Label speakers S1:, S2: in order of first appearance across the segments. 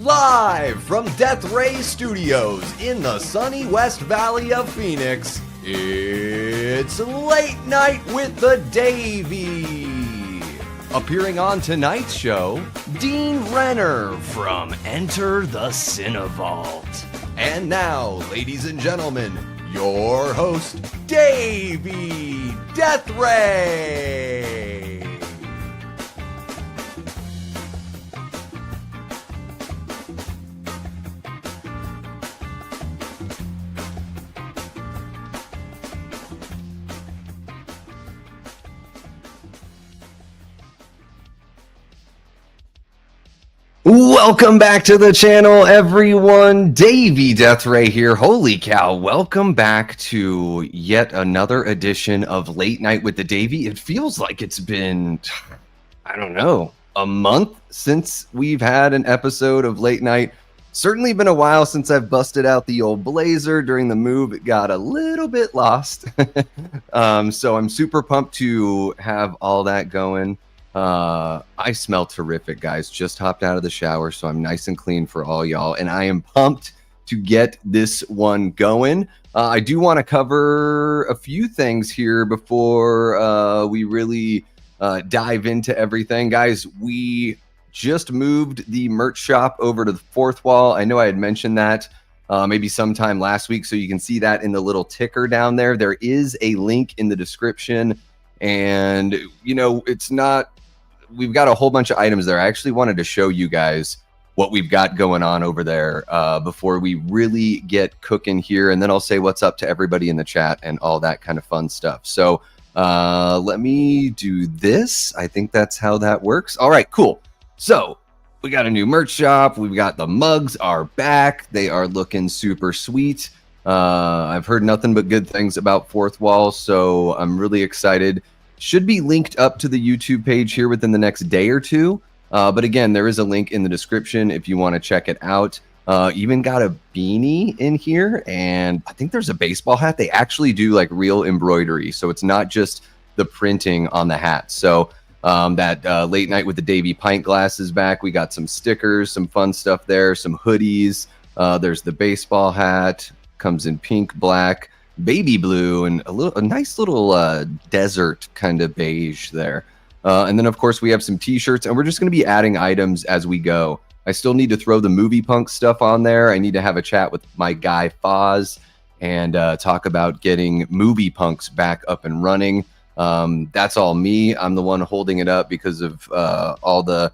S1: Live from Deathray Studios in the sunny West Valley of Phoenix, it's Late Night with the Davey. Appearing on tonight's show, Dean Renner from Enter the CINEVAULT. And now, ladies and gentlemen, your host, Davey Deathray. Welcome back to the channel, everyone. Davey Deathray here. Holy cow, welcome back to yet another edition of Late Night with the Davey. It feels like it's been, I don't know, a month since we've had an episode of Late Night. Certainly been a while since I've busted out the old blazer. During the move, it got a little bit lost. So I'm super pumped to have all that going. I smell terrific, guys. Just hopped out of the shower, so I'm nice and clean for all y'all, and I am pumped to get this one going. I do want to cover a few things here before we really dive into everything. Guys, we just moved the merch shop over to the fourth wall. I know I had mentioned that maybe sometime last week, so you can see that in the little ticker down there. There is a link in the description, and you know, it's not, we've got a whole bunch of items there. I actually wanted to show you guys what we've got going on over there before we really get cooking here, and then I'll say what's up to everybody in the chat and all that kind of fun stuff. So let me do this. I think that's how that works. All right, cool. So we got a new merch shop. We've got the mugs are back. They are looking super sweet. I've heard nothing but good things about Fourth Wall, so I'm really excited. Should be linked up to the YouTube page here within the next day or two. But again, there is a link in the description if you want to check it out. Even got a beanie in here, and I think there's a baseball hat. They actually do like real embroidery, so it's not just the printing on the hat. So that Late Night with the Davey pint glass is back. We got some stickers, some fun stuff there, some hoodies. There's the baseball hat, comes in pink, black, baby blue, and a nice little desert kind of beige there. And then of course we have some t-shirts, and we're just going to be adding items as we go. I still need to throw the movie punk stuff on there. I need to have a chat with my guy Foz and talk about getting movie punks back up and running. That's all me. I'm the one holding it up because of all the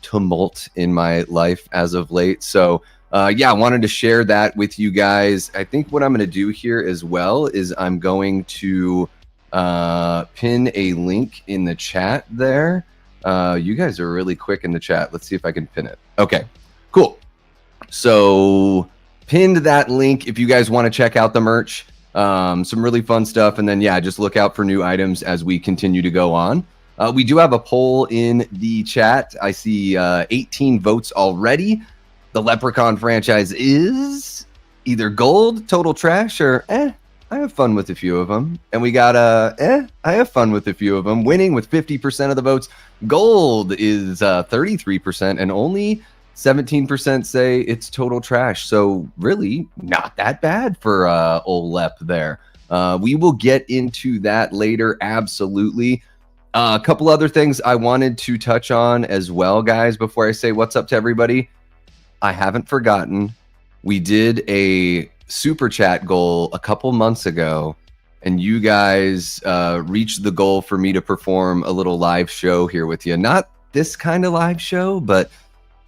S1: tumult in my life as of late. So yeah, I wanted to share that with you guys. I think what I'm going to do here as well is I'm going to pin a link in the chat there. You guys are really quick in the chat. Let's see if I can pin it. Okay, cool. So pinned that link if you guys want to check out the merch. Some really fun stuff. And then, yeah, just look out for new items as we continue to go on. We do have a poll in the chat. I see 18 votes already. The Leprechaun franchise is either gold, total trash, or I have fun with a few of them. And we got I have fun with a few of them. Winning with 50% of the votes. Gold is 33%, and only 17% say it's total trash. So really not that bad for old Lep there. We will get into that later, absolutely. A couple other things I wanted to touch on as well, guys, before I say what's up to everybody. I haven't forgotten. We did a super chat goal a couple months ago, and you guys reached the goal for me to perform a little live show here with you. Not this kind of live show, but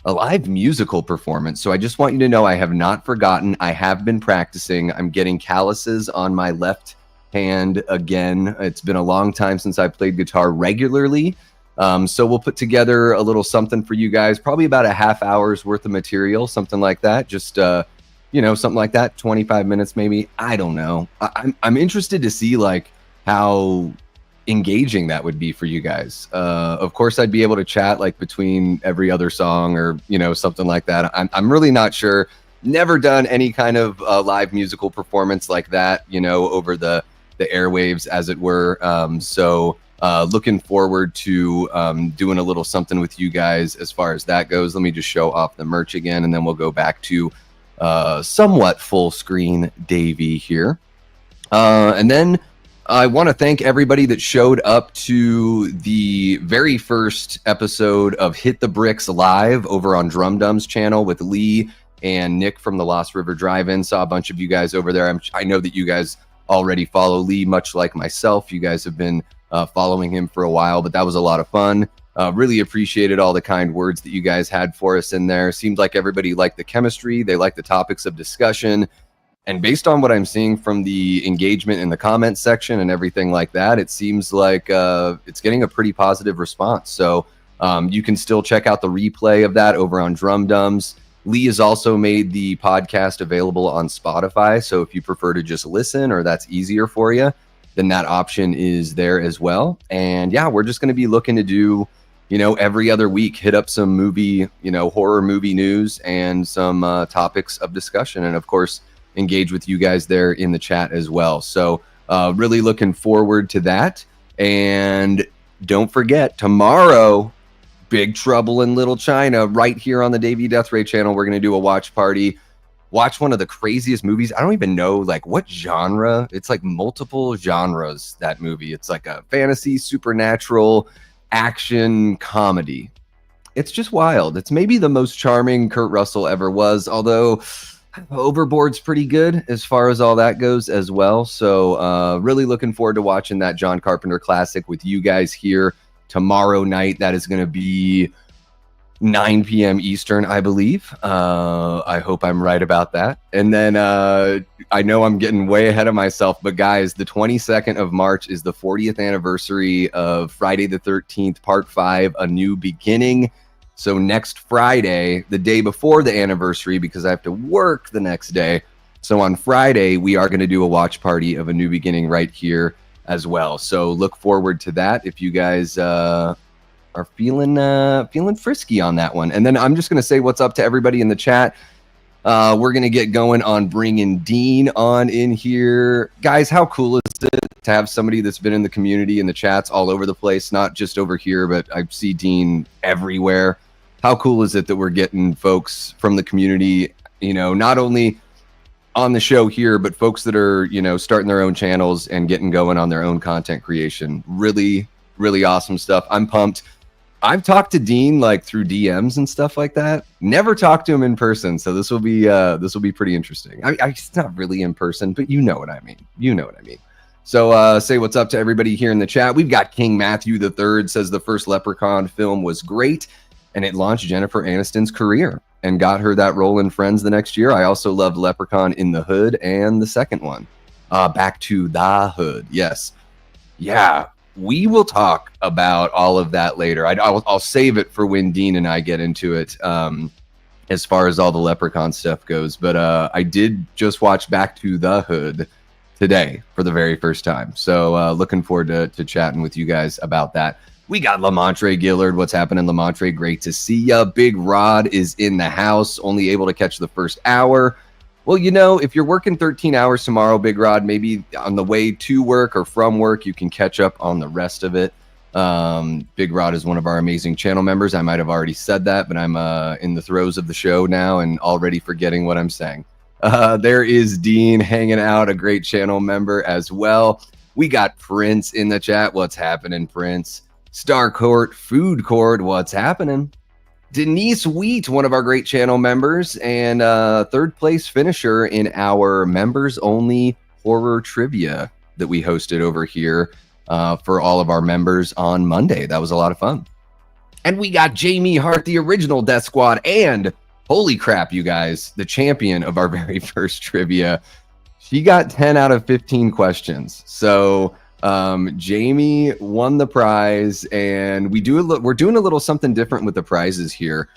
S1: a live musical performance. So I just want you to know I have not forgotten. I have been practicing. I'm getting calluses on my left hand again. It's been a long time since I played guitar regularly. So we'll put together a little something for you guys, probably about a half hour's worth of material, something like that. Just, you know, something like that, 25 minutes maybe. I don't know. I'm interested to see like how engaging that would be for you guys. Of course, I'd be able to chat like between every other song or, you know, something like that. I'm really not sure. Never done any kind of live musical performance like that, you know, over the airwaves, as it were. So Looking forward to doing a little something with you guys as far as that goes. Let me just show off the merch again, and then we'll go back to somewhat full screen Davey here. And then I want to thank everybody that showed up to the very first episode of Hit the Bricks Live over on Drum Dum's channel with Lee and Nick from the Lost River Drive-In. Saw a bunch of you guys over there. I know that you guys already follow Lee, much like myself. You guys have been following him for a while, but that was a lot of fun. Really appreciated all the kind words that you guys had for us in there. Seemed like everybody liked the chemistry. They liked the topics of discussion. And based on what I'm seeing from the engagement in the comments section and everything like that, it seems like it's getting a pretty positive response. So you can still check out the replay of that over on Drum Dums. Lee has also made the podcast available on Spotify. So if you prefer to just listen or that's easier for you, then that option is there as well. And yeah, we're just going to be looking to do, every other week, hit up some movie, horror movie news and some topics of discussion. And of course, engage with you guys there in the chat as well. So really looking forward to that. And don't forget, tomorrow, Big Trouble in Little China, right here on the Davey Deathray channel. We're going to do a watch party. Watch one of the craziest movies. I don't even know what genre. It's like multiple genres, that movie. It's like a fantasy, supernatural, action, comedy. It's just wild. It's maybe the most charming Kurt Russell ever was, although Overboard's pretty good as far as all that goes as well. So really looking forward to watching that John Carpenter classic with you guys here tomorrow night. That is going to be 9 p.m. Eastern, I believe. I hope I'm right about that. And then I know I'm getting way ahead of myself, but guys, the 22nd of March is the 40th anniversary of Friday the 13th, Part 5, A New Beginning. So next Friday, the day before the anniversary, because I have to work the next day. So on Friday, we are going to do a watch party of A New Beginning right here as well. So look forward to that if you guys are feeling frisky on that one. And then I'm just going to say what's up to everybody in the chat. We're going to get going on bringing Dean on in here. Guys, how cool is it to have somebody that's been in the community, in the chats all over the place, not just over here, but I see Dean everywhere. How cool is it that we're getting folks from the community, not only on the show here, but folks that are, starting their own channels and getting going on their own content creation. Really, really awesome stuff. I'm pumped. I've talked to Dean through DMs and stuff like that. Never talked to him in person, so this will be pretty interesting. It's not really in person, but you know what I mean. So say what's up to everybody here in the chat. We've got King Matthew III says the first Leprechaun film was great, and it launched Jennifer Aniston's career and got her that role in Friends the next year. I also loved Leprechaun in the Hood and the second one, Back to the Hood. Yes, yeah. We will talk about all of that later. I'll save it for when Dean and I get into it as far as all the Leprechaun stuff goes. But I did just watch Back to the Hood today for the very first time. So looking forward to chatting with you guys about that. We got Lamontre Gillard. What's happening, Lamontre? Great to see ya. Big Rod is in the house, only able to catch the first hour. Well, if you're working 13 hours tomorrow, Big Rod, maybe on the way to work or from work, you can catch up on the rest of it. Big Rod is one of our amazing channel members. I might have already said that, but I'm in the throes of the show now and already forgetting what I'm saying. There is Dean hanging out, a great channel member as well. We got Prince in the chat. What's happening, Prince? Star Court, Food Court, what's happening? Denise Wheat, one of our great channel members, and third place finisher in our members only horror trivia that we hosted over here for all of our members on Monday. That was a lot of fun. And we got Jamie Hart, the original Death Squad, and holy crap, you guys, the champion of our very first trivia. She got 10 out of 15 questions. So Jamie won the prize, and we're doing a little something different with the prizes here.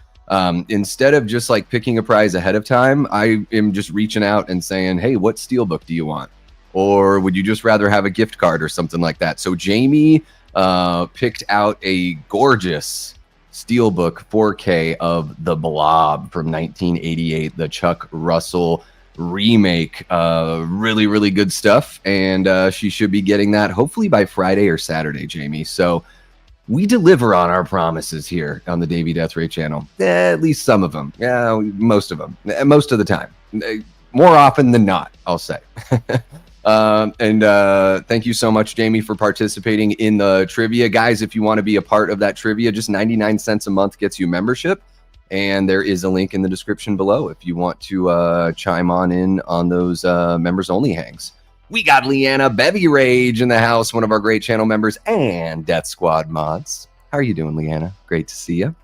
S1: Instead of just picking a prize ahead of time, I am just reaching out and saying, hey, what steelbook do you want? Or would you just rather have a gift card or something like that? So Jamie picked out a gorgeous steelbook 4K of The Blob from 1988, the Chuck Russell remake. Really, really good stuff. And she should be getting that hopefully by Friday or Saturday, Jamie. So we deliver on our promises here on the Davey Deathray channel. At least some of them. Yeah, most of them. Most of the time. More often than not, I'll say. Thank you so much, Jamie, for participating in the trivia. Guys, if you want to be a part of that trivia, just 99 cents a month gets you membership. And there is a link in the description below if you want to chime on those members only hangs. We got Leanna Bevy Rage in the house, one of our great channel members and Death Squad mods. How are you doing, Leanna? Great to see you.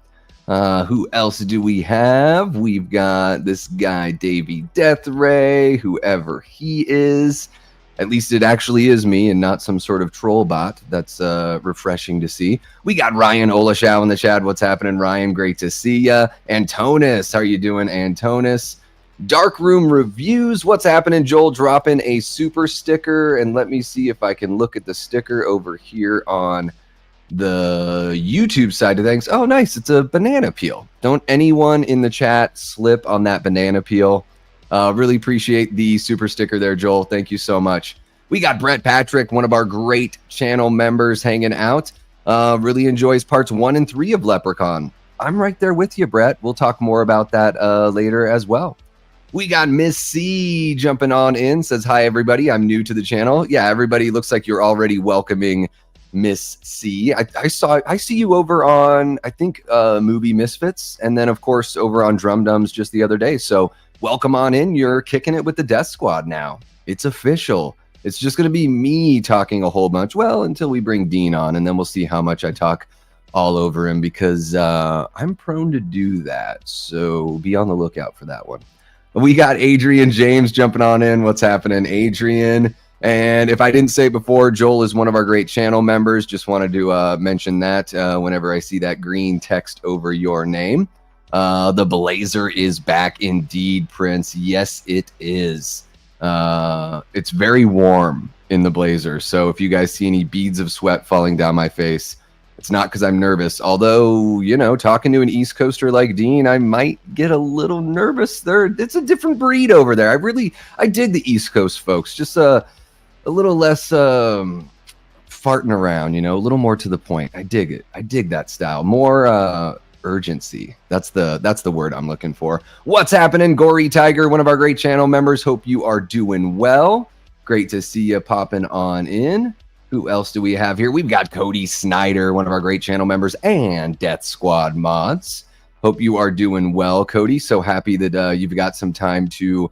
S1: Who else do we have? We've got this guy, Davey Deathray, whoever he is. At least it actually is me and not some sort of troll bot. That's refreshing to see. We got Ryan Olashow in the chat. What's happening, Ryan? Great to see ya. Antonis, how are you doing, Antonis? Darkroom Reviews, what's happening? Joel dropping a super sticker, and let me see if I can look at the sticker over here on the YouTube side of things. Oh, nice. It's a banana peel. Don't anyone in the chat slip on that banana peel. Really appreciate the super sticker there, Joel. Thank you so much. We got Brett Patrick, one of our great channel members, hanging out. Really enjoys parts 1 and 3 of Leprechaun. I'm right there with you, Brett. We'll talk more about that later as well. We got Miss C jumping on in, says, hi, everybody. I'm new to the channel. Yeah, everybody looks like you're already welcoming Miss C. I see you over on, I think, Movie Misfits, and then, of course, over on Drum Dums just the other day. So welcome on in. You're kicking it with the Death Squad now. It's official. It's just going to be me talking a whole bunch. Well, until we bring Dean on, and then we'll see how much I talk all over him, because I'm prone to do that. So be on the lookout for that one. We got Adrian James jumping on in. What's happening, Adrian? And if I didn't say it before, Joel is one of our great channel members. Just wanted to mention that whenever I see that green text over your name. The blazer is back indeed, Prince. Yes, it is. It's very warm in the blazer. So if you guys see any beads of sweat falling down my face, it's not because I'm nervous. Although, you know, talking to an East Coaster like Dean, I might get a little nervous. It's a different breed over there. I dig the East Coast folks. Just a little less farting around, you know, a little more to the point. I dig it. I dig that style. More urgency. That's the word I'm looking for. What's happening, Gory Tiger, one of our great channel members? Hope you are doing well. Great to see you popping on in. Who else do we have here? We've got Cody Snyder, one of our great channel members and Death Squad mods. Hope you are doing well, Cody. So happy that you've got some time to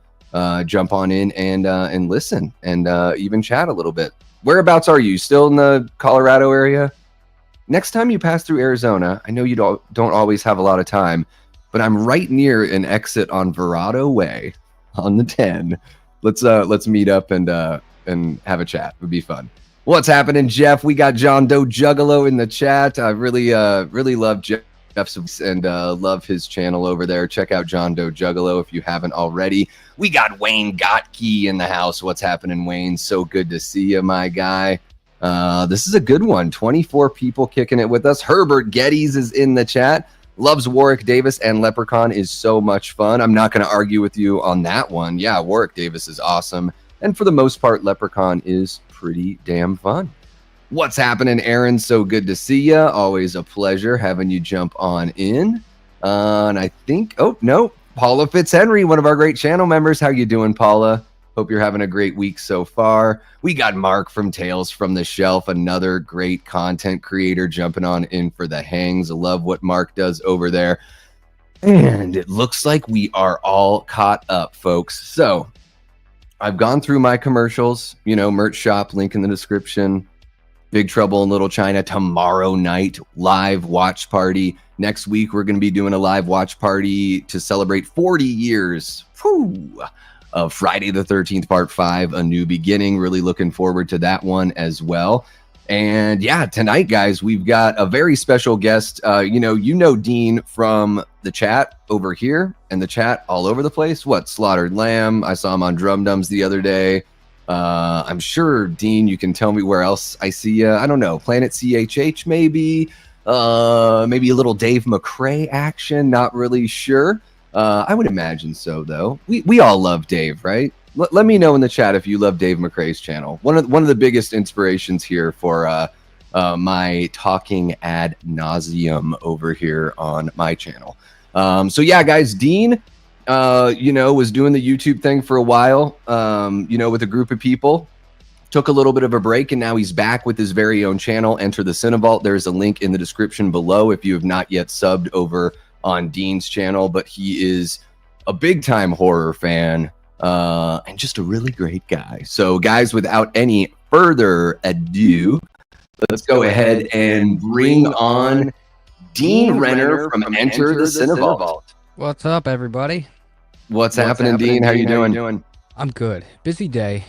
S1: jump on in and listen and even chat a little bit. Whereabouts are you? Still in the Colorado area? Next time you pass through Arizona, I know you don't always have a lot of time, but I'm right near an exit on Verado Way on the 10. Let's meet up and have a chat. It would be fun. What's happening, Jeff? We got John Doe Juggalo in the chat. I really love Jeff's and love his channel over there. Check out John Doe Juggalo if you haven't already. We got Wayne Gottke in the house. What's happening, Wayne? So good to see you, my guy. This is a good one. 24 people kicking it with us. Herbert Geddes is in the chat. Loves Warwick Davis, and Leprechaun is so much fun. I'm not going to argue with you on that one. Yeah, Warwick Davis is awesome. And for the most part, Leprechaun is pretty damn fun. What's happening, Aaron? So good to see you. Always a pleasure having you jump on in. And I think, oh, no, Paula Fitzhenry, one of our great channel members. How you doing, Paula? Hope you're having a great week so far. We got Mark from Tales from the Shelf, another great content creator jumping on in for the hangs. I love what Mark does over there. And it looks like we are all caught up, folks. So I've gone through my commercials, you know, merch shop, link in the description. Big Trouble in Little China tomorrow night, live watch party. Next week, we're going to be doing a live watch party to celebrate 40 years of Friday the 13th, Part 5, A New Beginning. Really looking forward to that one as well. And yeah, tonight, guys, we've got a very special guest. You know Dean from the chat over here and the chat all over the place. What, Slaughtered Lamb? I saw him on Drum Dums the other day. I'm sure, Dean, you can tell me where else I see you. I don't know, Planet CHH maybe. Maybe a little Dave McCrae action, not really sure. I would imagine so, though. We all love Dave, right? Let me know in the chat if you love Dave McRae's channel. One of the biggest inspirations here for my talking ad nauseum over here on my channel. So yeah, guys, Dean, was doing the YouTube thing for a while, with a group of people. Took a little bit of a break, and now he's back with his very own channel. Enter the CINEVAULT. There's a link in the description below if you have not yet subbed over on Dean's channel, but he is a big-time horror fan and just a really great guy. So, guys, without any further ado, let's go ahead and bring on Dean Renner from Enter the CINEVAULT.
S2: What's up, everybody?
S1: What's happening, Dean? How you doing?
S2: I'm good. Busy day.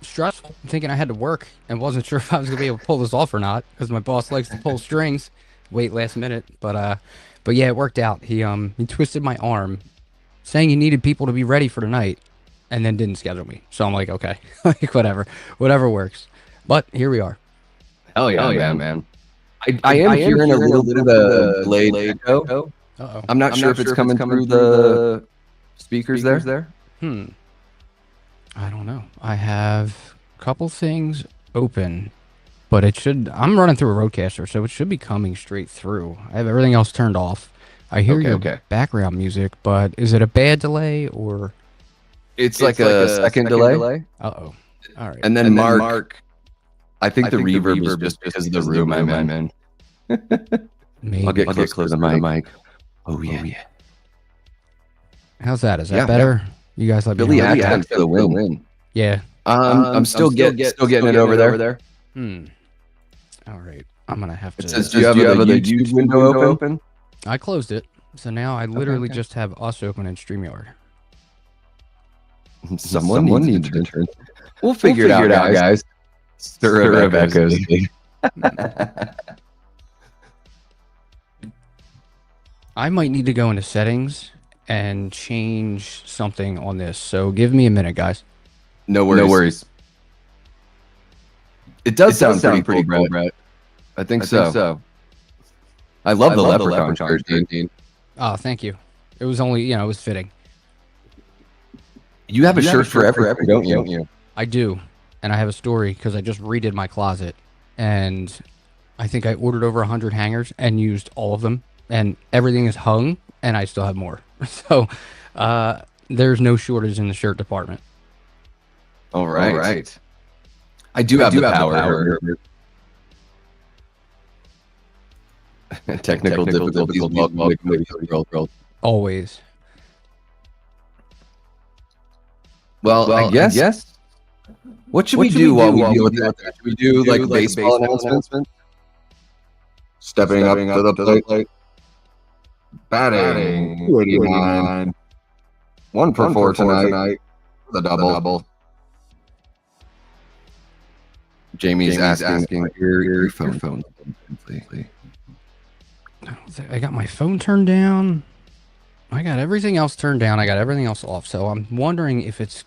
S2: Stressful. I'm thinking I had to work and wasn't sure if I was gonna be able to pull this off or not because my boss likes to pull strings, wait last minute. But yeah, it worked out. He twisted my arm, saying he needed people to be ready for tonight, and then didn't schedule me. So I'm like, okay, like whatever works. But here we are.
S1: Hell yeah, man. I am hearing a little bit of a blade echo.
S2: Uh-oh.
S1: I'm not sure if it's coming through the speakers there.
S2: I don't know. I have a couple things open, but it should. I'm running through a roadcaster, so it should be coming straight through. I have everything else turned off. I hear your background music, but is it a bad delay or?
S1: It's like a second delay.
S2: Uh-oh. All right.
S1: And then Mark, I think the reverb is just because of the room I'm in.
S2: Maybe.
S1: I'll get close to the mic. Oh yeah.
S2: How's that? Is that better? You guys let me
S1: Billy
S2: know.
S1: Atkins for the win.
S2: Yeah.
S1: I'm still getting it over there.
S2: All right. I'm gonna have to.
S1: It says, do you have the YouTube window open?
S2: I closed it, so now I literally just have us open in StreamYard.
S1: Someone needs to turn. We'll figure it out, guys. Stir of echoes.
S2: I might need to go into settings and change something on this. So give me a minute, guys.
S1: No worries. It does sound pretty cool, Brett. I think so. I love the Leprechaun shirt, Dean.
S2: Oh, thank you. It was only, it was fitting.
S1: You have a shirt for everything, don't you?
S2: I do. And I have a story because I just redid my closet. And I think I ordered over 100 hangers and used all of them. And everything is hung, and I still have more. So there's no shortage in the shirt department.
S1: All right. I do have the power. Technical difficulties.
S2: Always.
S1: Well, I guess. What should we do while we deal with that? Should we do like baseball announcements? Stepping up to the plate. Batting 289. 1 for 4 tonight. The double. Jamie's asking your phone.
S2: I got my phone turned down. I got everything else turned down. I got everything else off. So I'm wondering if it's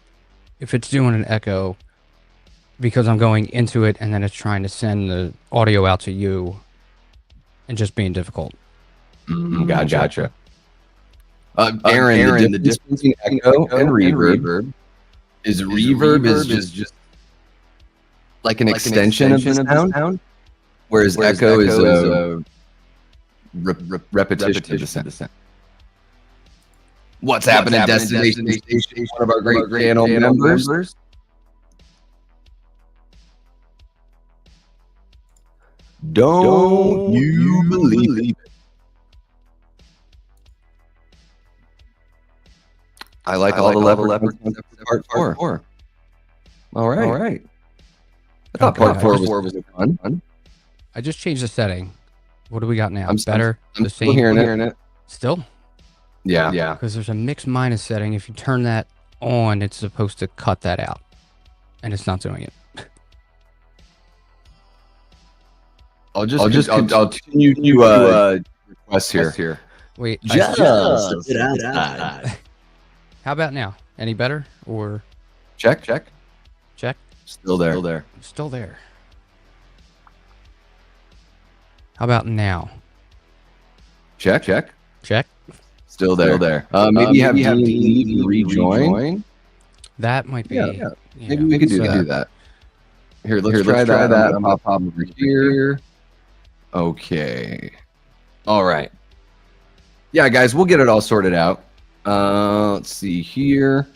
S2: doing an echo because I'm going into it and then it's trying to send the audio out to you and just being difficult.
S1: Gotcha. Aaron, the difference between echo and reverb is just like an extension of the sound, whereas echo is a repetition of the sound. What's happening, Destination Station? One of our great channel members. Don't you believe it? I like all the Leprechaun part 4. All right. I thought part 4 was fun.
S2: I just changed the setting. What do we got now?
S1: I'm
S2: better.
S1: I'm still hearing it.
S2: Still?
S1: Yeah.
S2: Because there's a mix minus setting. If you turn that on, it's supposed to cut that out, and it's not doing it.
S1: I'll continue to request here.
S2: Wait.
S1: Just
S2: How about now? Any better or
S1: check? Still there.
S2: Still there. How about now?
S1: Check. Still there. Maybe have Dean leave and rejoin.
S2: That might be.
S1: Yeah. Maybe we could do that. Here, let's try that. I'm gonna pop over here. Okay. All right. Yeah, guys, we'll get it all sorted out. Let's see here.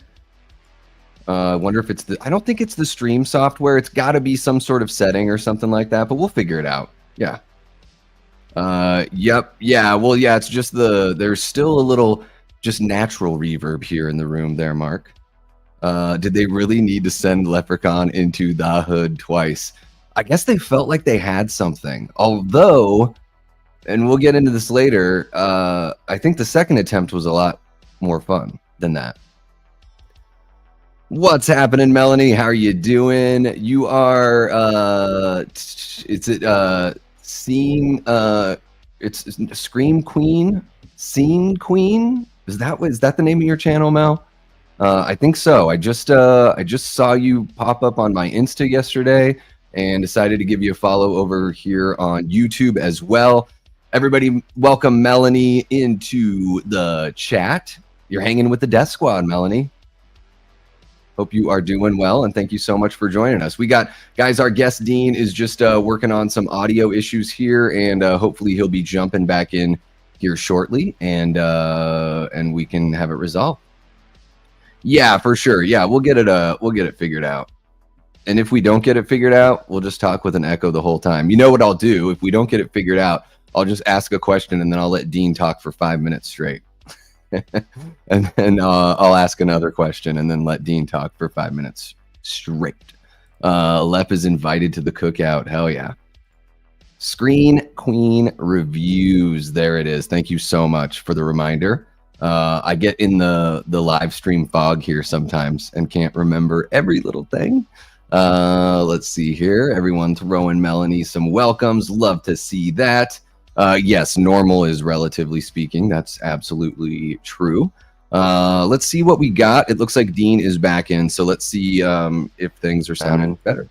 S1: I wonder if it's I don't think it's the stream software. It's got to be some sort of setting or something like that, but we'll figure it out. Yeah. Yep. Yeah. Well, yeah, it's just there's still a little just natural reverb here in the room there, Mark. Did they really need to send Leprechaun into the hood twice? I guess they felt like they had something. Although, and we'll get into this later, I think the second attempt was a lot more fun than that. What's happening, Melanie? How are you doing? You are it's Scream Queen? Scene Queen? Is that the name of your channel, Mel? I think so. I just saw you pop up on my Insta yesterday and decided to give you a follow over here on YouTube as well. Everybody, welcome Melanie into the chat. You're hanging with the Death Squad, Melanie. Hope you are doing well, and thank you so much for joining us. We got, guys, our guest Dean is just working on some audio issues here, and hopefully he'll be jumping back in here shortly, and we can have it resolved. Yeah, for sure. Yeah, we'll get it figured out. And if we don't get it figured out, we'll just talk with an echo the whole time. You know what I'll do? If we don't get it figured out, I'll just ask a question, and then I'll let Dean talk for 5 minutes straight. And then I'll ask another question and then let Dean talk for 5 minutes straight. Lep is invited to the cookout. Hell yeah. Screen Queen Reviews. There it is. Thank you so much for the reminder. I get in the live stream fog here sometimes and can't remember every little thing. Let's see here. Everyone throwing Melanie some welcomes. Love to see that. Yes, normal is relatively speaking. That's absolutely true. Let's see what we got. It looks like Dean is back in, so let's see if things are sounding better.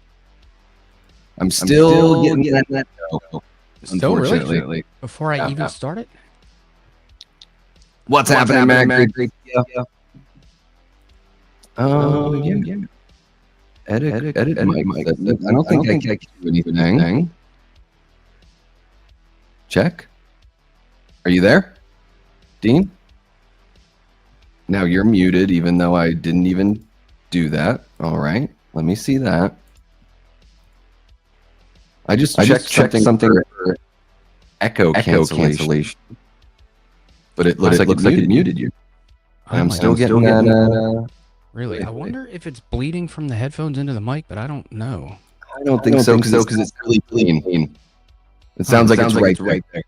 S1: I'm still getting that.
S2: Still really? Before I even started?
S1: What's happening, Mac? Great. Yeah. Yeah. Edit. Mike. I don't think I can do anything. Check. Are you there, Dean? Now you're muted, even though I didn't even do that. All right, let me see that. I just checked something for echo cancellation. But it looks like it muted you. I'm still getting that.
S2: Really? I wonder if it's bleeding from the headphones into the mic, but I don't know.
S1: I don't think so because it's really clean. It sounds like it's right there.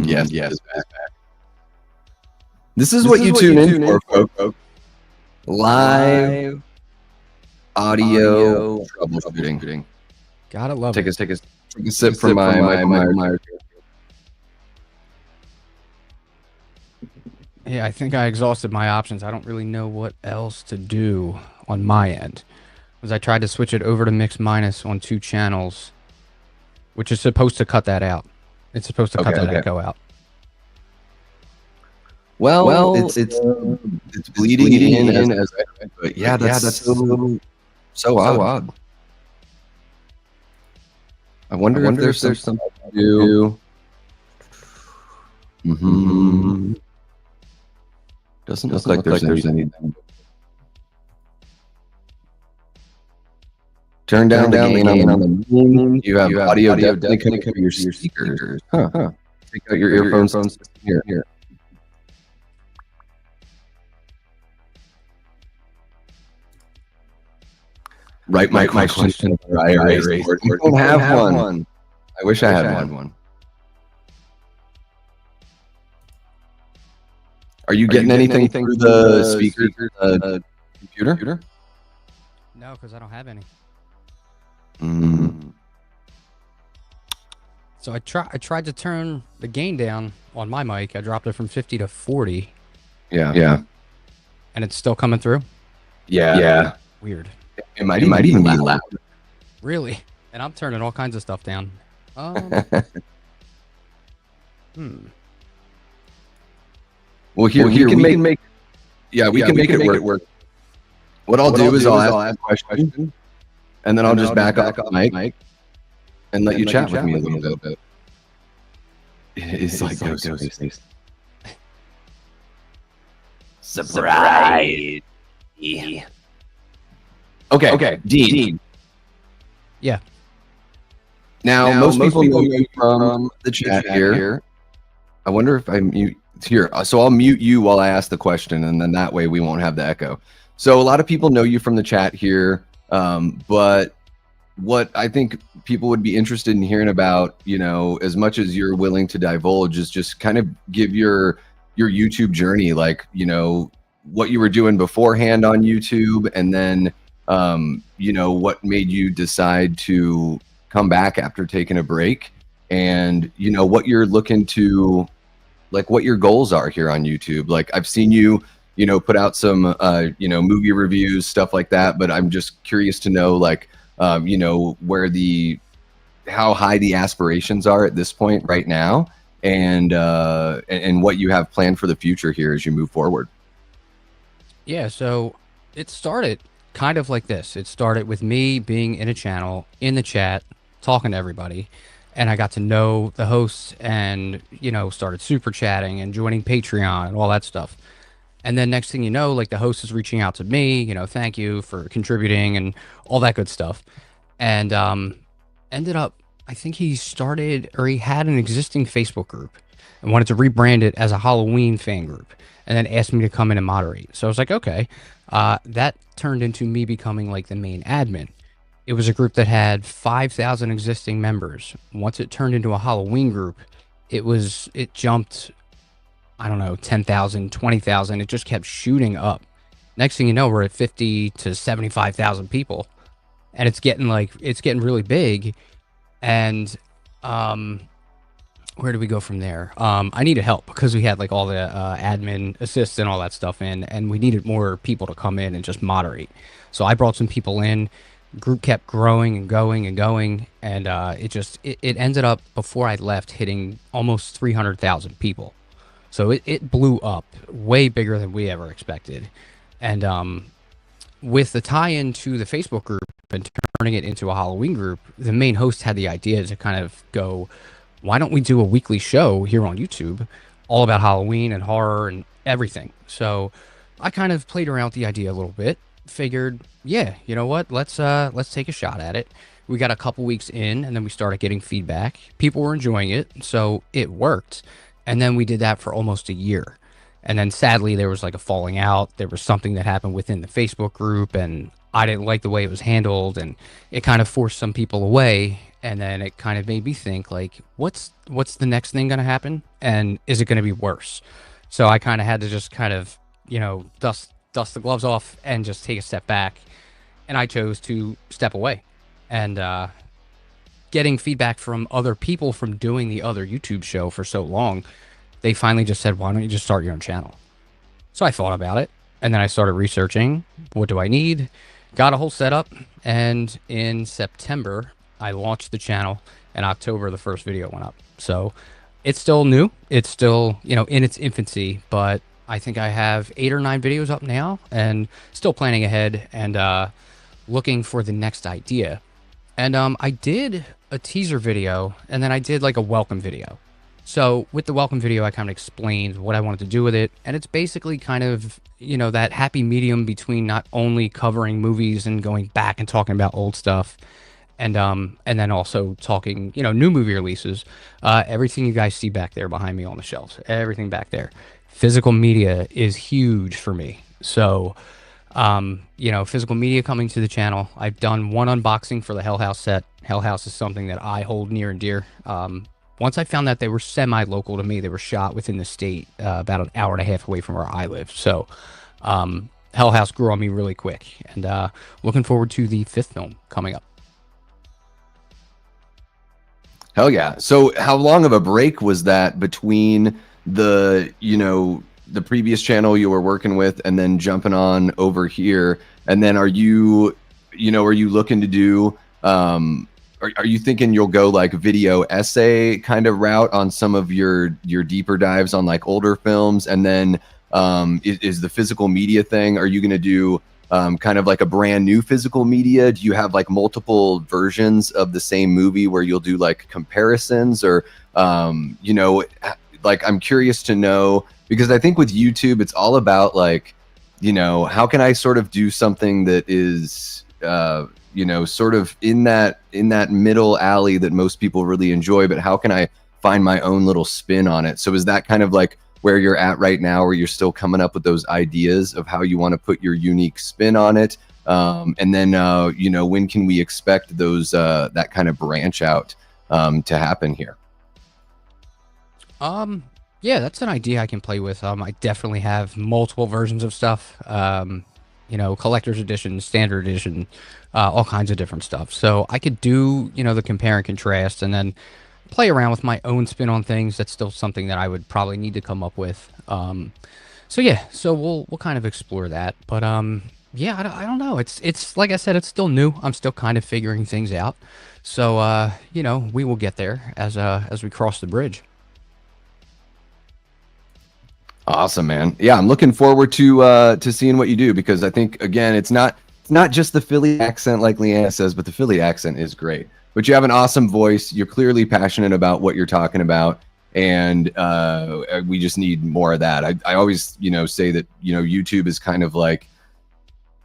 S1: Yes. This is what you tune in for, folks. Live audio troubleshooting.
S2: Gotta love
S1: it.
S2: Take
S1: a sip from my.
S2: Yeah, I think I exhausted my options. I don't really know what else to do on my end. Because I tried to switch it over to mix minus on 2 channels, which is supposed to cut that out. It's supposed to cut that echo out.
S1: Well, it's bleeding in as but yeah, that's so odd. I wonder if there's something to do. Doesn't look like there's anything. Turn down the gain on the main. You have audio definitely coming from your speakers. Huh. Take out your earphones. Here. Write my question. I don't have one. I wish I had one. Are you getting anything through the speaker, computer?
S2: No, because I don't have any. So I tried to turn the gain down on my mic. I dropped it from 50 to 40.
S1: Yeah.
S2: And it's still coming through?
S1: Yeah.
S2: Weird.
S1: It might even be loud.
S2: Really? And I'm turning all kinds of stuff down. Um, hmm.
S1: Well, here we can make yeah, we can make it work. What I'll do is I'll ask a question, and then I'll just back off the mic and let you chat with me a little bit. It's like Ghostface. Surprise. Okay, Dean.
S2: Yeah.
S1: Now, most people know you from the chat here. I wonder if I mute here. So I'll mute you while I ask the question, and then that way we won't have the echo. So a lot of people know you from the chat here, but what I think people would be interested in hearing about, you know, as much as you're willing to divulge, is just kind of give your YouTube journey, like, you know, what you were doing beforehand on YouTube, and then you know, what made you decide to come back after taking a break, and you know, what you're looking to, like, what your goals are here on YouTube. Like, I've seen you, you know, put out some you know, movie reviews, stuff like that, but I'm just curious to know, like, you know, where how high the aspirations are at this point right now, and what you have planned for the future here as you move forward.
S2: Yeah, so it started kind of like this. It started with me being in a channel, in the chat, talking to everybody, and I got to know the hosts and, you know, started super chatting and joining Patreon and all that stuff. And then next thing you know, like, the host is reaching out to me, you know, thank you for contributing and all that good stuff. And ended up, I think he started, or he had an existing Facebook group and wanted to rebrand it as a Halloween fan group, and then asked me to come in and moderate. So I was like, okay. That turned into me becoming like the main admin. It was a group that had 5,000 existing members. Once it turned into a Halloween group, it jumped, I don't know, 10,000, 20,000. It just kept shooting up. Next thing you know, we're at 50 to 75,000 people, and it's getting really big. And where do we go from there? I needed help because we had like all the admin assists and all that stuff in, and we needed more people to come in and just moderate. So I brought some people in. Group kept growing and going and going, and it ended up, before I left, hitting almost 300,000 people. So it blew up, way bigger than we ever expected. And with the tie-in to the Facebook group and turning it into a Halloween group, the main host had the idea to kind of go, why don't we do a weekly show here on YouTube all about Halloween and horror and everything? So I kind of played around with the idea a little bit, figured, yeah, you know what, let's take a shot at it. We got a couple weeks in, and then we started getting feedback. People were enjoying it, so it worked. And then we did that for almost a year. And then sadly, there was like a falling out. There was something that happened within the Facebook group, and I didn't like the way it was handled, and it kind of forced some people away. And then it kind of made me think, like, what's the next thing going to happen? And is it going to be worse? So I kind of had to just kind of, you know, dust the gloves off and just take a step back. And I chose to step away. And getting feedback from other people from doing the other YouTube show for so long, they finally just said, why don't you just start your own channel? So I thought about it, and then I started researching, what do I need? Got a whole setup, and in September, I launched the channel. In October, the first video went up. So it's still new. It's still, you know, in its infancy, but I think I have 8 or 9 videos up now, and still planning ahead and looking for the next idea. And I did a teaser video, and then I did like a welcome video. So with the welcome video, I kind of explained what I wanted to do with it. And it's basically kind of, you know, that happy medium between not only covering movies and going back and talking about old stuff, and then also talking, you know, new movie releases. Everything you guys see back there behind me on the shelves, everything back there. Physical media is huge for me. So, you know, physical media coming to the channel. I've done one unboxing for the Hell House set. Hell House is something that I hold near and dear. Once I found that they were semi-local to me, they were shot within the state, about an hour and a half away from where I live. So Hell House grew on me really quick, and looking forward to the 5th film coming up.
S1: Hell yeah. So how long of a break was that between the, you know, the previous channel you were working with and then jumping on over here? And then are you, you know, are you looking to do are you thinking you'll go like video essay kind of route on some of your deeper dives on like older films, and then is the physical media thing, are you going to do kind of like a brand new physical media? Do you have like multiple versions of the same movie where you'll do like comparisons, or you know, like I'm curious to know, because I think with YouTube it's all about like, you know, how can I sort of do something that is you know, sort of in that middle alley that most people really enjoy, but how can I find my own little spin on it? So is that kind of like where you're at right now, where you're still coming up with those ideas of how you want to put your unique spin on it? And then you know, when can we expect those that kind of branch out to happen here?
S2: Yeah, that's an idea I can play with. I definitely have multiple versions of stuff. You know, collector's edition, standard edition, all kinds of different stuff. So I could do, you know, the compare and contrast, and then play around with my own spin on things. That's still something that I would probably need to come up with. So yeah, so we'll kind of explore that. But yeah, I don't know. It's like I said, it's still new. I'm still kind of figuring things out. So you know, we will get there as we cross the bridge.
S1: Awesome, man. Yeah, I'm looking forward to seeing what you do, because I think, again, it's not just the Philly accent like Leanna says, but the Philly accent is great. But you have an awesome voice. You're clearly passionate about what you're talking about, and we just need more of that. I always, you know, say that, you know, YouTube is kind of like,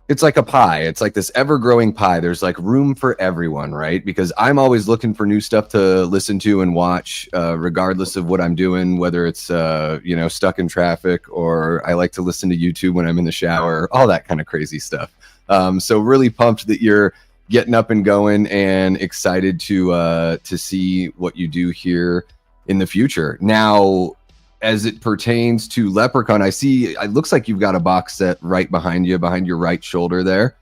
S1: it's like a pie. It's like this ever-growing pie. There's like room for everyone, right? Because I'm always looking for new stuff to listen to and watch, regardless of what I'm doing, whether it's, you know, stuck in traffic, or I like to listen to YouTube when I'm in the shower, all that kind of crazy stuff. So really pumped that you're getting up and going, and excited to see what you do here in the future. Now, as it pertains to Leprechaun, I see it looks like you've got a box set right behind you, behind your right shoulder there.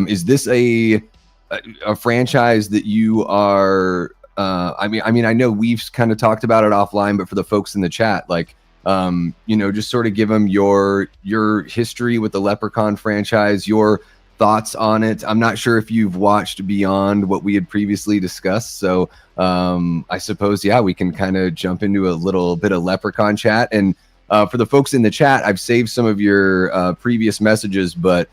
S1: Is this a franchise that you are? I mean, I know we've kind of talked about it offline, but for the folks in the chat, like, you know, just sort of give them your history with the Leprechaun franchise, your thoughts on it. I'm not sure if you've watched beyond what we had previously discussed, so I suppose, yeah, we can kind of jump into a little bit of Leprechaun chat. And for the folks in the chat, I've saved some of your previous messages, but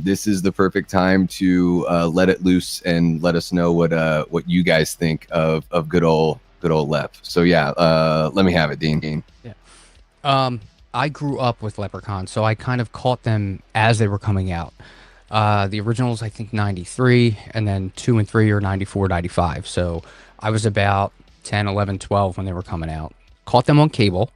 S1: this is the perfect time to let it loose and let us know what you guys think of good old Lep. So yeah, let me have it, Dean.
S2: Yeah. I grew up with Leprechaun, so I kind of caught them as they were coming out. The originals, I think, 93, and then 2 and 3 are 94, 95. So I was about 10, 11, 12 when they were coming out. Caught them on cable.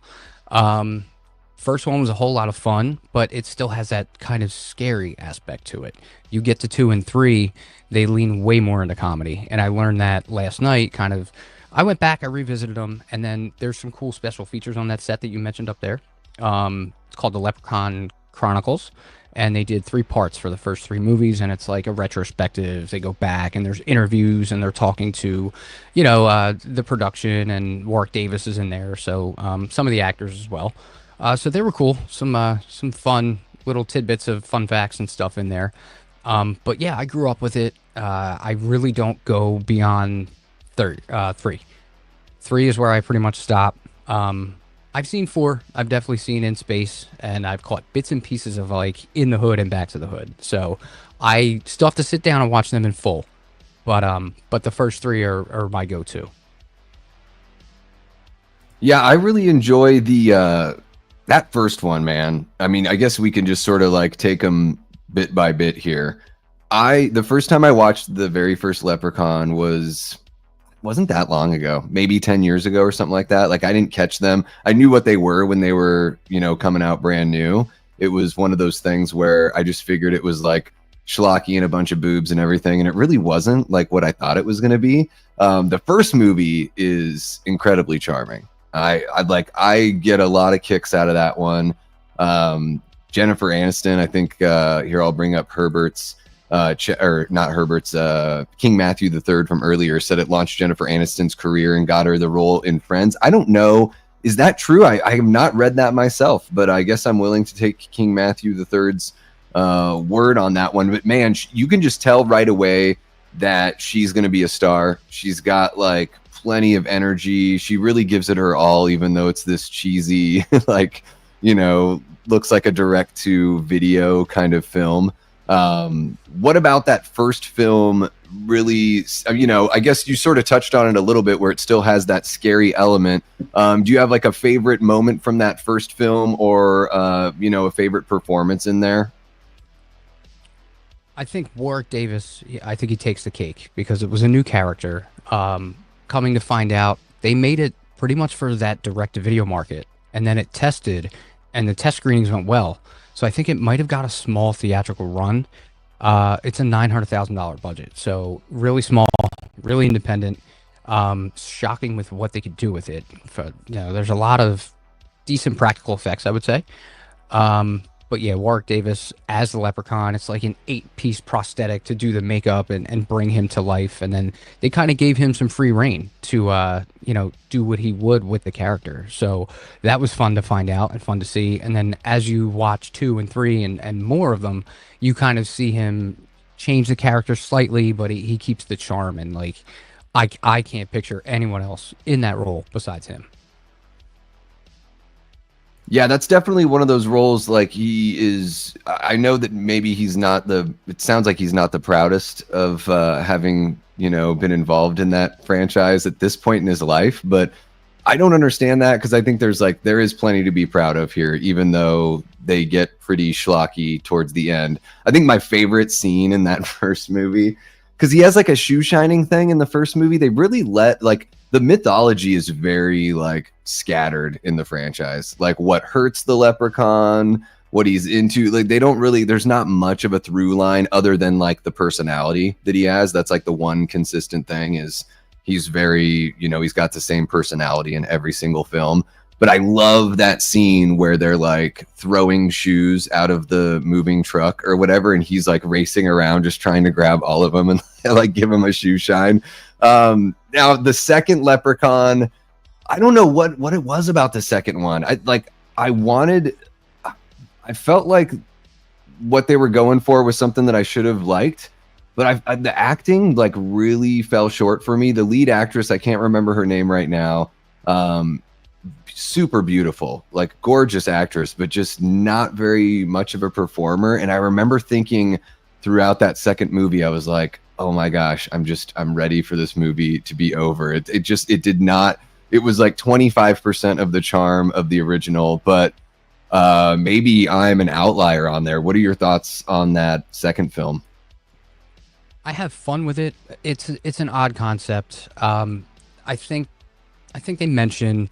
S2: First one was a whole lot of fun, but it still has that kind of scary aspect to it. You get to 2 and 3, they lean way more into comedy. And I learned that last night, kind of. I went back, I revisited them, and then there's some cool special features on that set that you mentioned up there. It's called the Leprechaun Chronicles. And they did 3 parts for the first 3 movies, and it's like a retrospective. They go back, and there's interviews, and they're talking to, you know, the production, and Warwick Davis is in there, so some of the actors as well. So they were cool. Some fun little tidbits of fun facts and stuff in there. But yeah, I grew up with it. I really don't go beyond 3. 3 is where I pretty much stop. I've seen 4. I've definitely seen In Space, and I've caught bits and pieces of like In the Hood and Back to the Hood. So I still have to sit down and watch them in full. But the first 3 are my go-to.
S1: Yeah, I really enjoy the that first one, man. I mean, I guess we can just sort of like take them bit by bit here. The first time I watched the very first Leprechaun wasn't that long ago, maybe 10 years ago or something like that. Like, I didn't catch them. I knew what they were when they were, you know, coming out brand new. It was one of those things where I just figured it was like schlocky and a bunch of boobs and everything, and it really wasn't like what I thought it was going to be. The first movie is incredibly charming. I get a lot of kicks out of that one. Jennifer Aniston, I think here I'll bring up Herbert's or not Herbert's, King Matthew III from earlier said it launched Jennifer Aniston's career and got her the role in Friends. I don't know. Is that true? I have not read that myself, but I guess I'm willing to take King Matthew III's word on that one. But man, you can just tell right away that she's going to be a star. She's got like plenty of energy. She really gives it her all, even though it's this cheesy, like, you know, looks like a direct to video kind of film. What about that first film really, you know, I guess you sort of touched on it a little bit where it still has that scary element. Do you have like a favorite moment from that first film, or, you know, a favorite performance in there?
S2: I think Warwick Davis, I think he takes the cake because it was a new character. Coming to find out, they made it pretty much for that direct-to-video market, and then it tested, and the test screenings went well. So I think it might have got a small theatrical run. It's a $900,000 budget, so really small, really independent. Shocking with what they could do with it. You know, there's a lot of decent practical effects, I would say. But yeah, Warwick Davis as the Leprechaun, it's like an 8-piece prosthetic to do the makeup and bring him to life. And then they kind of gave him some free reign to, you know, do what he would with the character. So that was fun to find out and fun to see. And then as you watch 2 and 3 and more of them, you kind of see him change the character slightly, but he keeps the charm. And like, I can't picture anyone else in that role besides him.
S1: Yeah, that's definitely one of those roles. Like, he is, I know that maybe he's not it sounds like he's not the proudest of having, you know, been involved in that franchise at this point in his life, but I don't understand that, because I think there is plenty to be proud of here, even though they get pretty schlocky towards the end. I think my favorite scene in that first movie, because he has like a shoe shining thing in the first movie, they really let, like, the mythology is very like scattered in the franchise, like what hurts the Leprechaun, what he's into. Like, they don't really, there's not much of a through line other than like the personality that he has. That's like the one consistent thing, is he's very, you know, he's got the same personality in every single film. But I love that scene where they're like throwing shoes out of the moving truck or whatever, and he's like racing around just trying to grab all of them and like give him a shoe shine. Now the second Leprechaun, I don't know what it was about the second one. I felt like what they were going for was something that I should have liked, but the acting like really fell short for me. The lead actress, I can't remember her name right now. Super beautiful, like gorgeous actress, but just not very much of a performer. And I remember thinking throughout that second movie, I was like, oh my gosh, I'm ready for this movie to be over. It did not, it was like 25% of the charm of the original, but maybe I'm an outlier on there. What are your thoughts on that second film?
S2: I have fun with it. It's an odd concept. I think they mentioned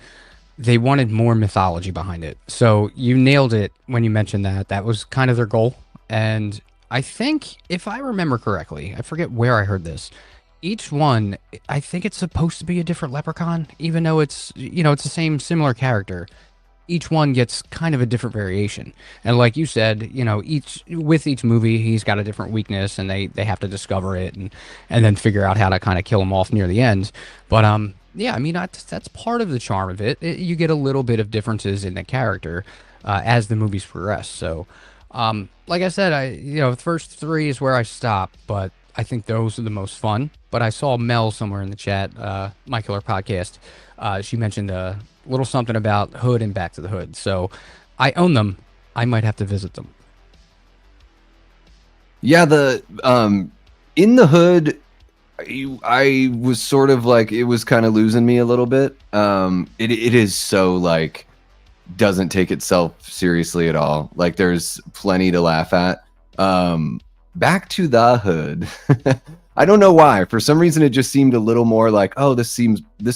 S2: they wanted more mythology behind it. So you nailed it when you mentioned that. That was kind of their goal. And I think, if I remember correctly, I forget where I heard this, each one, I think it's supposed to be a different Leprechaun, even though it's, you know, it's the same similar character. Each one gets kind of a different variation. And like you said, you know, with each movie, he's got a different weakness, and they have to discover it and then figure out how to kind of kill him off near the end. But yeah, I mean, that's part of the charm of it. You get a little bit of differences in the character as the movies progress. So, like I said, you know, the first 3 is where I stopped, but I think those are the most fun. But I saw Mel somewhere in the chat, My Killer Podcast. She mentioned a little something about Hood and Back to the Hood. So I own them. I might have to visit them.
S1: Yeah, the in the Hood, I was sort of like, it was kind of losing me a little bit. It is so like, doesn't take itself seriously at all. Like, there's plenty to laugh at. Back to the Hood. I don't know why. For some reason, it just seemed a little more like, oh, this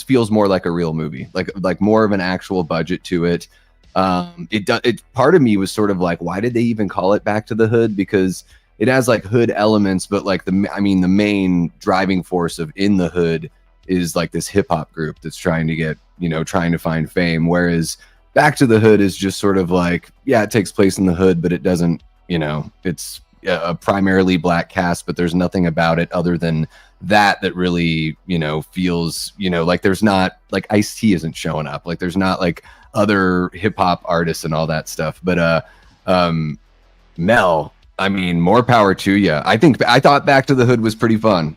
S1: feels more like a real movie, like more of an actual budget to it. Part of me was sort of like, why did they even call it Back to the Hood? Because it has like Hood elements, but like the main driving force of In the Hood is like this hip hop group that's trying to find fame. Whereas Back to the Hood is just sort of like, yeah, it takes place in the hood, but it doesn't, you know, it's a primarily black cast, but there's nothing about it other than that really, you know, feels, you know, like there's not like Ice-T isn't showing up. Like there's not like other hip hop artists and all that stuff. But Mel, I mean, more power to you. I thought Back to the Hood was pretty fun.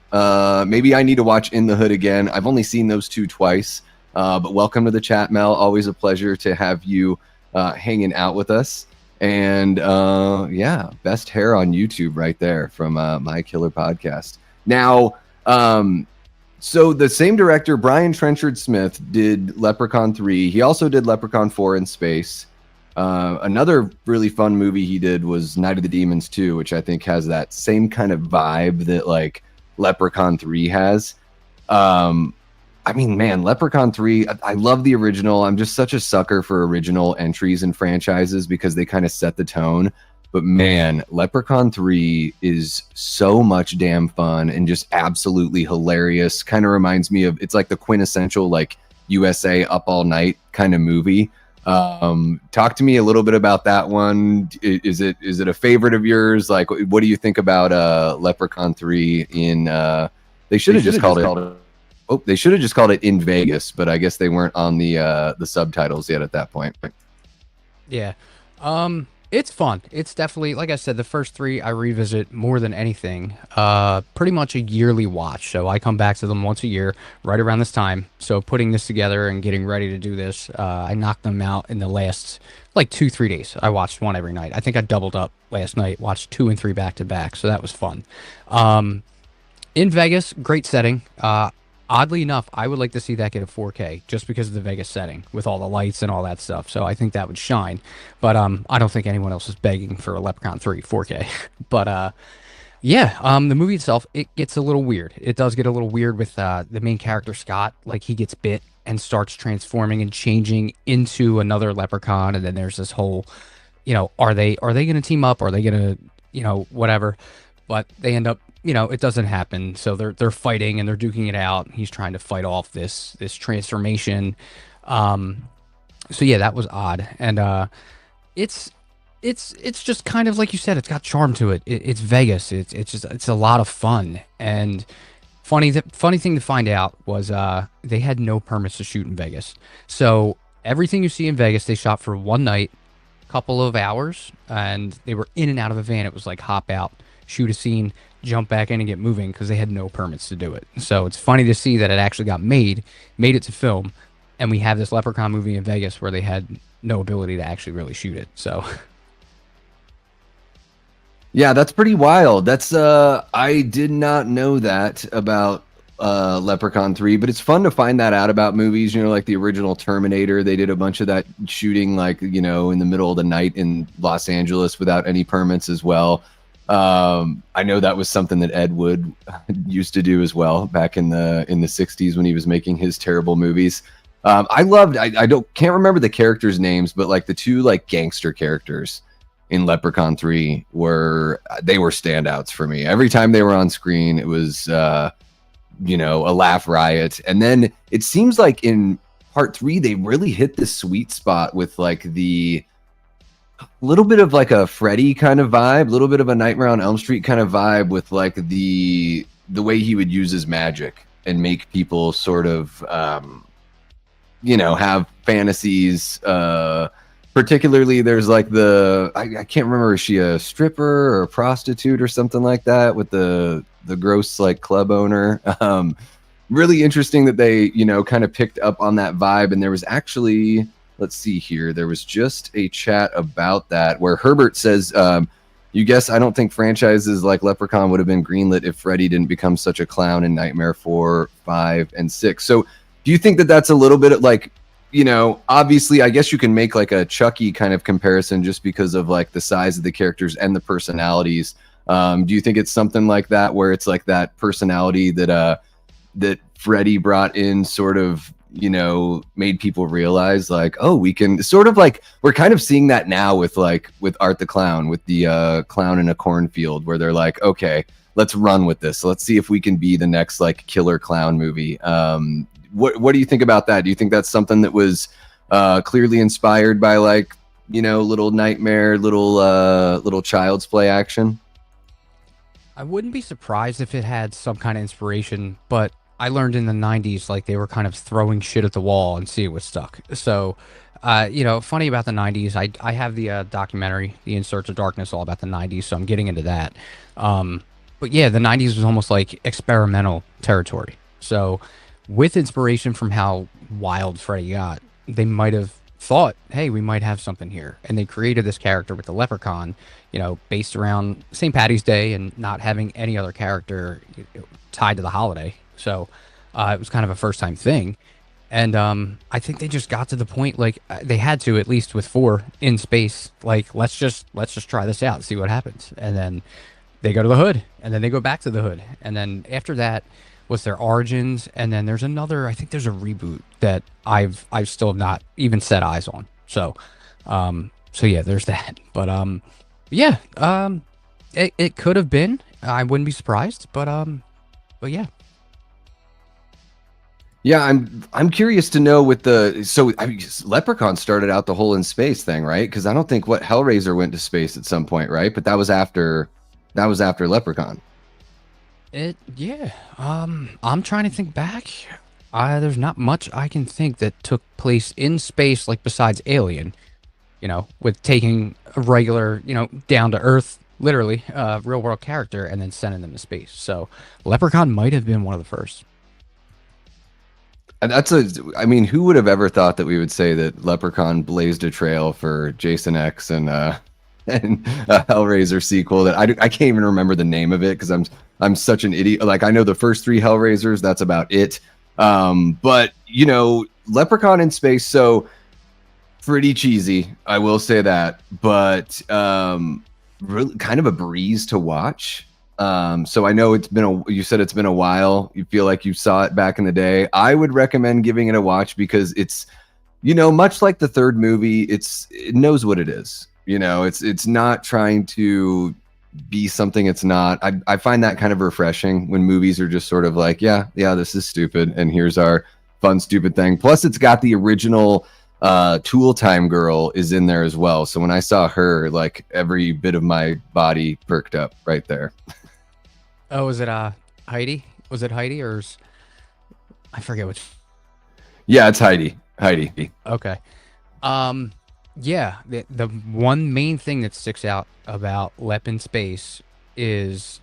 S1: Maybe I need to watch In the Hood again. I've only seen those two twice. But welcome to the chat, Mel. Always a pleasure to have you hanging out with us. And yeah, best hair on YouTube right there from My Killer Podcast. Now, so the same director, Brian Trenchard Smith, did Leprechaun 3. He also did Leprechaun 4 in space. Another really fun movie he did was Night of the Demons 2, which I think has that same kind of vibe that like Leprechaun 3 has. I mean, man, Leprechaun 3, I love the original. I'm just such a sucker for original entries in franchises because they kind of set the tone. But man, Leprechaun 3 is so much damn fun and just absolutely hilarious. Kind of reminds me of, it's like the quintessential like USA Up All Night kind of movie. Talk to me a little bit about that one. Is it a favorite of yours? Like, what do you think about Leprechaun 3 in they should have just called it. Oh, they should have just called it In Vegas, but I guess they weren't on the subtitles yet at that point.
S2: Yeah. It's fun. It's definitely, like I said, the first three I revisit more than anything. Pretty much a yearly watch. So I come back to them once a year, right around this time. So putting this together and getting ready to do this, I knocked them out in the last like 2-3 days. I watched one every night. I think I doubled up last night, watched 2 and 3 back to back. So that was fun. In Vegas, great setting. Oddly enough, I would like to see that get a 4K just because of the Vegas setting with all the lights and all that stuff. So I think that would shine. But I don't think anyone else is begging for a Leprechaun 3 4K. But yeah, the movie itself, it gets a little weird. It does get a little weird with the main character, Scott. Like, he gets bit and starts transforming and changing into another leprechaun. And then there's this whole, are they going to team up? Are they going to, whatever. But they end up, it doesn't happen. So they're fighting and they're duking it out. He's trying to fight off this transformation. So yeah, that was odd. And it's just kind of like you said, it's got charm to it. It's Vegas. It's a lot of fun. And funny thing to find out was they had no permits to shoot in Vegas. So everything you see in Vegas, they shot for one night, couple of hours, and they were in and out of a van. It was like hop out, shoot a scene, jump back in and get moving because they had no permits to do it. So it's funny to see that it actually got made it to film, and we have this Leprechaun movie in Vegas where they had no ability to actually really shoot it. So
S1: yeah, that's pretty wild. That's I did not know that about Leprechaun 3, but it's fun to find that out about movies. Like the original Terminator, they did a bunch of that shooting like, in the middle of the night in Los Angeles without any permits as well. I know that was something that Ed Wood used to do as well back in the 60s when he was making his terrible movies. I can't remember the characters' names, but like the two like gangster characters in Leprechaun 3 were standouts for me. Every time they were on screen, it was a laugh riot. And then it seems like in part 3 they really hit this sweet spot with like the little bit of like a Freddy kind of vibe, a little bit of a Nightmare on Elm Street kind of vibe with like the way he would use his magic and make people sort of have fantasies. Particularly there's like I can't remember, is she a stripper or a prostitute or something like that with the gross like club owner. Really interesting that they kind of picked up on that vibe. And there was actually, let's see here, there was just a chat about that where Herbert says, you guess I don't think franchises like Leprechaun would have been greenlit if Freddy didn't become such a clown in Nightmare 4, 5, and 6. So do you think that that's a little bit of like, obviously I guess you can make like a Chucky kind of comparison just because of like the size of the characters and the personalities. Do you think it's something like that where it's like that personality that Freddy brought in sort of, made people realize like, oh, we can sort of like, we're kind of seeing that now with Art the Clown, with the clown in a cornfield, where they're like, okay, let's run with this. Let's see if we can be the next like killer clown movie. What do you think about that? Do you think that's something that was clearly inspired by like, little nightmare, little Child's Play action?
S2: I wouldn't be surprised if it had some kind of inspiration, but I learned in the 90s, like, they were kind of throwing shit at the wall and see what stuck. So You know, funny about the '90s. I have the documentary, The In Search of Darkness, all about the '90s. So I'm getting into that. But yeah, the '90s was almost like experimental territory. So with inspiration from how wild Freddy got, they might have thought, hey, we might have something here. And they created this character with the Leprechaun, you know, based around St. Patty's Day and not having any other character tied to the holiday. So it was kind of a first time thing. And I think they just got to the point, like they had to, at least with 4 in space, like let's just try this out, see what happens. And then they go to the hood, and then they go back to the hood, and then after that was their origins, and then there's another, I think there's a reboot that I've still have not even set eyes on. So so yeah, there's that. But yeah, it could have been. I wouldn't be surprised, but yeah.
S1: Yeah, I'm curious to know with the Leprechaun started out the whole in space thing, right? Because I don't think Hellraiser went to space at some point, right? But that was after Leprechaun.
S2: Yeah. I'm trying to think back. There's not much I can think that took place in space, like besides Alien. You know, with taking a regular, you know, down to Earth, literally, real world character, and then sending them to space. So Leprechaun might have been one of the first.
S1: And I mean, who would have ever thought that we would say that Leprechaun blazed a trail for Jason X and and a Hellraiser sequel that I can't even remember the name of it because I'm such an idiot. Like I know the first 3 Hellraisers, that's about it. But you know, Leprechaun in space, so pretty cheesy, I will say that, but really kind of a breeze to watch. So I know you said it's been a while. You feel like you saw it back in the day. I would recommend giving it a watch because it's, you know, much like the third movie, it knows what it is. You know, it's not trying to be something it's not. I find that kind of refreshing when movies are just sort of like, yeah, this is stupid, and here's our fun, stupid thing. Plus, it's got the original Tool Time girl is in there as well. So when I saw her, like every bit of my body perked up right there.
S2: Oh, was it Heidi? Was it Heidi I forget which.
S1: Yeah, it's Heidi. Heidi.
S2: Okay. Yeah, the one main thing that sticks out about Lep in Space is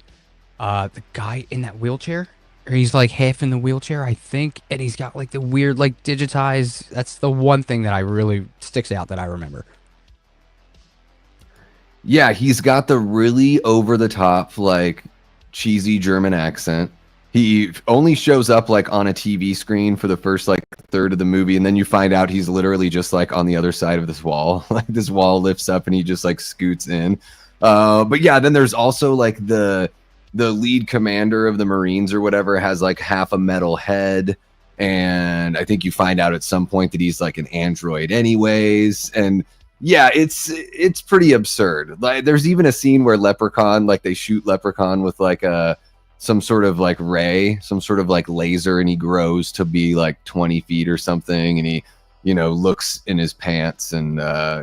S2: the guy in that wheelchair. Or he's like half in the wheelchair, I think, and he's got like the weird like digitized. That's the one thing that I really sticks out that I remember.
S1: Yeah, he's got the really over the top like cheesy German accent. He only shows up like on a TV screen for the first like third of the movie, and then you find out he's literally just like on the other side of this wall. Like this wall lifts up and he just like scoots in. But yeah, then there's also like the lead commander of the Marines or whatever has like half a metal head, and I think you find out at some point that he's like an android anyways. And yeah, it's pretty absurd. Like there's even a scene where Leprechaun, like they shoot Leprechaun with like some sort of like ray, some sort of like laser, and he grows to be like 20 feet or something, and he, you know, looks in his pants and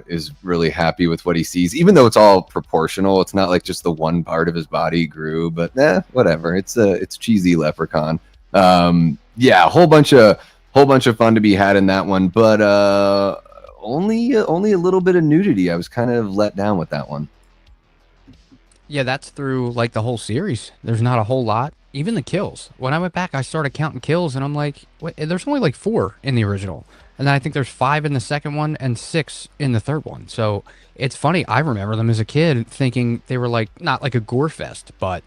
S1: is really happy with what he sees, even though it's all proportional. It's not like just the one part of his body grew, but whatever. It's cheesy Leprechaun. Yeah, a whole bunch of fun to be had in that one, but only a little bit of nudity. I was kind of let down with that one.
S2: Yeah, that's through like the whole series. There's not a whole lot. Even the kills. When I went back, I started counting kills, and I'm like, wait, there's only like 4 in the original. And then I think there's 5 in the second one and 6 in the third one. So it's funny. I remember them as a kid thinking they were like, not like a gore fest, but,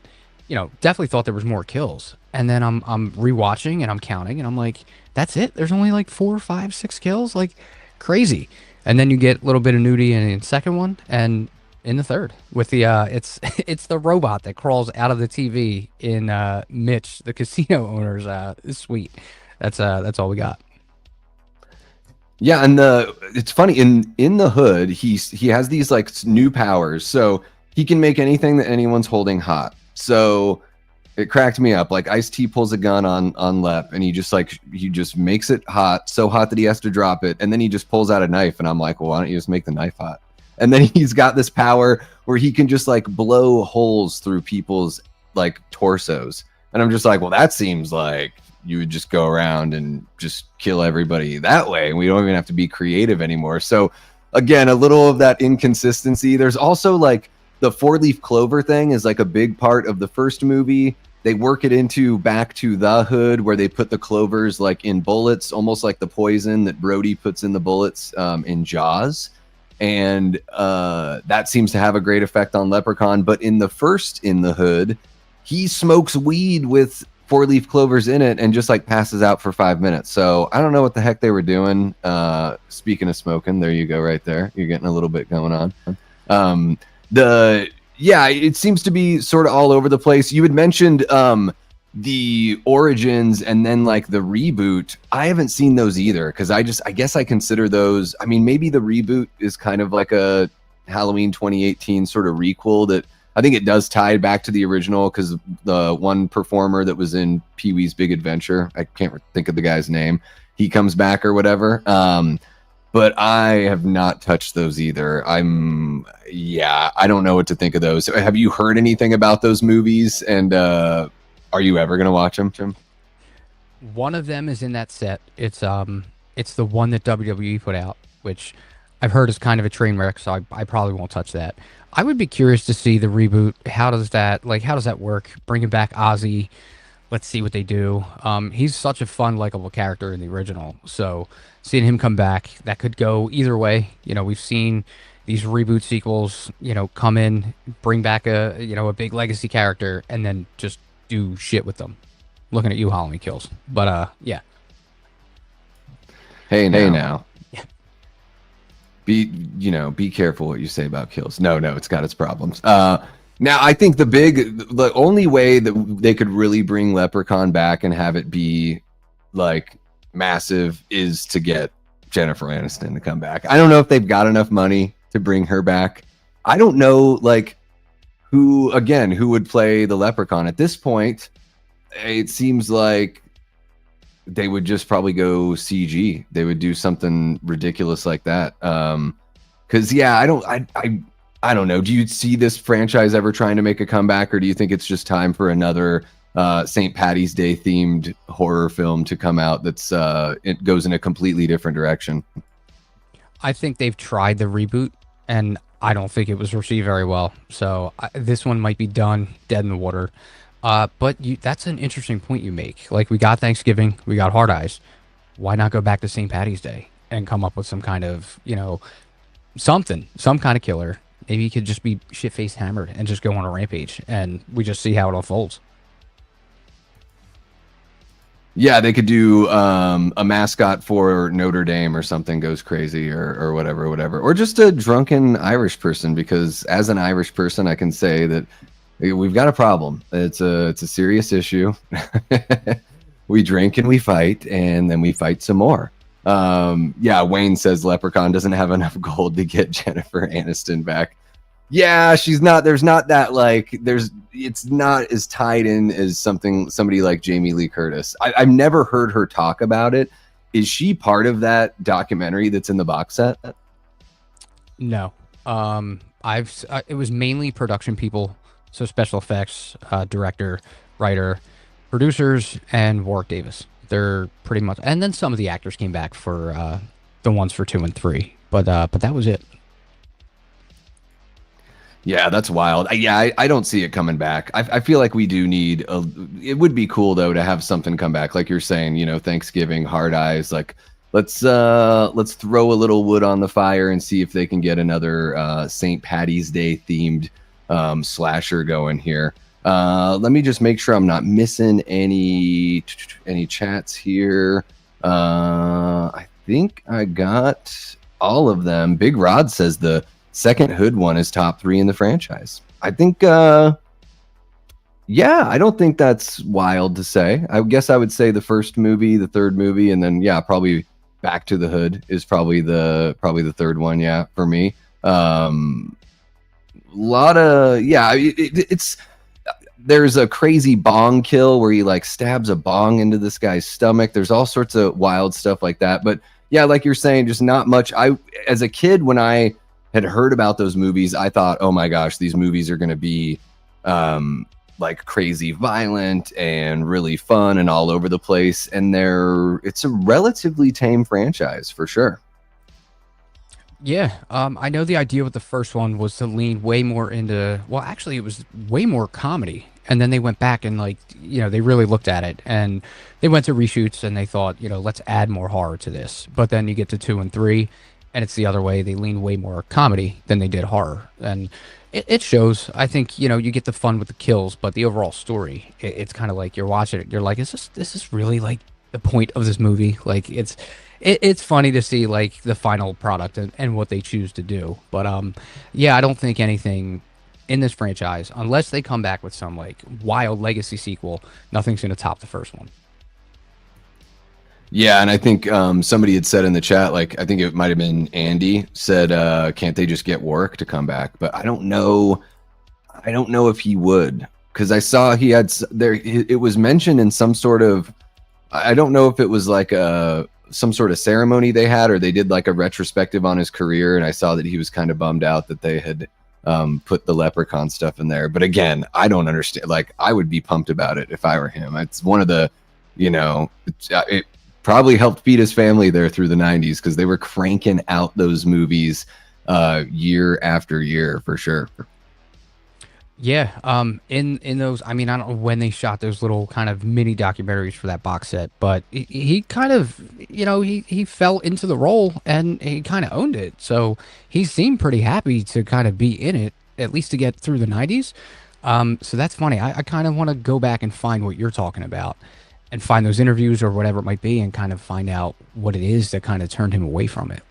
S2: you know, definitely thought there was more kills. And then I'm rewatching and I'm counting and I'm like, that's it? There's only like 4, 5, 6 kills? Like crazy. And then you get a little bit of nudity in the second one and in the third with the it's the robot that crawls out of the TV in Mitch, the casino owner's suite. That's all we got.
S1: Yeah, and it's funny in the hood, he has these like new powers, so he can make anything that anyone's holding hot. So it cracked me up. Like Ice-T pulls a gun on Lep, and he just makes it hot, so hot that he has to drop it, and then he just pulls out a knife, and I'm like, well, why don't you just make the knife hot? And then he's got this power where he can just like blow holes through people's like torsos. And I'm just like, well, that seems like you would just go around and just kill everybody that way. We don't even have to be creative anymore. So again, a little of that inconsistency. There's also like the 4-leaf clover thing is like a big part of the first movie. They work it into Back to the Hood, where they put the clovers like in bullets, almost like the poison that Brody puts in the bullets in Jaws. And that seems to have a great effect on Leprechaun. But in the first In the Hood, he smokes weed with 4-leaf clovers in it and just like passes out for 5 minutes. So I don't know what the heck they were doing. Speaking of smoking, there you go right there. You're getting a little bit going on. It seems to be sort of all over the place. You had mentioned the origins and then like the reboot. I haven't seen those either because I guess I consider those. I mean, maybe the reboot is kind of like a Halloween 2018 sort of requel that I think it does tie back to the original because the one performer that was in Pee-wee's Big Adventure, I can't think of the guy's name, he comes back or whatever. But I have not touched those either. I don't know what to think of those. Have you heard anything about those movies? And are you ever going to watch them, Jim?
S2: One of them is in that set. It's the one that WWE put out, which I've heard is kind of a train wreck, so I probably won't touch that. I would be curious to see the reboot. How does that work? Bringing back Ozzy. Let's see what they do. He's such a fun, likable character in the original. So seeing him come back, that could go either way. You know, we've seen these reboot sequels, you know, come in, bring back a big legacy character, and then just do shit with them. Looking at you, Halloween Kills. But yeah.
S1: Hey now. Be careful what you say about Kills. No, it's got its problems. Now, I think the only way that they could really bring Leprechaun back and have it be like massive is to get Jennifer Aniston to come back. I don't know if they've got enough money to bring her back. I don't know, like, who would play the Leprechaun at this point. It seems like they would just probably go CG. They would do something ridiculous like that. Because I don't know. Do you see this franchise ever trying to make a comeback, or do you think it's just time for another St. Paddy's Day themed horror film to come out that's it goes in a completely different direction?
S2: I think they've tried the reboot, and I don't think it was received very well. So this one might be dead in the water. But that's an interesting point you make. Like, we got Thanksgiving, we got Hard Eyes. Why not go back to St. Paddy's Day and come up with some kind of, some kind of killer? Maybe he could just be shit-faced hammered and just go on a rampage, and we just see how it unfolds.
S1: Yeah, they could do a mascot for Notre Dame or something goes crazy or whatever. Or just a drunken Irish person, because as an Irish person, I can say that we've got a problem. It's a serious issue. We drink and we fight, and then we fight some more. Wayne says Leprechaun doesn't have enough gold to get Jennifer Aniston back. Yeah, she's not. There's not that it's not as tied in as somebody like Jamie Lee Curtis. I've never heard her talk about it. Is she part of that documentary that's in the box set?
S2: No. It was mainly production people. So special effects, director, writer, producers, and Warwick Davis. They're pretty much, and then some of the actors came back for the ones for 2 and 3. But that was it.
S1: Yeah, that's wild. I don't see it coming back. I feel like we do need it would be cool though to have something come back, like you're saying. Thanksgiving, Hard Eyes. Like let's throw a little wood on the fire and see if they can get another St. Paddy's Day themed slasher going here. Let me just make sure I'm not missing any chats here. I think I got all of them. Big Rod says the second Hood one is top 3 in the franchise. I think I don't think that's wild to say. I guess I would say the first movie, the third movie, and then probably Back to the Hood is probably the third one, for me. It's there's a crazy bong kill where he like stabs a bong into this guy's stomach. There's all sorts of wild stuff like that. But yeah, like you're saying, just not much. As a kid, when I had heard about those movies, I thought, oh my gosh, these movies are going to be like crazy violent and really fun and all over the place. And it's a relatively tame franchise for sure.
S2: Yeah, I know the idea with the first one was to lean way more into, well, actually, it was way more comedy. And then they went back and, like, they really looked at it and they went to reshoots and they thought, let's add more horror to this. But then you get to 2 and 3 and it's the other way. They lean way more comedy than they did horror. And it shows. I think, you get the fun with the kills, but the overall story, it's kind of like you're watching it. You're like, this is really like the point of this movie? Like, it's funny to see like the final product and what they choose to do. But yeah, I don't think anything in this franchise, unless they come back with some like wild legacy sequel, nothing's going to top the first one.
S1: Yeah, and I think somebody had said in the chat, like I think it might have been Andy, said, "Can't they just get Warwick to come back?" But I don't know. I don't know if he would, because I saw he had there. It was mentioned in some sort of. I don't know if it was like some sort of ceremony they had, or they did like a retrospective on his career, and I saw that he was kind of bummed out that they had put the Leprechaun stuff in there. But again, I don't understand. Like, I would be pumped about it if I were him. It's one of the, it probably helped feed his family there through the 90s, because they were cranking out those movies year after year for sure.
S2: Yeah, in those, I mean, I don't know when they shot those little kind of mini documentaries for that box set, but he kind of, he fell into the role and he kind of owned it. So he seemed pretty happy to kind of be in it, at least to get through the 90s. So that's funny. I kind of want to go back and find what you're talking about and find those interviews or whatever it might be and kind of find out what it is that kind of turned him away from it.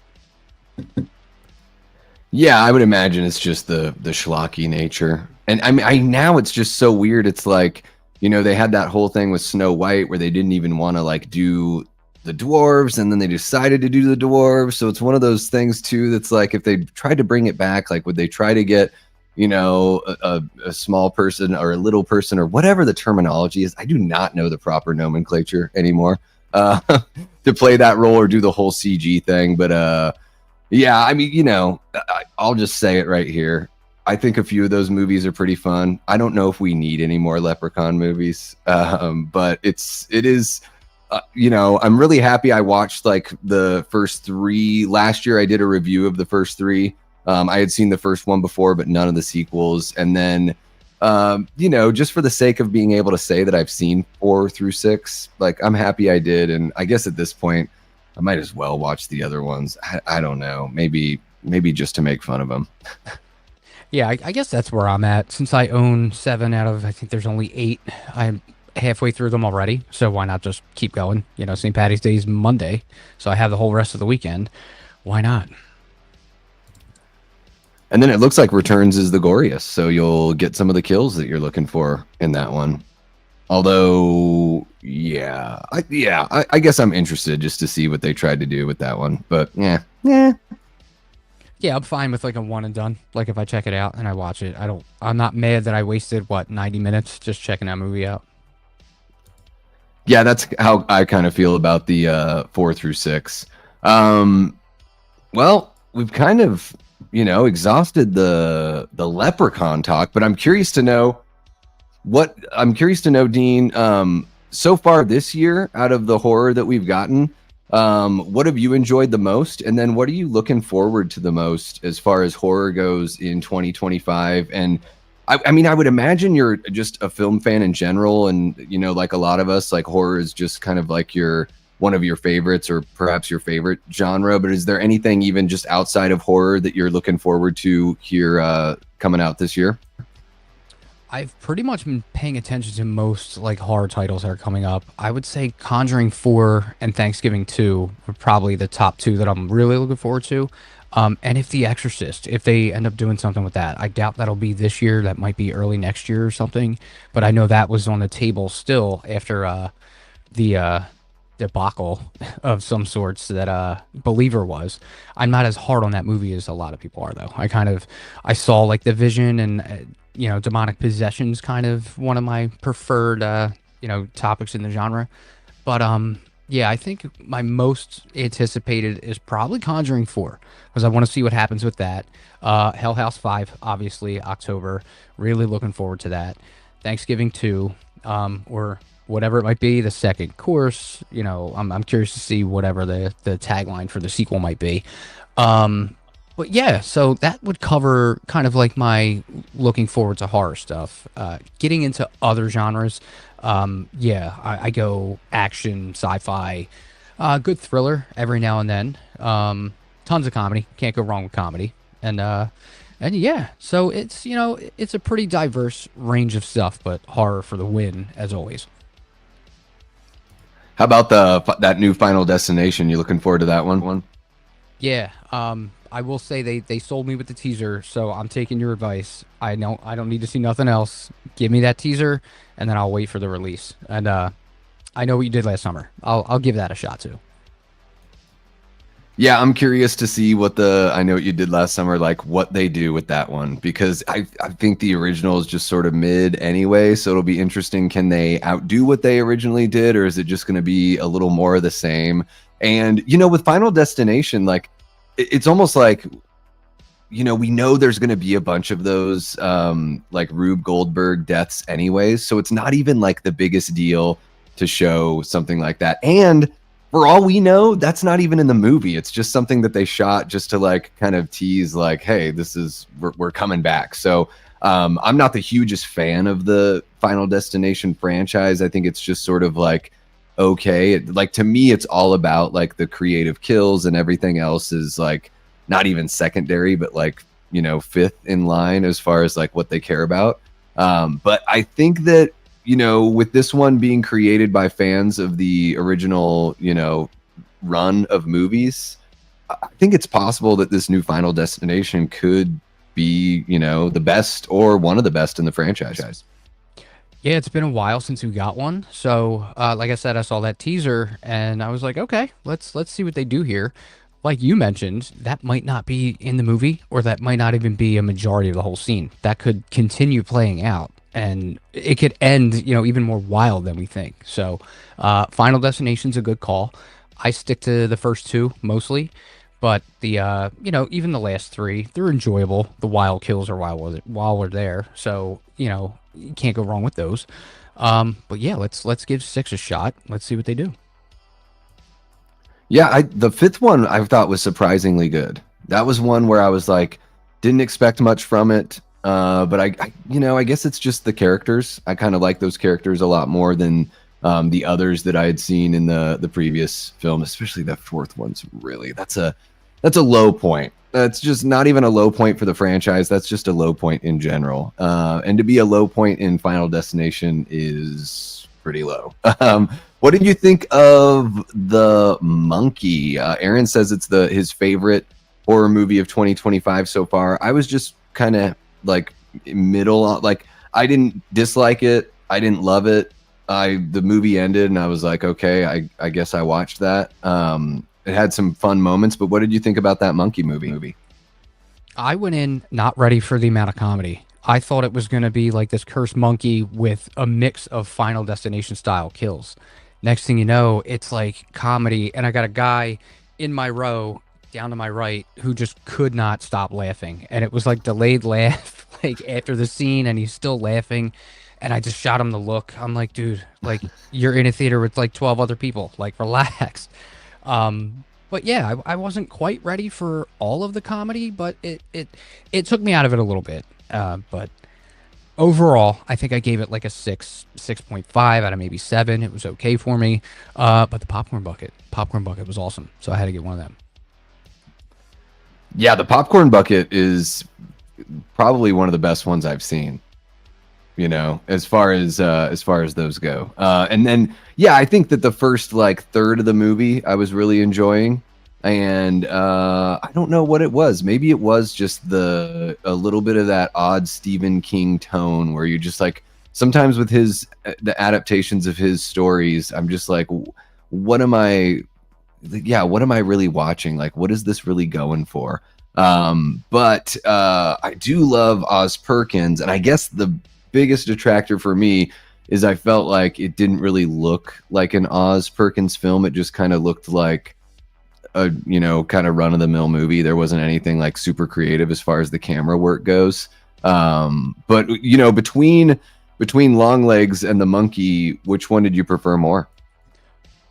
S1: Yeah, I would imagine it's just the schlocky nature. And I now it's just so weird. It's like, they had that whole thing with Snow White where they didn't even want to like do the dwarves, and then they decided to do the dwarves. So it's one of those things too that's like, if they tried to bring it back, like would they try to get, a small person or a little person or whatever the terminology is? I do not know the proper nomenclature anymore to play that role or do the whole CG thing. But yeah, I mean, I'll just say it right here. I think a few of those movies are pretty fun. I don't know if we need any more Leprechaun movies, but it is, I'm really happy I watched like the first 3. Last year I did a review of the first 3. I had seen the first one before, but none of the sequels. And then, just for the sake of being able to say that I've seen 4 through 6, like I'm happy I did. And I guess at this point, I might as well watch the other ones. I don't know. Maybe just to make fun of them.
S2: Yeah, I guess that's where I'm at. Since I own 7 out of, I think there's only 8, I'm halfway through them already. So why not just keep going? St. Paddy's Day is Monday, so I have the whole rest of the weekend. Why not?
S1: And then it looks like Returns is the goriest, so you'll get some of the kills that you're looking for in that one. Although, yeah, I guess I'm interested just to see what they tried to do with that one. But yeah.
S2: Yeah, I'm fine with like a one and done. Like if I check it out and I watch it, I'm not mad that I wasted 90 minutes just checking that movie out.
S1: Yeah, that's how I kind of feel about the 4 through 6. Well, we've kind of, exhausted the Leprechaun talk, but I'm curious to know, Dean, so far this year, out of the horror that we've gotten, what have you enjoyed the most? And then what are you looking forward to the most as far as horror goes in 2025? And I mean, I would imagine you're just a film fan in general. And, like a lot of us, like horror is just kind of like one of your favorites or perhaps your favorite genre. But is there anything even just outside of horror that you're looking forward to here coming out this year?
S2: I've pretty much been paying attention to most like horror titles that are coming up. I would say Conjuring 4 and Thanksgiving 2 are probably the top 2 that I'm really looking forward to. And if The Exorcist, if they end up doing something with that, I doubt that'll be this year. That might be early next year or something. But I know that was on the table still after the debacle of some sorts that Believer was. I'm not as hard on that movie as a lot of people are, though. I saw like The Vision and demonic possession's kind of one of my preferred topics in the genre. But yeah, I think my most anticipated is probably Conjuring 4, because I want to see what happens with that. Hell House 5, obviously, October. Really looking forward to that. Thanksgiving 2, or whatever it might be, the second course. You know, I'm curious to see whatever the tagline for the sequel might be. Um, but yeah, so that would cover kind of like my looking forward to horror stuff. Getting into other genres, yeah, I go action, sci-fi, good thriller every now and then. Tons of comedy. Can't go wrong with comedy. And yeah, so it's, you know, it's a pretty diverse range of stuff, but horror for the win as always.
S1: How about that new Final Destination? You looking forward to that one?
S2: Yeah, I will say they sold me with the teaser, so I'm taking your advice. I don't need to see nothing else. Give me that teaser, and then I'll wait for the release. And I know what you did last summer. I'll give that a shot too.
S1: Yeah, I'm curious to see what I know what you did last summer, like what they do with that one, because I think the original is just sort of mid anyway. So it'll be interesting. Can they outdo what they originally did, or is it just going to be a little more of the same? And, you know, with Final Destination, like it's almost like, you know, we know there's going to be a bunch of those like Rube Goldberg deaths anyways. So it's not even like the biggest deal to show something like that. And for all we know, that's not even in the movie. It's just something that they shot just to like kind of tease like, hey, we're coming back. So I'm not the hugest fan of the Final Destination franchise. I think it's just sort of like, okay, like to me, it's all about like the creative kills, and everything else is like not even secondary, but like, you know, fifth in line as far as like what they care about. But I think that, you know, with this one being created by fans of the original, you know, run of movies, I think it's possible that this new Final Destination could be, you know, the best or one of the best in the franchise.
S2: Yeah, it's been a while since we got one. So, like I said, I saw that teaser and I was like, okay, let's see what they do here. Like you mentioned, that might not be in the movie, or that might not even be a majority of the whole scene. That could continue playing out, and it could end, you know, even more wild than we think. So, Final Destination's a good call. I stick to the first two mostly, but you know, even the last three, they're enjoyable. The wild kills are while we're there. So, you know, you can't go wrong with those. But yeah, let's give 6 a shot. Let's see what they do.
S1: Yeah, the fifth one I thought was surprisingly good. That was one where I was like, didn't expect much from it. But you know, I guess it's just the characters. I kind of like those characters a lot more than the others that I had seen in the previous film, especially the fourth one's really, that's a low point. That's just not even a low point for the franchise. That's just a low point in general. And to be a low point in Final Destination is pretty low. What did you think of the monkey? Aaron says it's his favorite horror movie of 2025 so far. I was just kind of like middle, like I didn't dislike it. I didn't love it. The movie ended and I was like, okay, I guess I watched that. It had some fun moments, but what did you think about that monkey movie?
S2: I went in not ready for the amount of comedy. I thought it was going to be like this cursed monkey with a mix of Final Destination style kills. Next thing you know, it's like comedy, and I got a guy in my row down to my right who just could not stop laughing. And it was like delayed laugh, like after the scene, and he's still laughing. And I just shot him the look. I'm like, dude, like you're in a theater with like 12 other people, like relax. But yeah, I wasn't quite ready for all of the comedy, but it took me out of it a little bit. But overall, I think I gave it like a 6.5 out of maybe 7. It was okay for me. But the popcorn bucket was awesome. So I had to get one of them.
S1: Yeah, the popcorn bucket is probably one of the best ones I've seen, you know, as far as those go. And then, yeah, I think that the first like third of the movie I was really enjoying. And I don't know what it was. Maybe it was just a little bit of that odd Stephen King tone where you just like, sometimes with the adaptations of his stories, I'm just like, what am I really watching? Like, what is this really going for? But I do love Oz Perkins, and I guess the biggest detractor for me is I felt like it didn't really look like an Oz Perkins film. It just kind of looked like a, you know, kind of run-of-the-mill movie. There wasn't anything like super creative as far as the camera work goes. But you know, between between Longlegs and the monkey, which one did you prefer more?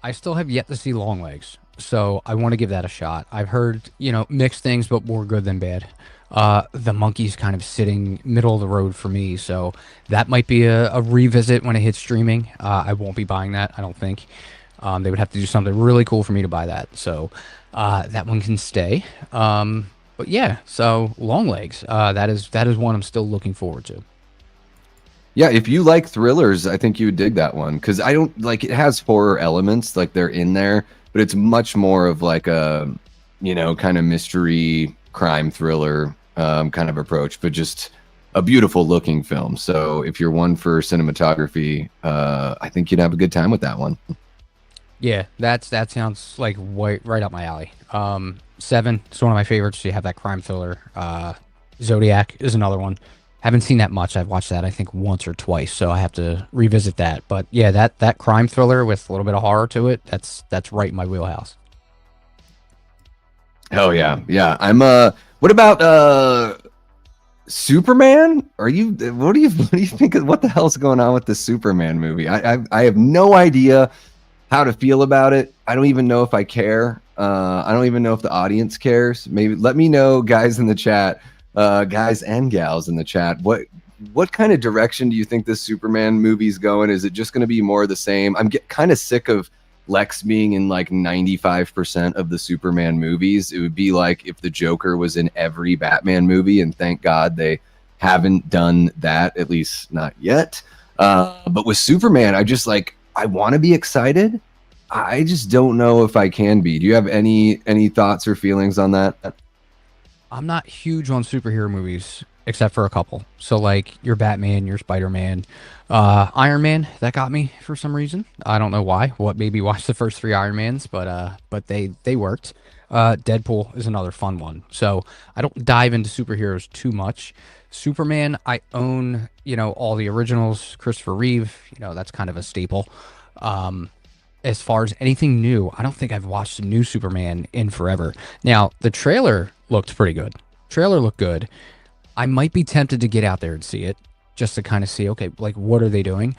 S2: I still have yet to see Longlegs, so I want to give that a shot. I've heard, mixed things, but more good than bad. The monkey's kind of sitting middle of the road for me, so that might be a revisit when it hits streaming. I won't be buying that, I don't think. They would have to do something really cool for me to buy that, so that one can stay. But yeah, so Longlegs, that is one I'm still looking forward to.
S1: Yeah, if you like thrillers, I think you would dig that one because I don't like it has horror elements, like they're in there, but it's much more of like a, kind of mystery crime thriller kind of approach, but just a beautiful looking film. So if you're one for cinematography, I think you'd have a good time with that one.
S2: Yeah, that sounds like right up my alley. Seven, it's one of my favorites. You have that crime thriller. Zodiac is another one. Haven't seen that much. I've watched that I think once or twice, so I have to revisit that. But yeah, that crime thriller with a little bit of horror to it, that's right in my wheelhouse.
S1: Oh yeah, yeah. I'm what about Superman? What do you think what the hell's going on with the Superman movie? I have no idea how to feel about it. I don't even know if I care. I don't even know if the audience cares. Maybe let me know, guys in the chat, guys and gals in the chat. What kind of direction do you think this Superman movie's going? Is it just going to be more of the same? I'm kind of sick of Lex being in like 95% of the Superman movies. It would be like if the Joker was in every Batman movie, and thank God they haven't done that, at least not yet. But with Superman, I want to be excited. I just don't know if I can be. Do you have any thoughts or feelings on that?
S2: I'm not huge on superhero movies, except for a couple. So like your Batman, your Spider-Man, Iron Man, that got me for some reason. I don't know why. What maybe watch the first three Iron Mans, but they worked. Deadpool is another fun one. So I don't dive into superheroes too much. Superman, I own, all the originals. Christopher Reeve, that's kind of a staple. As far as anything new, I don't think I've watched a new Superman in forever. Now, the trailer looked pretty good. Trailer looked good. I might be tempted to get out there and see it just to kind of see, okay, like what are they doing?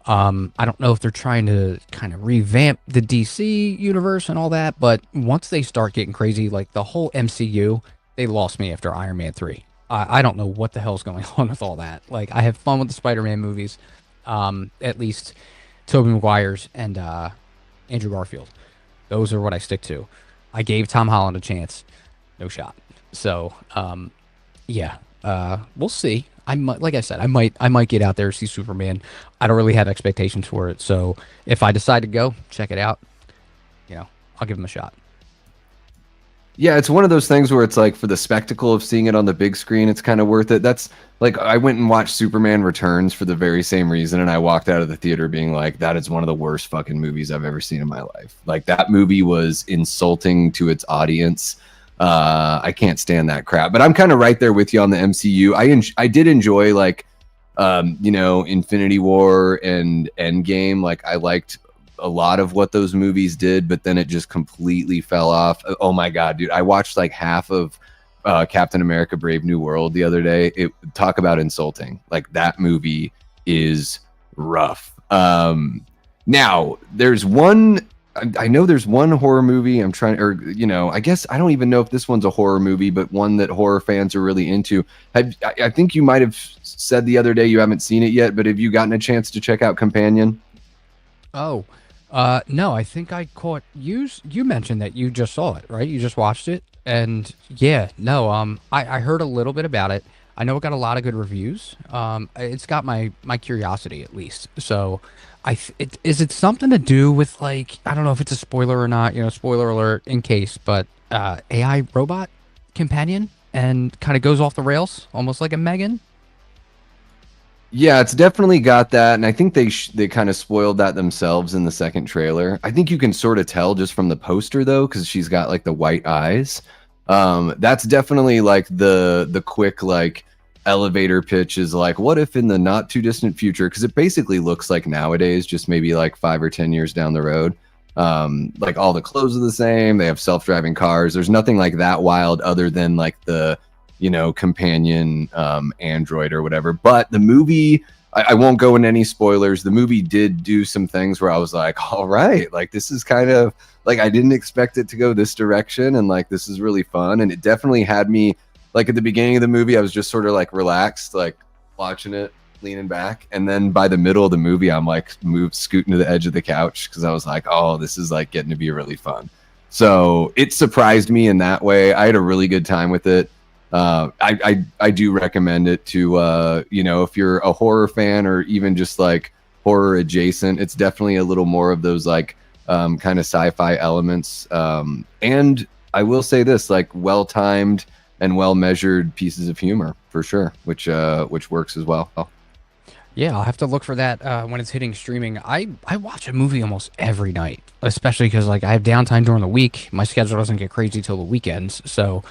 S2: I don't know if they're trying to kind of revamp the DC universe and all that, but once they start getting crazy, like the whole MCU, they lost me after Iron Man 3. I don't know what the hell's going on with all that. Like, I have fun with the Spider-Man movies, at least Tobey Maguire's and Andrew Garfield. Those are what I stick to. I gave Tom Holland a chance. No shot. So, yeah, we'll see. I might, like I said, I might get out there and see Superman. I don't really have expectations for it. So if I decide to go, check it out, I'll give him a shot.
S1: Yeah, it's one of those things where it's like for the spectacle of seeing it on the big screen, it's kind of worth it. That's like I went and watched Superman Returns for the very same reason, and I walked out of the theater being like, that is one of the worst fucking movies I've ever seen in my life. Like, that movie was insulting to its audience. I can't stand that crap. But I'm kind of right there with you on the MCU. I did enjoy like Infinity War and Endgame. Like, I liked a lot of what those movies did, but then it just completely fell off. Oh my god, dude, I watched like half of Captain America Brave New World the other day. Talk about insulting. Like, that movie is rough. Now there's one, I know there's one horror movie I'm trying, or I guess I don't even know if this one's a horror movie, but one that horror fans are really into. I think you might have said the other day you haven't seen it yet, but have you gotten a chance to check out Companion?
S2: Oh, no, I think I caught you. You mentioned that you just saw it, right? You just watched it, and yeah, no, I heard a little bit about it. I know it got a lot of good reviews. It's got my curiosity at least. So, is it something to do with like, I don't know if it's a spoiler or not. Spoiler alert in case, but AI robot companion and kind of goes off the rails, almost like a Megan.
S1: Yeah, it's definitely got that, and I think they kind of spoiled that themselves in the second trailer. I think you can sort of tell just from the poster though, because she's got like the white eyes. That's definitely like the quick like elevator pitch is like, what if in the not too distant future? Because it basically looks like nowadays, just maybe like 5 or 10 years down the road. Like all the clothes are the same. They have self-driving cars. There's nothing like that wild other than like the companion android or whatever. But the movie I won't go into any spoilers. The movie did do some things where I was like, all right, like this is kind of like I didn't expect it to go this direction, and like this is really fun. And it definitely had me like at the beginning of the movie, I was just sort of like relaxed, like watching it, leaning back, and then by the middle of the movie, I'm like scooting to the edge of the couch because I was like, oh, this is like getting to be really fun. So it surprised me in that way. I had a really good time with it. I do recommend it to you know, if you're a horror fan or even just like horror adjacent. It's definitely a little more of those like kind of sci-fi elements. And I will say this, like well timed and well measured pieces of humor for sure, which works as well.
S2: Yeah, I'll have to look for that when it's hitting streaming. I watch a movie almost every night, especially because like I have downtime during the week. My schedule doesn't get crazy till the weekends, so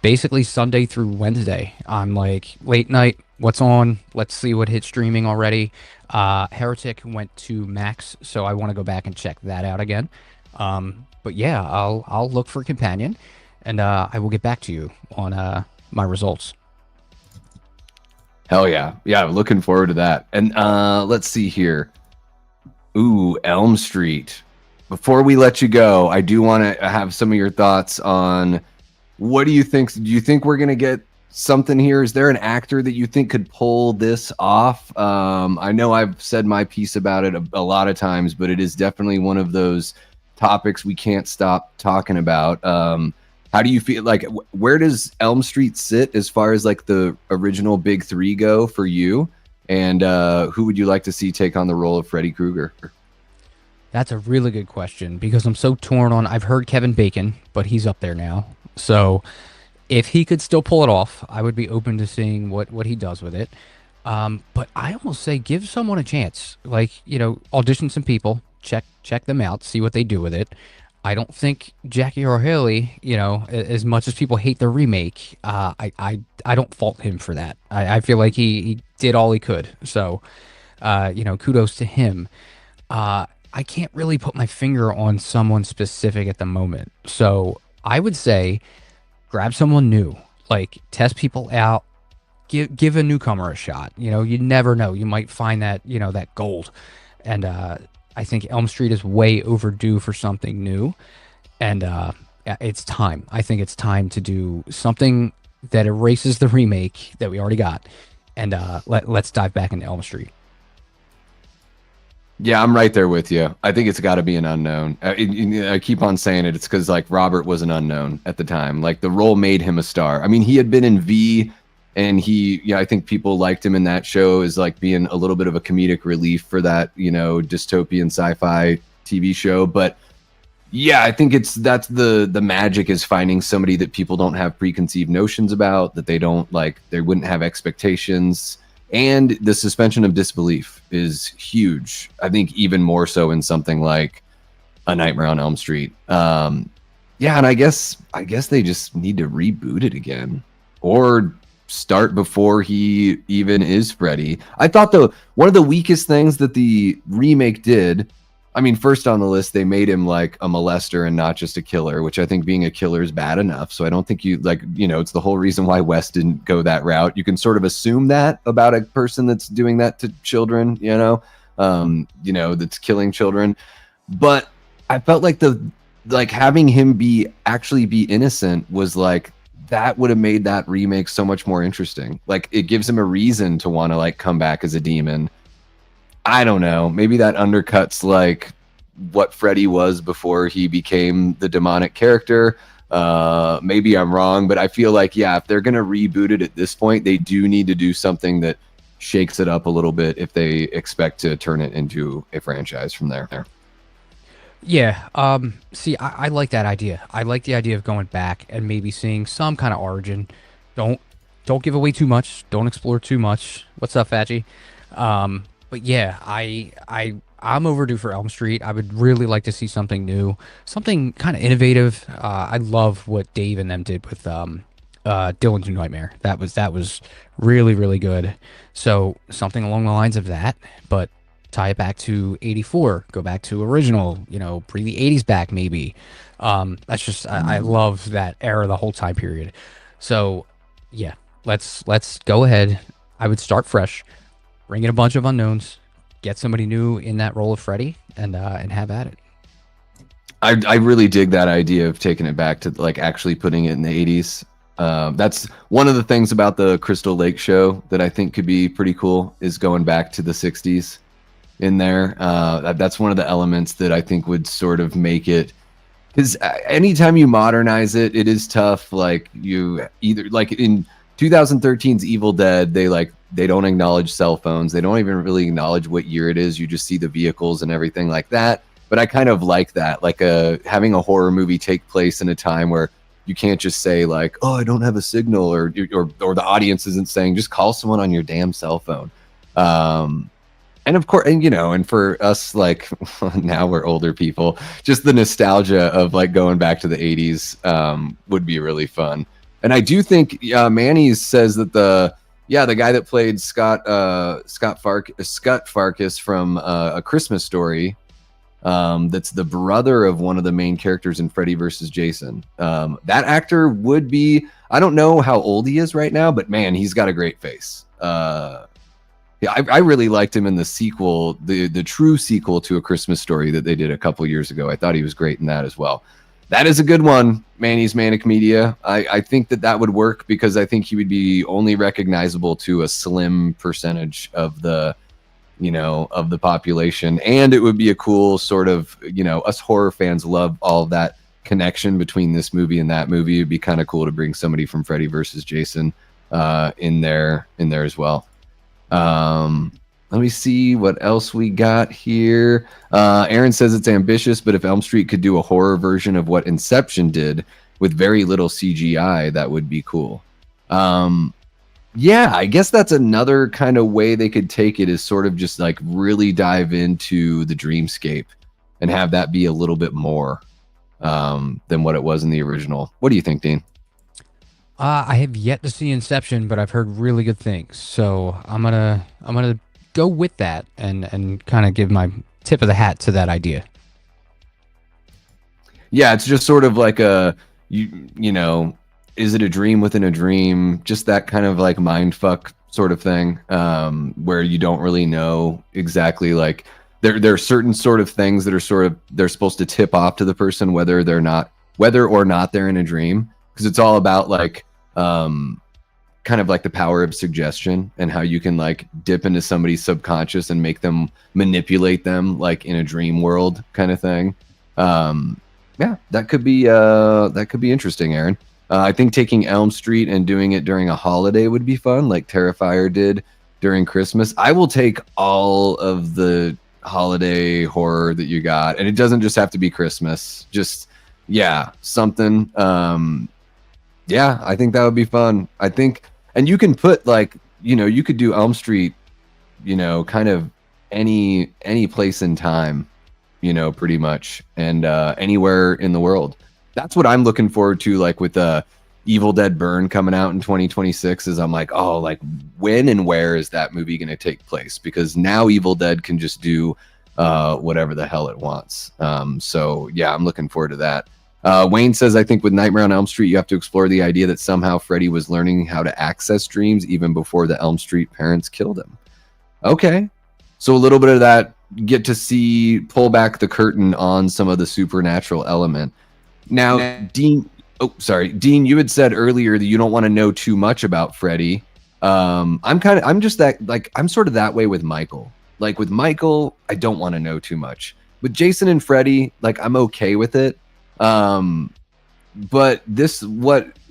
S2: basically Sunday through Wednesday, I'm like late night. What's on? Let's see what hit streaming already. Heretic went to Max, so I want to go back and check that out again. But yeah, I'll look for Companion, and I will get back to you on my results.
S1: Hell yeah. Yeah, looking forward to that. And let's see here. Ooh, Elm Street. Before we let you go, I do want to have some of your thoughts on what do you think? Do you think we're going to get something here? Is there an actor that you think could pull this off? I know I've said my piece about it a lot of times, but it is definitely one of those topics we can't stop talking about. How do you feel like where does Elm Street sit as far as like the original big three go for you? And who would you like to see take on the role of Freddy Krueger?
S2: That's a really good question because I'm so torn on. I've heard Kevin Bacon, but he's up there now. So if he could still pull it off, I would be open to seeing what he does with it. But I almost say give someone a chance. Like, you know, audition some people, check them out, see what they do with it. I don't think Jackie Earle Haley, you know, as much as people hate the remake, I don't fault him for that. I feel like he did all he could. So, you know, kudos to him. I can't really put my finger on someone specific at the moment. So I would say grab someone new, like test people out, give a newcomer a shot. You know, you never know. You might find that, you know, that gold. And I think Elm Street is way overdue for something new. And yeah, it's time. I think it's time to do something that erases the remake that we already got. And let's dive back into Elm Street.
S1: Yeah, I'm right there with you. I think it's got to be an unknown. I keep on saying it. It's because like Robert was an unknown at the time. Like the role made him a star. I mean, he had been in V, and he, yeah, I think people liked him in that show as like being a little bit of a comedic relief for that, you know, dystopian sci-fi TV show. But yeah, I think that's the magic is finding somebody that people don't have preconceived notions about, that they don't like, they wouldn't have expectations. And the suspension of disbelief is huge. I think even more so in something like A Nightmare on Elm Street. Yeah, and I guess they just need to reboot it again, or start before he even is Freddy. I thought one of the weakest things that the remake did. I mean, first on the list, they made him like a molester and not just a killer, which I think being a killer is bad enough. So I don't think you like, you know, it's the whole reason why Wes didn't go that route. You can sort of assume that about a person that's doing that to children, you know, that's killing children. But I felt like having him actually be innocent was like, that would have made that remake so much more interesting. Like it gives him a reason to want to like come back as a demon. I don't know. Maybe that undercuts like what Freddy was before he became the demonic character. Maybe I'm wrong, but I feel like, yeah, if they're going to reboot it at this point, they do need to do something that shakes it up a little bit if they expect to turn it into a franchise from there.
S2: Yeah. See, I like that idea. I like the idea of going back and maybe seeing some kind of origin. Don't give away too much. Don't explore too much. What's up, Fatchy? But yeah, I'm overdue for Elm Street. I would really like to see something new, something kind of innovative. I love what Dave and them did with Dylan's New Nightmare. That was really, really good. So something along the lines of that, but tie it back to 84, go back to original, you know, bring the 80s back maybe. That's just I love that era, the whole time period. So yeah, let's go ahead. I would start fresh. bring in a bunch of unknowns, get somebody new in that role of Freddy, and have at it.
S1: I really dig that idea of taking it back to like actually putting it in the 80s. That's one of the things about the Crystal Lake show that I think could be pretty cool, is going back to the 60s in there. That's one of the elements that I think would sort of make it, because anytime you modernize it, it is tough. Like you either like in 2013's Evil Dead, they don't acknowledge cell phones. They don't even really acknowledge what year it is. You just see the vehicles and everything like that. But I kind of like that, like having a horror movie take place in a time where you can't just say like, "Oh, I don't have a signal," or the audience isn't saying, "Just call someone on your damn cell phone." And of course, and and for us, like now we're older people, just the nostalgia of like going back to the 80s would be really fun. And I do think Manny says that the guy that played Scott Farkas from A Christmas Story, that's the brother of one of the main characters in Freddy versus Jason. That actor would be, I don't know how old he is right now, but man, he's got a great face. Yeah, I really liked him in the sequel, the true sequel to A Christmas Story that they did a couple years ago. I thought he was great in that as well. That is a good one, Manny's Manic Media. I think that would work, because I think he would be only recognizable to a slim percentage of the of the population, and it would be a cool sort of, us horror fans love all of that connection between this movie and that movie. It'd be kind of cool to bring somebody from Freddy versus Jason in there as well. Let me see what else we got here. Aaron says it's ambitious, but if Elm Street could do a horror version of what Inception did with very little CGI, that would be cool. Yeah, I guess that's another kind of way they could take it, is sort of just like really dive into the dreamscape and have that be a little bit more than what it was in the original. What do you think, Dean?
S2: I have yet to see Inception, but I've heard really good things. So I'm gonna go with that and kind of give my tip of the hat to that idea.
S1: Yeah, it's just sort of like is it a dream within a dream? Just that kind of like mind fuck sort of thing, where you don't really know exactly, like there are certain sort of things that are they're supposed to tip off to the person whether or not they're in a dream, because it's all about like kind of like the power of suggestion and how you can like dip into somebody's subconscious and make them manipulate them like in a dream world kind of thing. Yeah, that could be interesting, Aaron. I think taking Elm Street and doing it during a holiday would be fun, like Terrifier did during Christmas. I will take all of the holiday horror that you got, and it doesn't just have to be Christmas. Just something. Yeah, I think that would be fun. I think, and you can put like, you could do Elm Street, kind of any place in time, pretty much, and anywhere in the world. That's what I'm looking forward to, like with Evil Dead Burn coming out in 2026, is I'm like, oh, like when and where is that movie going to take place? Because now Evil Dead can just do whatever the hell it wants. So yeah, I'm looking forward to that. Wayne says, I think with Nightmare on Elm Street, you have to explore the idea that somehow Freddy was learning how to access dreams even before the Elm Street parents killed him. Okay. So a little bit of that, get to pull back the curtain on some of the supernatural element. Now, Dean, you had said earlier that you don't want to know too much about Freddy. I'm sort of that way with Michael. Like with Michael, I don't want to know too much. With Jason and Freddy, like I'm okay with it. But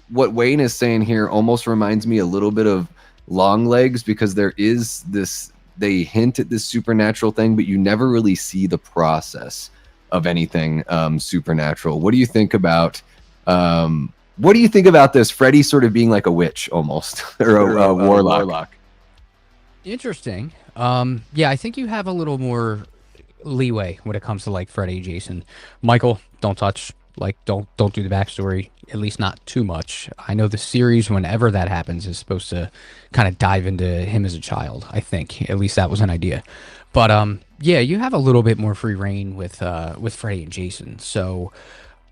S1: what Wayne is saying here almost reminds me a little bit of Long Legs, because there is this, they hint at this supernatural thing, but you never really see the process of anything supernatural. What do you think about this Freddy sort of being like a witch almost, or a warlock?
S2: Interesting. Yeah, I think you have a little more leeway when it comes to like Freddy, Jason. Michael, don't touch. Like, don't do the backstory, at least not too much. I know the series, whenever that happens, is supposed to kind of dive into him as a child. I think at least that was an idea. But yeah, you have a little bit more free reign with Freddy and Jason. So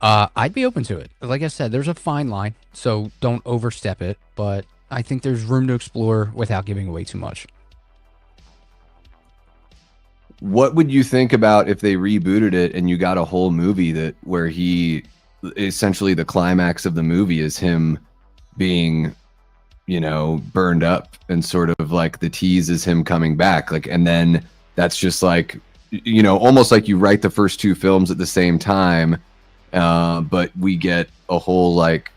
S2: I'd be open to it. Like I said, there's a fine line, so don't overstep it. But I think there's room to explore without giving away too much.
S1: what would you think about if they rebooted it and you got a whole movie that where he essentially the climax of the movie is him being, you know, burned up, and sort of like the tease is him coming back, like, and then that's just like, you know, almost like you write the first two films at the same time, but we get a whole, like,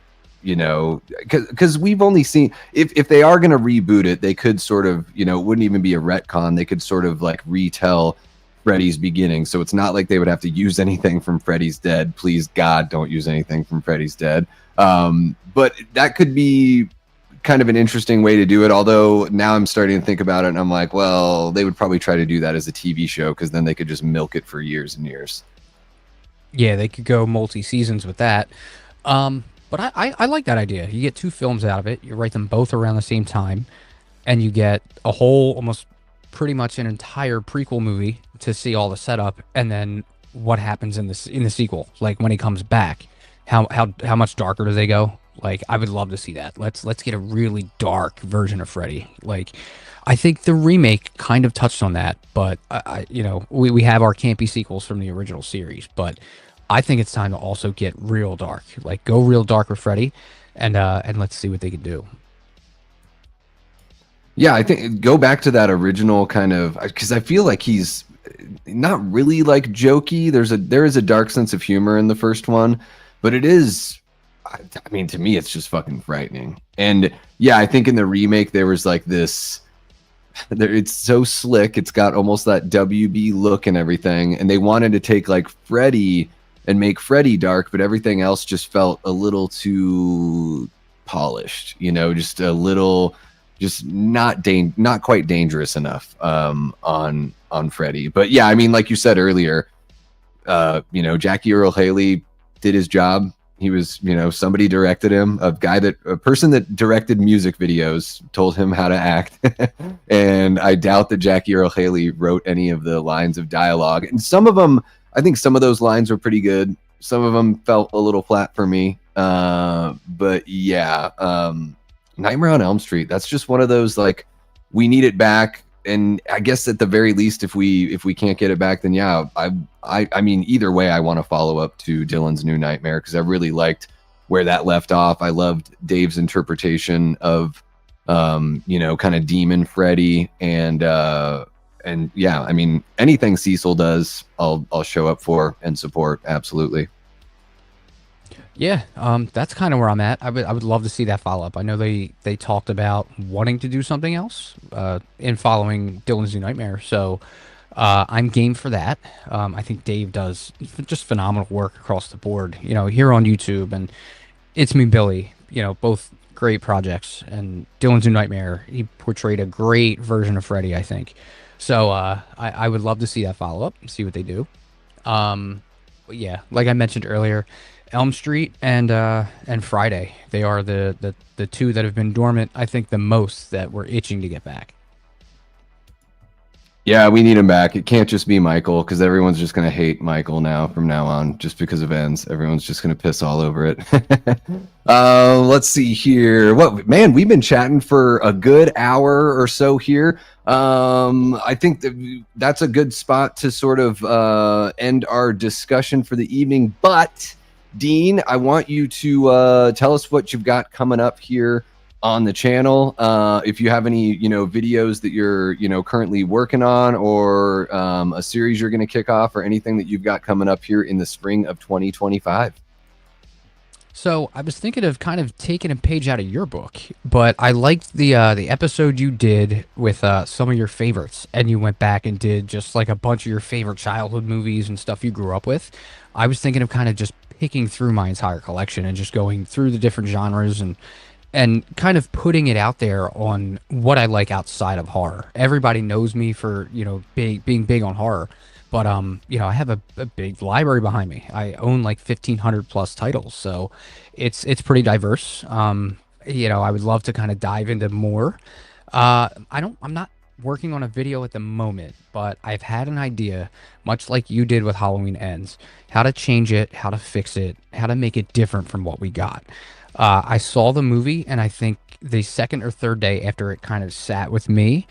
S1: you know, because we've only seen, if they are going to reboot it, they could sort of, you know, it wouldn't even be a retcon, they could sort of like retell Freddy's beginning, so it's not like they would have to use anything from Freddy's Dead. Please God, don't use anything from Freddy's Dead. But that could be kind of an interesting way to do it, although now I'm starting to think about it and I'm like, well, they would probably try to do that as a TV show, because then they could just milk it for years and years.
S2: Yeah, they could go multi-seasons with that. But I like that idea. You get two films out of it. You write them both around the same time, and you get a whole, almost pretty much an entire prequel movie to see all the setup, and then what happens in the sequel, like when he comes back. How much darker do they go? Like, I would love to see that. Let's get a really dark version of Freddy. Like, I think the remake kind of touched on that, but you know, we have our campy sequels from the original series, but I think it's time to also get real dark. Like, go real dark with Freddy, and let's see what they can do.
S1: Yeah, I think go back to that original kind of, because I feel like he's not really like jokey. There is a dark sense of humor in the first one, but it is, I mean, to me, it's just fucking frightening. And yeah, I think in the remake there was like this, it's so slick. It's got almost that WB look and everything. And they wanted to take like Freddy and make Freddy dark, but everything else just felt a little too polished, you know, just a little, just not quite dangerous enough on Freddy. But yeah, I mean, like you said earlier, you know, Jackie Earle Haley did his job. He was, you know, somebody directed him, a person that directed music videos told him how to act. And I doubt that Jackie Earle Haley wrote any of the lines of dialogue. And some of them, I think some of those lines were pretty good. Some of them felt a little flat for me. But yeah, Nightmare on Elm Street, that's just one of those, like, we need it back. And I guess at the very least, if we can't get it back, then yeah, I mean, either way, I want to follow up to Dylan's New Nightmare, because I really liked where that left off. I loved Dave's interpretation of, you know, kind of Demon Freddy, and yeah, I mean, anything Cecil does, I'll show up for and support, absolutely.
S2: Yeah, that's kind of where I'm at. I would love to see that follow up. I know they talked about wanting to do something else in following Dylan's New Nightmare, so I'm game for that. I think Dave does just phenomenal work across the board. You know, here on YouTube and It's Me Billy, you know, both great projects. And Dylan's New Nightmare, he portrayed a great version of Freddy, I think. So I would love to see that follow up and see what they do. But yeah, like I mentioned earlier, Elm Street and Friday, they are the two that have been dormant, I think, the most, that we're itching to get back.
S1: Yeah, we need him back. It can't just be Michael, because everyone's just going to hate Michael now from now on, just because of ends. Everyone's just going to piss all over it. Let's see here. What, man, we've been chatting for a good hour or so here. I think that's a good spot to sort of end our discussion for the evening. But Dean, I want you to tell us what you've got coming up here on the channel. If you have any, you know, videos that you're, you know, currently working on, or a series you're going to kick off, or anything that you've got coming up here in the spring of 2025.
S2: So I was thinking of kind of taking a page out of your book, but I liked the episode you did with some of your favorites, and you went back and did just like a bunch of your favorite childhood movies and stuff you grew up with. I was thinking of kind of just picking through my entire collection and just going through the different genres and kind of putting it out there on what I like outside of horror. Everybody knows me for, you know, being big on horror, but you know, I have a big library behind me. I own like 1,500 plus titles, so it's pretty diverse. You know, I would love to kind of dive into more. I'm not working on a video at the moment, but I've had an idea, much like you did with Halloween Ends, how to change it, how to fix it, how to make it different from what we got. I saw the movie, and I think the second or third day after it kind of sat with me,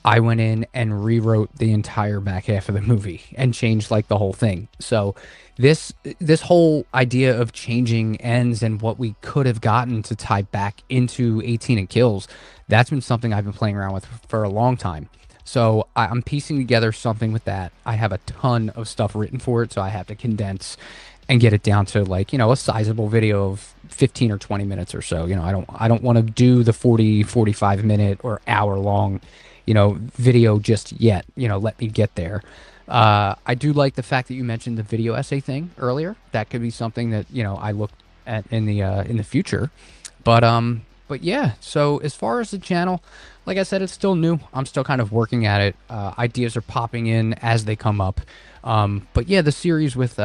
S2: I went in and rewrote the entire back half of the movie and changed like the whole thing. So this whole idea of changing ends and what we could have gotten to tie back into 18 and Kills, that's been something I've been playing around with for a long time. So I'm piecing together something with that. I have a ton of stuff written for it, so I have to condense and get it down to like, a sizable video of 15 or 20 minutes or so. I don't want to do the 40, 45 minute or hour long, video just yet. Let me get there. I do like the fact that you mentioned the video essay thing earlier. That could be something that, I look at in the future. But yeah, so as far as the channel, like I said, it's still new. I'm still kind of working at it. Ideas are popping in as they come up. But yeah, the series with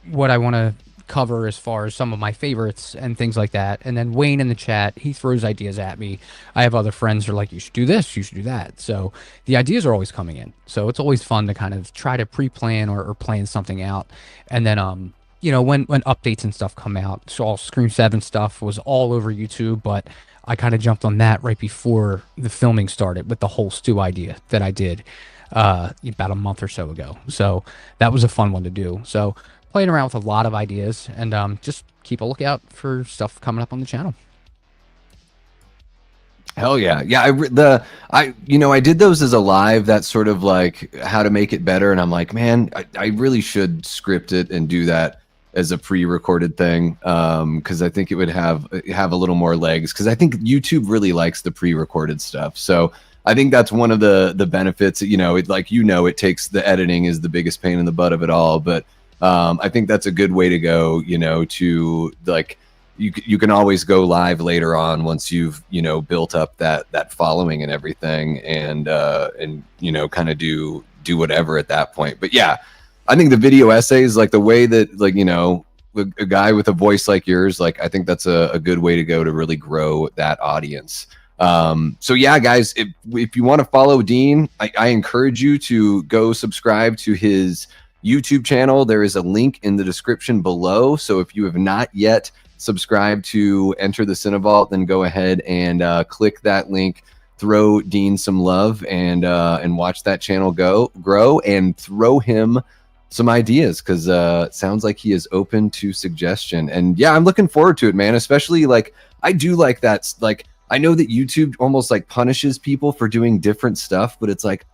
S2: what I want to cover as far as some of my favorites and things like that. And then Wayne in the chat, he throws ideas at me. I have other friends who are like, you should do this, you should do that. So the ideas are always coming in. So it's always fun to kind of try to pre-plan or plan something out. And then, when updates and stuff come out, so all Scream 7 stuff was all over YouTube, but I kind of jumped on that right before the filming started with the whole stew idea that I did about a month or so ago. So that was a fun one to do. So playing around with a lot of ideas, and just keep a lookout for stuff coming up on the channel.
S1: Hell yeah. Yeah, I did those as a live. That's sort of like how to make it better, and I'm like, man, I really should script it and do that as a pre-recorded thing, because I think it would have a little more legs, because I think YouTube really likes the pre-recorded stuff. So I think that's one of the benefits. It takes, the editing is the biggest pain in the butt of it all, but I think that's a good way to go, to like, you can always go live later on once you've, built up that following and everything, and kind of do whatever at that point. But yeah, I think the video essays, like the way that, like, a guy with a voice like yours, like, I think that's a good way to go to really grow that audience. So yeah, guys, if you want to follow Dean, I encourage you to go subscribe to his YouTube channel. There is a link in the description below. So if you have not yet subscribed to Enter the CINEVAULT, then go ahead and click that link, throw Dean some love, and watch that channel grow, and throw him some ideas, because it sounds like he is open to suggestion. And yeah, I'm looking forward to it, man. Especially, like, I do like that. Like, I know that YouTube almost like punishes people for doing different stuff, but it's like,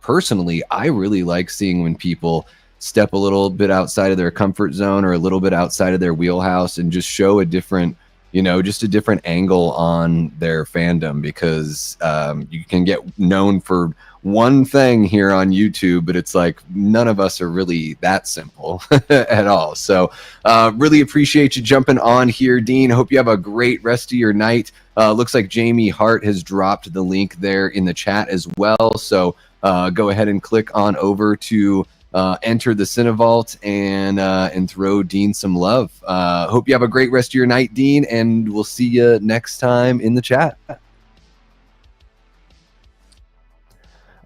S1: personally, I really like seeing when people step a little bit outside of their comfort zone or a little bit outside of their wheelhouse and just show a different, just a different angle on their fandom, because you can get known for one thing here on YouTube, but it's like none of us are really that simple at all. So really appreciate you jumping on here, Dean. Hope you have a great rest of your night. Looks like Jamie Hart has dropped the link there in the chat as well. So go ahead and click on over to Enter the CINEVAULT and throw Dean some love. Hope you have a great rest of your night, Dean, and we'll see you next time in the chat.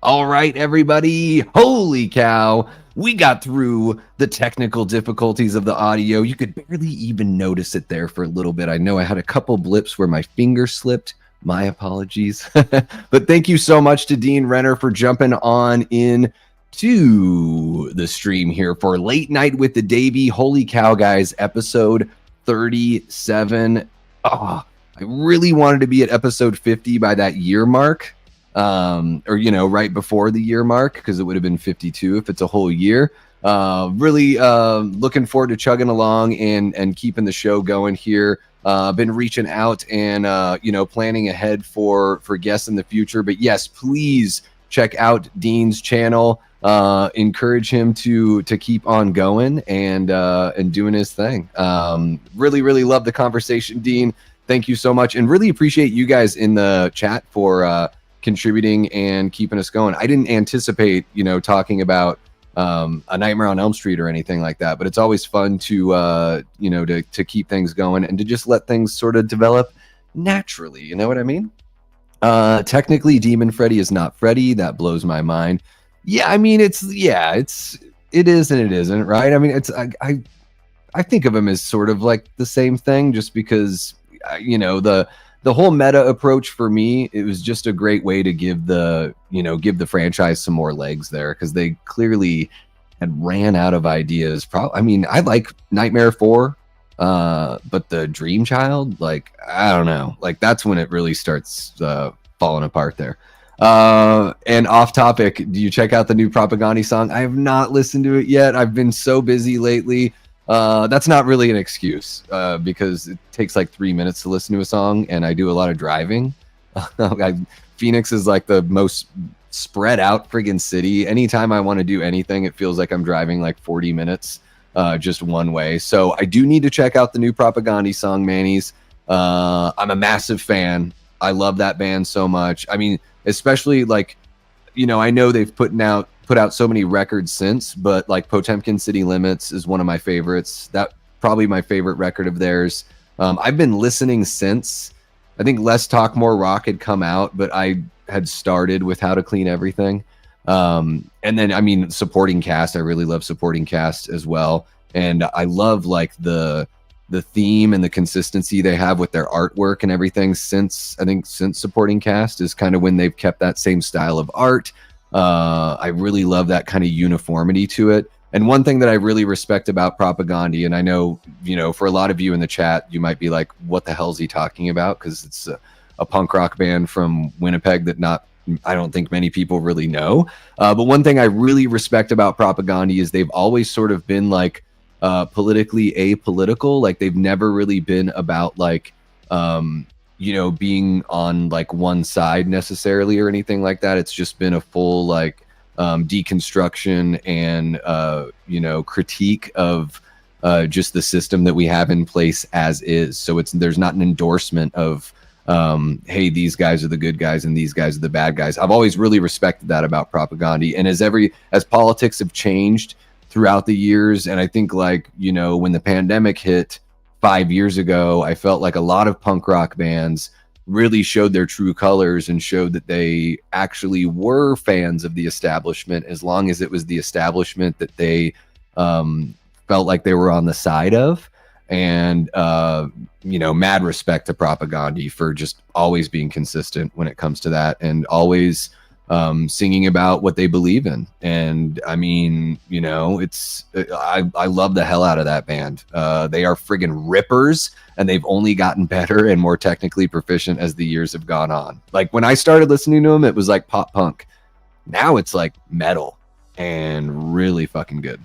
S1: All right, everybody. Holy cow. We got through the technical difficulties of the audio. You could barely even notice it there for a little bit. I know I had a couple blips where my finger slipped. My apologies. But thank you so much to Dean Renner for jumping on in to the stream here for Late Night with the Davey. Holy cow, guys. Episode 37. Oh, I really wanted to be at episode 50 by that year mark. Or, right before the year mark, because it would have been 52 if it's a whole year. Really looking forward to chugging along and keeping the show going here. Been reaching out and, planning ahead for guests in the future. But yes, please check out Dean's channel. Encourage him to keep on going and doing his thing. Really, really love the conversation, Dean. Thank you so much. And really appreciate you guys in the chat for contributing and keeping us going. I didn't anticipate, talking about A Nightmare on Elm Street or anything like that, but it's always fun to, to keep things going and to just let things sort of develop naturally. You know what I mean? Technically, Demon Freddy is not Freddy. That blows my mind. Yeah, I mean, it is and it isn't, right? I mean, I think of him as sort of like the same thing, just because, the the whole meta approach for me, it was just a great way to give the franchise some more legs there, because they clearly had ran out of ideas. I mean, I like Nightmare 4, but the Dream Child, like, I don't know, like that's when it really starts falling apart there. And off topic, do you check out the new Propaganda song? I have not listened to it yet. I've been so busy lately. That's not really an excuse, because it takes like 3 minutes to listen to a song, and I do a lot of driving. Phoenix is like the most spread out friggin' city. Anytime I want to do anything, it feels like I'm driving like 40 minutes just one way. So I do need to check out the new Propaganda song, Manny's. I'm a massive fan. I love that band so much. I mean, especially like, I know they've put out so many records since, but like Potemkin City Limits is one of my favorites. That probably my favorite record of theirs. I've been listening since. I think Less Talk More Rock had come out, but I had started with How to Clean Everything. And then, I mean, Supporting Cast, I really love Supporting Cast as well. And I love like the theme and the consistency they have with their artwork and everything since Supporting Cast is kind of when they've kept that same style of art. I really love that kind of uniformity to it. And one thing that I really respect about Propaganda, and I know, for a lot of you in the chat, you might be like, what the hell is he talking about? Because it's a punk rock band from Winnipeg that I don't think many people really know. But one thing I really respect about Propaganda is they've always sort of been like politically apolitical. Like they've never really been about like, being on like one side necessarily or anything like that. It's just been a full like deconstruction and critique of just the system that we have in place as is. So there's not an endorsement of hey, these guys are the good guys and these guys are the bad guys. I've always really respected that about Propaganda. And as politics have changed throughout the years, and I think like when the pandemic hit 5 years ago, I felt like a lot of punk rock bands really showed their true colors and showed that they actually were fans of the establishment, as long as it was the establishment that they felt like they were on the side of. And mad respect to Propaganda for just always being consistent when it comes to that, and always singing about what they believe in. And I mean, I love the hell out of that band. They are friggin' rippers, and they've only gotten better and more technically proficient as the years have gone on. Like when I started listening to them, it was like pop punk. Now it's like metal and really fucking good.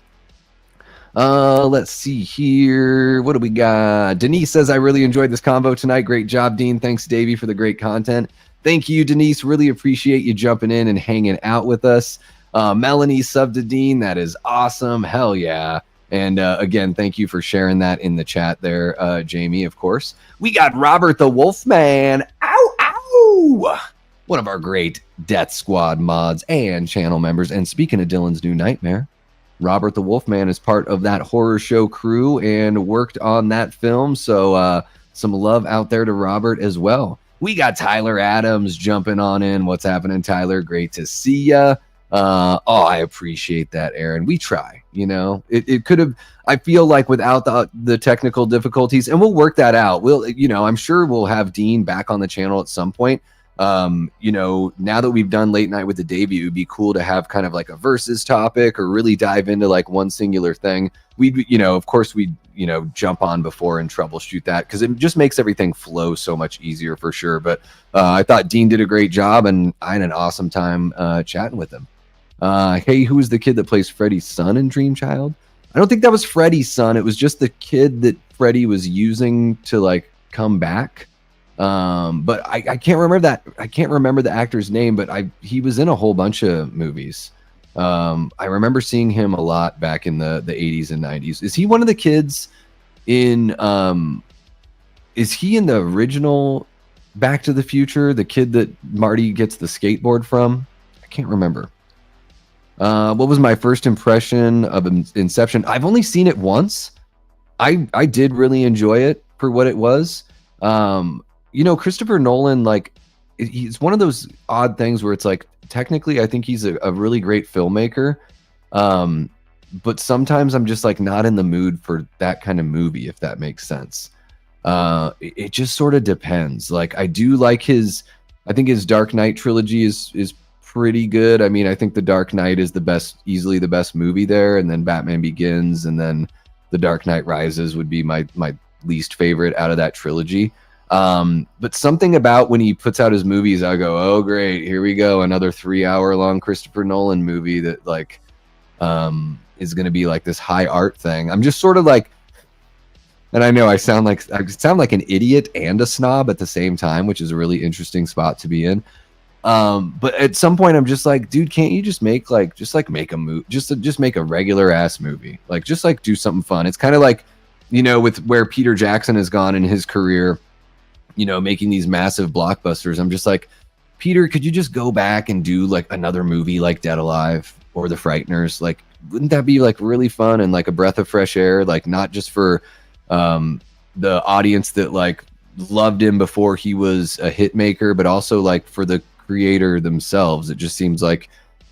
S1: Let's see here. What do we got? Denise says, I really enjoyed this combo tonight. Great job, Dean. Thanks, Davey, for the great content. Thank you, Denise. Really appreciate you jumping in and hanging out with us. Melanie subbed to Dean. That is awesome. Hell yeah. And again, thank you for sharing that in the chat there, Jamie, of course. We got Robert the Wolfman. Ow, ow! One of our great Death Squad mods and channel members. And speaking of Dylan's new nightmare, Robert the Wolfman is part of that horror show crew and worked on that film. So some love out there to Robert as well. We got Tyler Adams jumping on in. What's happening, Tyler? Great to see ya. I appreciate that, Aaron. We try, it could have, I feel like without the technical difficulties, and we'll work that out. I'm sure we'll have Dean back on the channel at some point. Now that we've done Late Night with the Davey, it would be cool to have kind of like a versus topic or really dive into like one singular thing. Of course we'd jump on before and troubleshoot that, because it just makes everything flow so much easier for sure. But I thought Dean did a great job, and I had an awesome time chatting with him. Hey, who was the kid that plays Freddy's son in Dream Child? I don't think that was Freddy's son. It was just the kid that Freddy was using to like come back. But I can't remember that. I can't remember the actor's name, but he was in a whole bunch of movies. I remember seeing him a lot back in the 80s and 90s. Is he one of the kids in, is he in the original Back to the Future? The kid that Marty gets the skateboard from? I can't remember. What was my first impression of Inception? I've only seen it once. I did really enjoy it for what it was. Christopher Nolan, like, he's one of those odd things where it's like, technically, I think he's a really great filmmaker. But sometimes I'm just like not in the mood for that kind of movie, if that makes sense. It just sort of depends. Like I do like I think his Dark Knight trilogy is pretty good. I mean, I think The Dark Knight is easily the best movie there, and then Batman Begins, and then The Dark Knight Rises would be my least favorite out of that trilogy. But something about when he puts out his movies, I go, oh great, here we go, another 3-hour long Christopher Nolan movie that like is going to be like this high art thing. I'm just sort of like, and I know I sound like an idiot and a snob at the same time, which is a really interesting spot to be in. But at some point I'm just like, dude, can't you just make make a movie, just make a regular ass movie, like just like do something fun. It's kind of like, you know, with where Peter Jackson has gone in his career, you know, making these massive blockbusters. I'm just like, Peter, could you just go back and do like another movie like Dead Alive or The Frighteners? Like, wouldn't that be like really fun and like a breath of fresh air? Like not just for the audience that like loved him before he was a hit maker, but also like for the creator themselves. It just seems like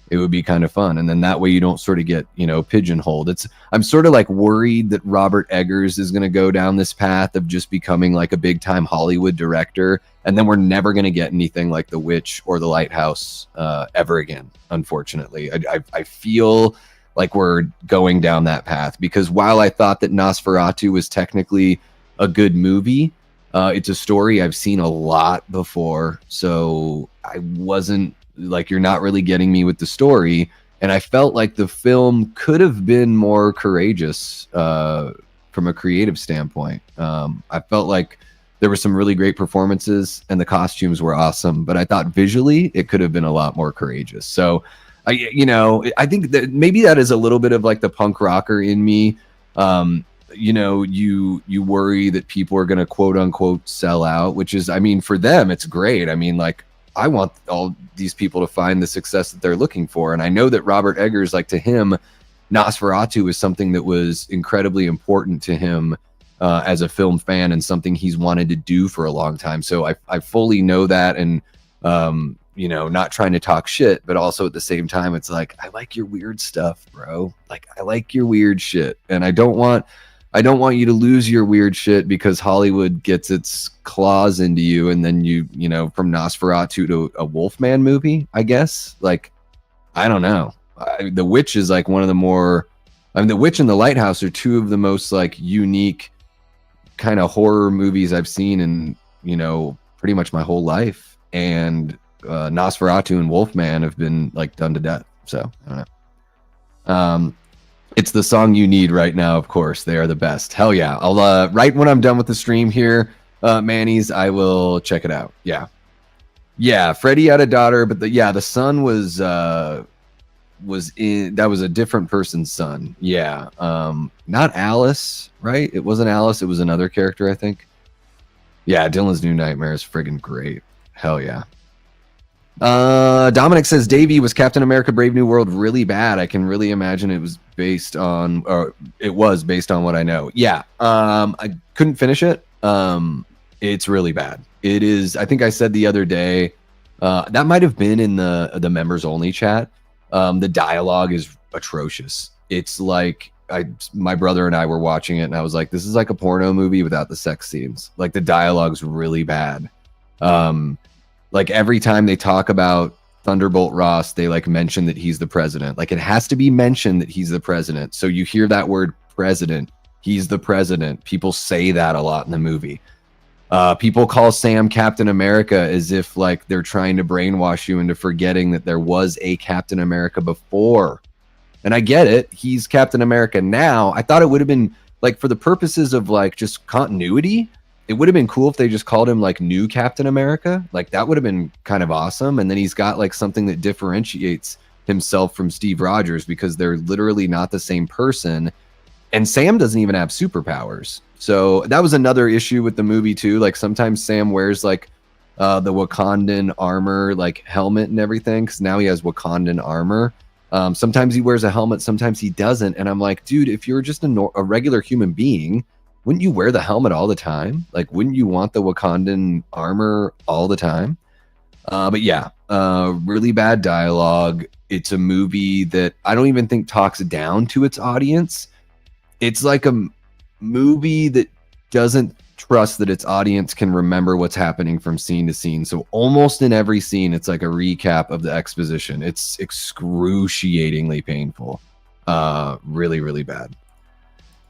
S1: it would be kind of fun, and then that way you don't sort of get, you know, pigeonholed. I'm sort of like worried that Robert Eggers is going to go down this path of just becoming like a big time Hollywood director, and then we're never going to get anything like The Witch or The Lighthouse ever again. Unfortunately, I feel like we're going down that path, because while I thought that Nosferatu was technically a good movie, it's a story I've seen a lot before, so I wasn't like, you're not really getting me with the story. And I felt like the film could have been more courageous from a creative standpoint. I felt like there were some really great performances and the costumes were awesome, but I thought visually it could have been a lot more courageous. So I think that maybe that is a little bit of like the punk rocker in me. You know, you worry that people are going to quote unquote sell out, which is, I mean, for them, it's great. I mean, like, I want all these people to find the success that they're looking for. And I know that Robert Eggers, like, to him, Nosferatu is something that was incredibly important to him as a film fan, and something he's wanted to do for a long time. So I fully know that. And, you know, not trying to talk shit, but also at the same time, it's like, I like your weird stuff, bro. Like, I like your weird shit. And I don't want you to lose your weird shit because Hollywood gets its claws into you, and then you know, from Nosferatu to a Wolfman movie, I guess. Like, I don't know. The Witch is like one of the more, I mean, The Witch and The Lighthouse are two of the most like unique kind of horror movies I've seen in, you know, pretty much my whole life. And Nosferatu and Wolfman have been like done to death. So I don't know. It's the song you need right now, of course. They are the best. Hell yeah. I'll right when I'm done with the stream here, Manny's, I will check it out. Yeah, Freddie had a daughter, but the son was that was a different person's son. Yeah. Not Alice, right? It wasn't Alice, it was another character, I think. Yeah, Dylan's New Nightmare is friggin' great. Hell yeah. Dominic says Davey, was Captain America Brave New World really bad? I can really imagine it was based on what I know. Yeah. I couldn't finish it. It's really bad. It is. I think I said the other day, that might have been in the members only chat. The dialogue is atrocious. It's like my brother and I were watching it, and I was like, this is like a porno movie without the sex scenes. Like, the dialogue's really bad. Like, every time they talk about Thunderbolt Ross, they like mention that he's the president. Like, it has to be mentioned that he's the president. So you hear that word president, he's the president. People say that a lot in the movie. People call Sam Captain America as if like they're trying to brainwash you into forgetting that there was a Captain America before. And I get it. He's Captain America now. I thought it would have been like, for the purposes of like just continuity, it would have been cool if they just called him like New Captain America. Like, that would have been kind of awesome. And then he's got like something that differentiates himself from Steve Rogers, because they're literally not the same person. And Sam doesn't even have superpowers. So that was another issue with the movie too. Like, sometimes Sam wears like the Wakandan armor, like helmet and everything, because now he has Wakandan armor. Sometimes he wears a helmet, sometimes he doesn't. And I'm like, dude, if you're just a regular human being, wouldn't you wear the helmet all the time? Like, wouldn't you want the Wakandan armor all the time? But yeah, really bad dialogue. It's a movie that I don't even think talks down to its audience. It's like a movie that doesn't trust that its audience can remember what's happening from scene to scene. So almost in every scene, it's like a recap of the exposition. It's excruciatingly painful. Really, really bad.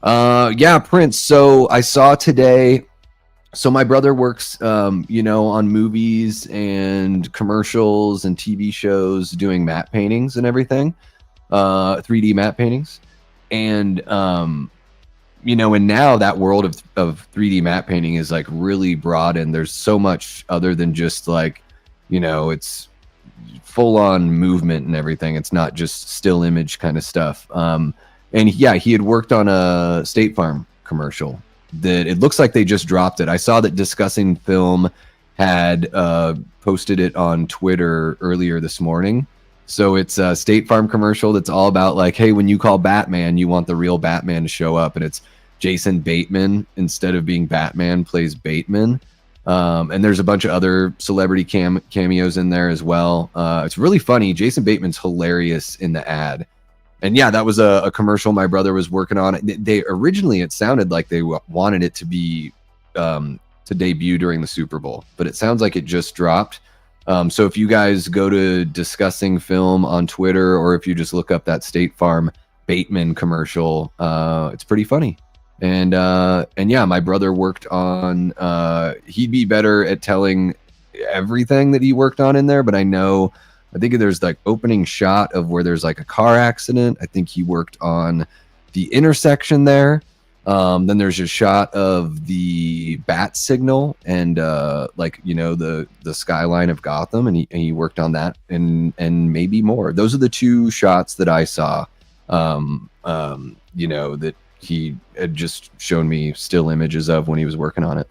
S1: Yeah, Prince. So I saw today. So my brother works, you know, on movies and commercials and TV shows, doing matte paintings and everything, 3D matte paintings, and you know, and now that world of 3D matte painting is like really broad, and there's so much other than just like, you know, it's full on movement and everything. It's not just still image kind of stuff. And yeah, he had worked on a State Farm commercial that it looks like they just dropped it. I saw that Discussing Film had posted it on Twitter earlier this morning. So it's a State Farm commercial that's all about like, hey, when you call Batman, you want the real Batman to show up, and it's Jason Bateman, instead of being Batman, plays Bateman. And there's a bunch of other celebrity cameos in there as well. It's really funny. Jason Bateman's hilarious in the ad. And yeah, that was a commercial my brother was working on. They originally, it sounded like they wanted it to be to debut during the Super Bowl, but it sounds like it just dropped. So if you guys go to Discussing Film on Twitter, or if you just look up that State Farm Bateman commercial, it's pretty funny. And yeah, my brother worked on, he'd be better at telling everything that he worked on in there, but I think there's like opening shot of where there's like a car accident. I think he worked on the intersection there. Then there's a shot of the bat signal and like, you know, the skyline of Gotham, and he worked on that and maybe more. Those are the two shots that I saw, you know, that he had just shown me still images of when he was working on it.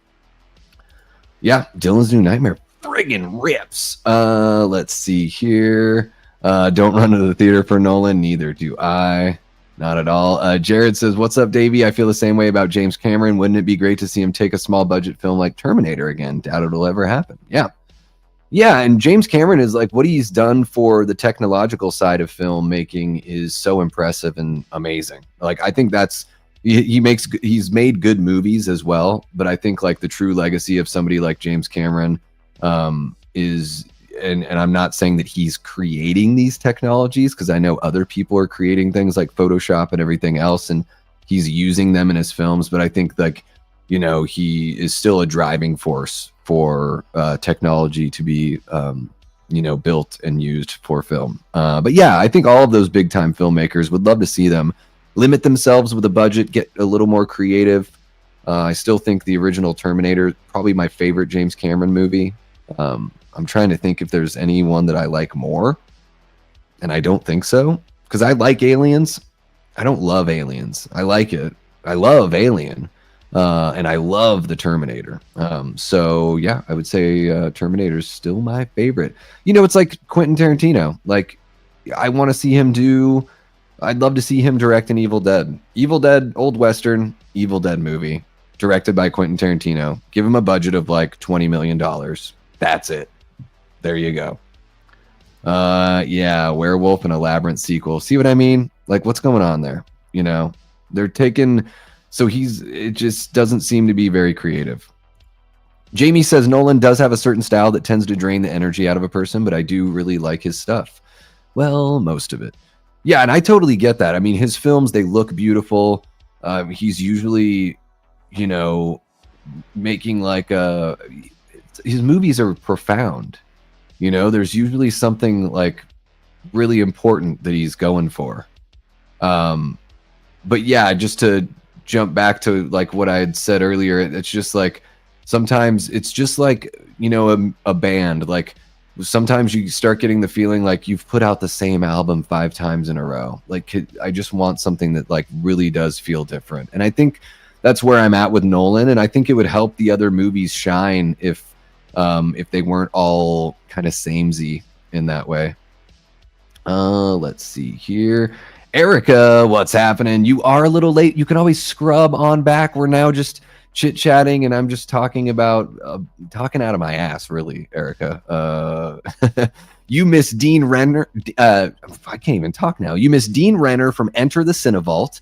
S1: Yeah, Dylan's New Nightmare friggin' rips. Let's see here. Don't run to the theater for Nolan. Neither do I. Not at all. Jared says, what's up, Davey? I feel the same way about James Cameron. Wouldn't it be great to see him take a small budget film like Terminator again? Doubt it'll ever happen. Yeah. Yeah, and James Cameron is like, what he's done for the technological side of filmmaking is so impressive and amazing. Like, I think he's made good movies as well, but I think like the true legacy of somebody like James Cameron is, and I'm not saying that he's creating these technologies, because I know other people are creating things like Photoshop and everything else, and he's using them in his films, but I think like, you know, he is still a driving force for technology to be you know, built and used for film. But yeah, I think all of those big time filmmakers, would love to see them limit themselves with a budget, get a little more creative. I still think the original Terminator, probably my favorite James Cameron movie. I'm trying to think if there's anyone that I like more, and I don't think so, because I like Aliens. I don't love Aliens. I like it. I love Alien, and I love the Terminator. So yeah, I would say Terminator's still my favorite. You know, it's like Quentin Tarantino. Like, I want to see him do. I'd love to see him direct an Evil Dead. Evil Dead, old Western, Evil Dead movie, directed by Quentin Tarantino. Give him a budget of like $20 million. That's it. There you go. Yeah, Werewolf and a Labyrinth sequel. See what I mean? Like, what's going on there? You know, they're taking. So it just doesn't seem to be very creative. Jamie says Nolan does have a certain style that tends to drain the energy out of a person, but I do really like his stuff. Well, most of it. Yeah, and I totally get that. I mean, his films, they look beautiful. He's usually, you know, making like his movies are profound. You know, there's usually something like really important that he's going for. But yeah, just to jump back to like what I had said earlier, it's just like sometimes it's just like, you know, a band. Like sometimes you start getting the feeling like you've put out the same album 5 times in a row. Like, I just want something that like really does feel different. And I think that's where I'm at with Nolan. And I think it would help the other movies shine if they weren't all kind of samey in that way. Let's see here. Erica, what's happening? You are a little late. You can always scrub on back. We're now just chit-chatting, and I'm just talking about talking out of my ass, really, Erica. You miss Dean Renner. I can't even talk now. You miss Dean Renner from Enter the CINEVAULT.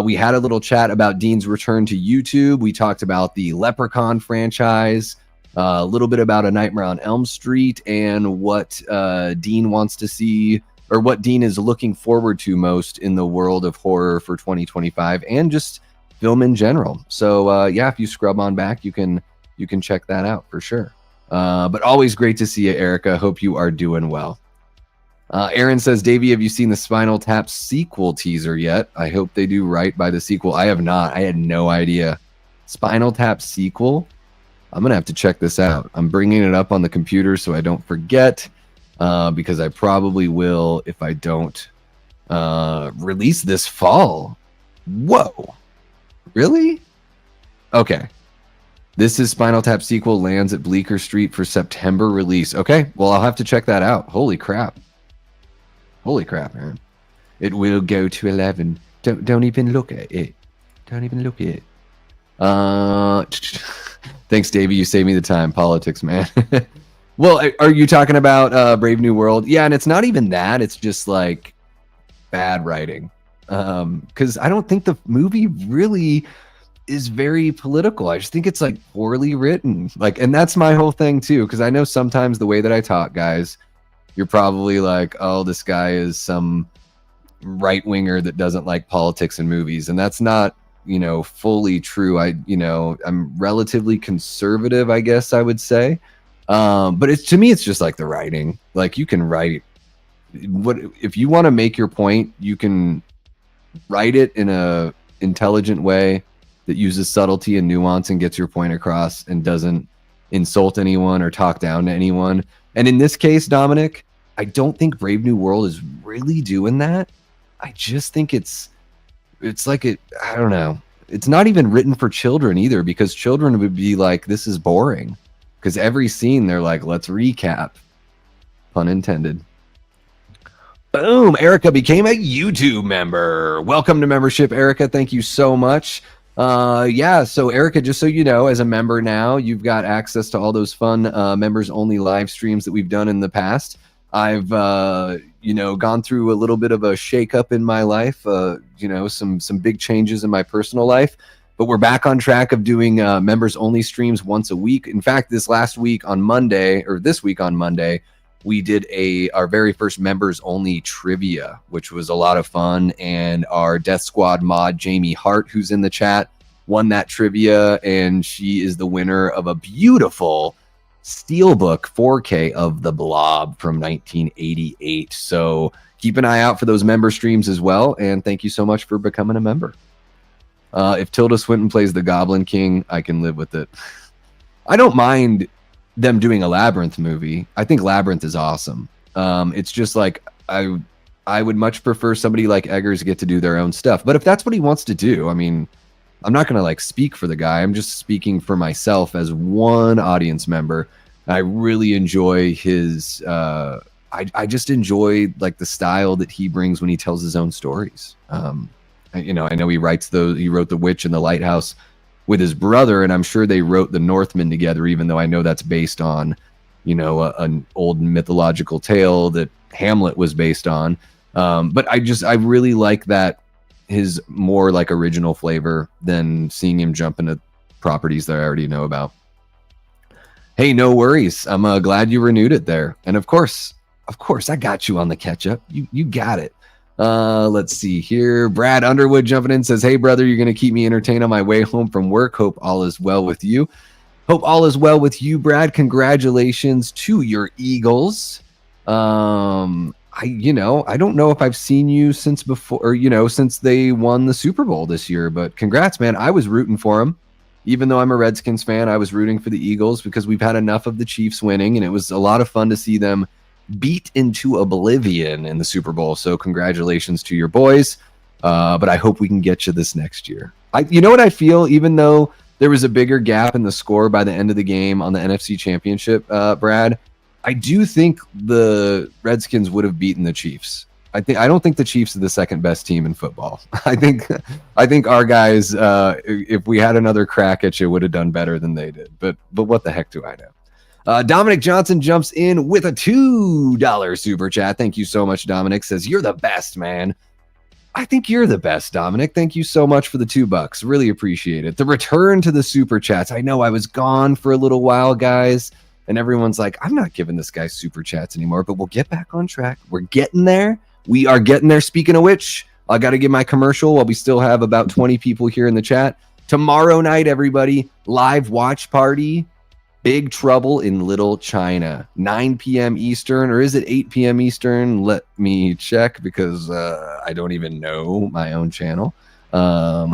S1: We had a little chat about Dean's return to YouTube. We talked about the Leprechaun franchise, a little bit about A Nightmare on Elm Street, and what Dean wants to see, or what Dean is looking forward to most in the world of horror for 2025, and just film in general. So yeah, if you scrub on back, you can check that out for sure. But always great to see you, Erica. Hope you are doing well. Aaron says, Davey, have you seen the Spinal Tap sequel teaser yet? I hope they do right by the sequel. I have not. I had no idea. Spinal Tap sequel? I'm going to have to check this out. I'm bringing it up on the computer so I don't forget, because I probably will if I don't release this fall. Whoa. Really? Okay. This is Spinal Tap sequel lands at Bleecker Street for September release. Okay, well, I'll have to check that out. Holy crap. Holy crap, man. It will go to 11. Don't even look at it. Don't even look at it. Thanks, Davey. You saved me the time. Politics, man. Well, are you talking about Brave New World? Yeah, and it's not even that. It's just like bad writing. Because I don't think the movie really is very political. I just think it's like poorly written. Like, and that's my whole thing too. Because I know sometimes the way that I talk, guys, you're probably like, oh, this guy is some right winger that doesn't like politics in movies, and that's not, fully true. I'm relatively conservative, I guess I would say. But to me, it's just like the writing. Like, you can write if you want to make your point, you can write it in a intelligent way that uses subtlety and nuance and gets your point across and doesn't insult anyone or talk down to anyone. And in this case, Dominic, I don't think Brave New World is really doing that. I just think it's like I don't know. It's not even written for children either, because children would be like, this is boring. Because every scene they're like, let's recap. Pun intended. Boom. Erica became a YouTube member. Welcome to membership, Erica. Thank you so much. Yeah, so Erica, just so you know, as a member now, you've got access to all those fun members only live streams that we've done in the past. I've gone through a little bit of a shakeup in my life, some big changes in my personal life, but we're back on track of doing members only streams once a week. In fact, this week on Monday, we did our very first members only trivia, which was a lot of fun. And our Death Squad mod, Jamie Hart, who's in the chat, won that trivia. And she is the winner of a beautiful Steelbook 4K of The Blob from 1988. So keep an eye out for those member streams as well. And thank you so much for becoming a member. If Tilda Swinton plays the Goblin King, I can live with it. I don't mind them doing a Labyrinth movie. I think Labyrinth is awesome. It's just like I would much prefer somebody like Eggers get to do their own stuff. But if that's what he wants to do, I mean, I'm not going to speak for the guy. I'm just speaking for myself as one audience member. I really enjoy his I just enjoy the style that he brings when he tells his own stories. I know he wrote The Witch and The Lighthouse with his brother, and I'm sure they wrote The Northman together, even though I know that's based on, an old mythological tale that Hamlet was based on. But I really like that, his more original flavor than seeing him jump into properties that I already know about. Hey, no worries. I'm glad you renewed it there. And of course, I got you on the catch up. You got it. Let's see here. Brad Underwood jumping in says, hey brother, you're going to keep me entertained on my way home from work. Hope all is well with you. Hope all is well with you, Brad. Congratulations to your Eagles. I don't know if I've seen you since before, or, since they won the Super Bowl this year, but congrats, man. I was rooting for them. Even though I'm a Redskins fan, I was rooting for the Eagles because we've had enough of the Chiefs winning, and it was a lot of fun to see them beat into oblivion in the Super Bowl. So congratulations to your boys. But I hope we can get you this next year. You know what I feel, even though there was a bigger gap in the score by the end of the game on the NFC Championship, Brad, I do think the Redskins would have beaten the Chiefs. I don't think the Chiefs are the second best team in football. I think our guys, if we had another crack at you, would have done better than they did. But what the heck do I know? Dominic Johnson jumps in with a $2 super chat. Thank you so much, Dominic. Says, you're the best, man. I think you're the best, Dominic. Thank you so much for the $2. Really appreciate it. The return to the super chats. I know I was gone for a little while, guys, and everyone's like, I'm not giving this guy super chats anymore, but we'll get back on track. We're getting there. We are getting there. Speaking of which, I got to give my commercial while we still have about 20 people here in the chat. Tomorrow night, everybody, live watch party. Big Trouble in Little China, 9 p.m. Eastern, or is it 8 p.m. Eastern? Let me check because I don't even know my own channel. Let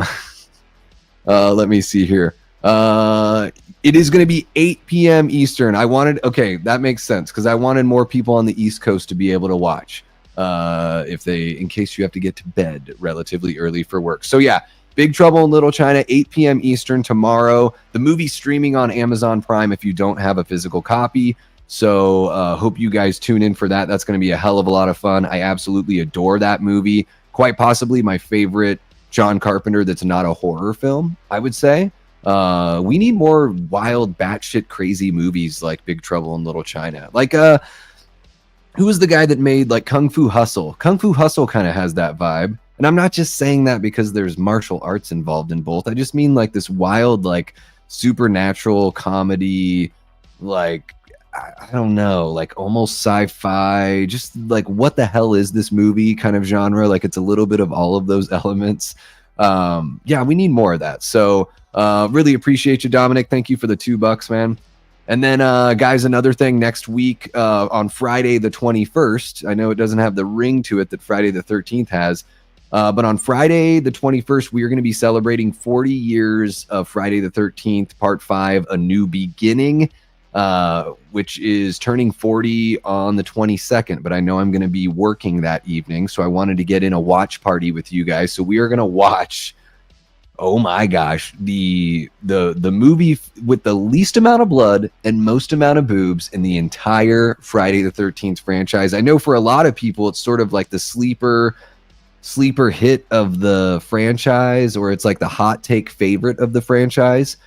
S1: me see here. It is going to be 8 p.m. Eastern. Okay, that makes sense because I wanted more people on the East Coast to be able to watch in case you have to get to bed relatively early for work. So yeah. Big Trouble in Little China, 8 p.m. Eastern tomorrow. The movie's streaming on Amazon Prime if you don't have a physical copy. So hope you guys tune in for that. That's going to be a hell of a lot of fun. I absolutely adore that movie. Quite possibly my favorite John Carpenter that's not a horror film, I would say. We need more wild, batshit crazy movies like Big Trouble in Little China. Like, who was the guy that made like Kung Fu Hustle? Kung Fu Hustle kind of has that vibe. And I'm not just saying that because there's martial arts involved in both. I just mean like this wild, like supernatural comedy, like, I don't know, like almost sci-fi, just like what the hell is this movie kind of genre? Like it's a little bit of all of those elements. Yeah, we need more of that. So really appreciate you, Dominic. Thank you for the $2, man. And then, guys, another thing next week on Friday the 21st, I know it doesn't have the ring to it that Friday the 13th has, but on Friday the 21st, we are going to be celebrating 40 years of Friday the 13th, Part 5, A New Beginning, which is turning 40 on the 22nd. But I know I'm going to be working that evening, so I wanted to get in a watch party with you guys. So we are going to watch, oh my gosh, the movie with the least amount of blood and most amount of boobs in the entire Friday the 13th franchise. I know for a lot of people, it's sort of like the sleeper hit of the franchise, or it's like the hot take favorite of the franchise.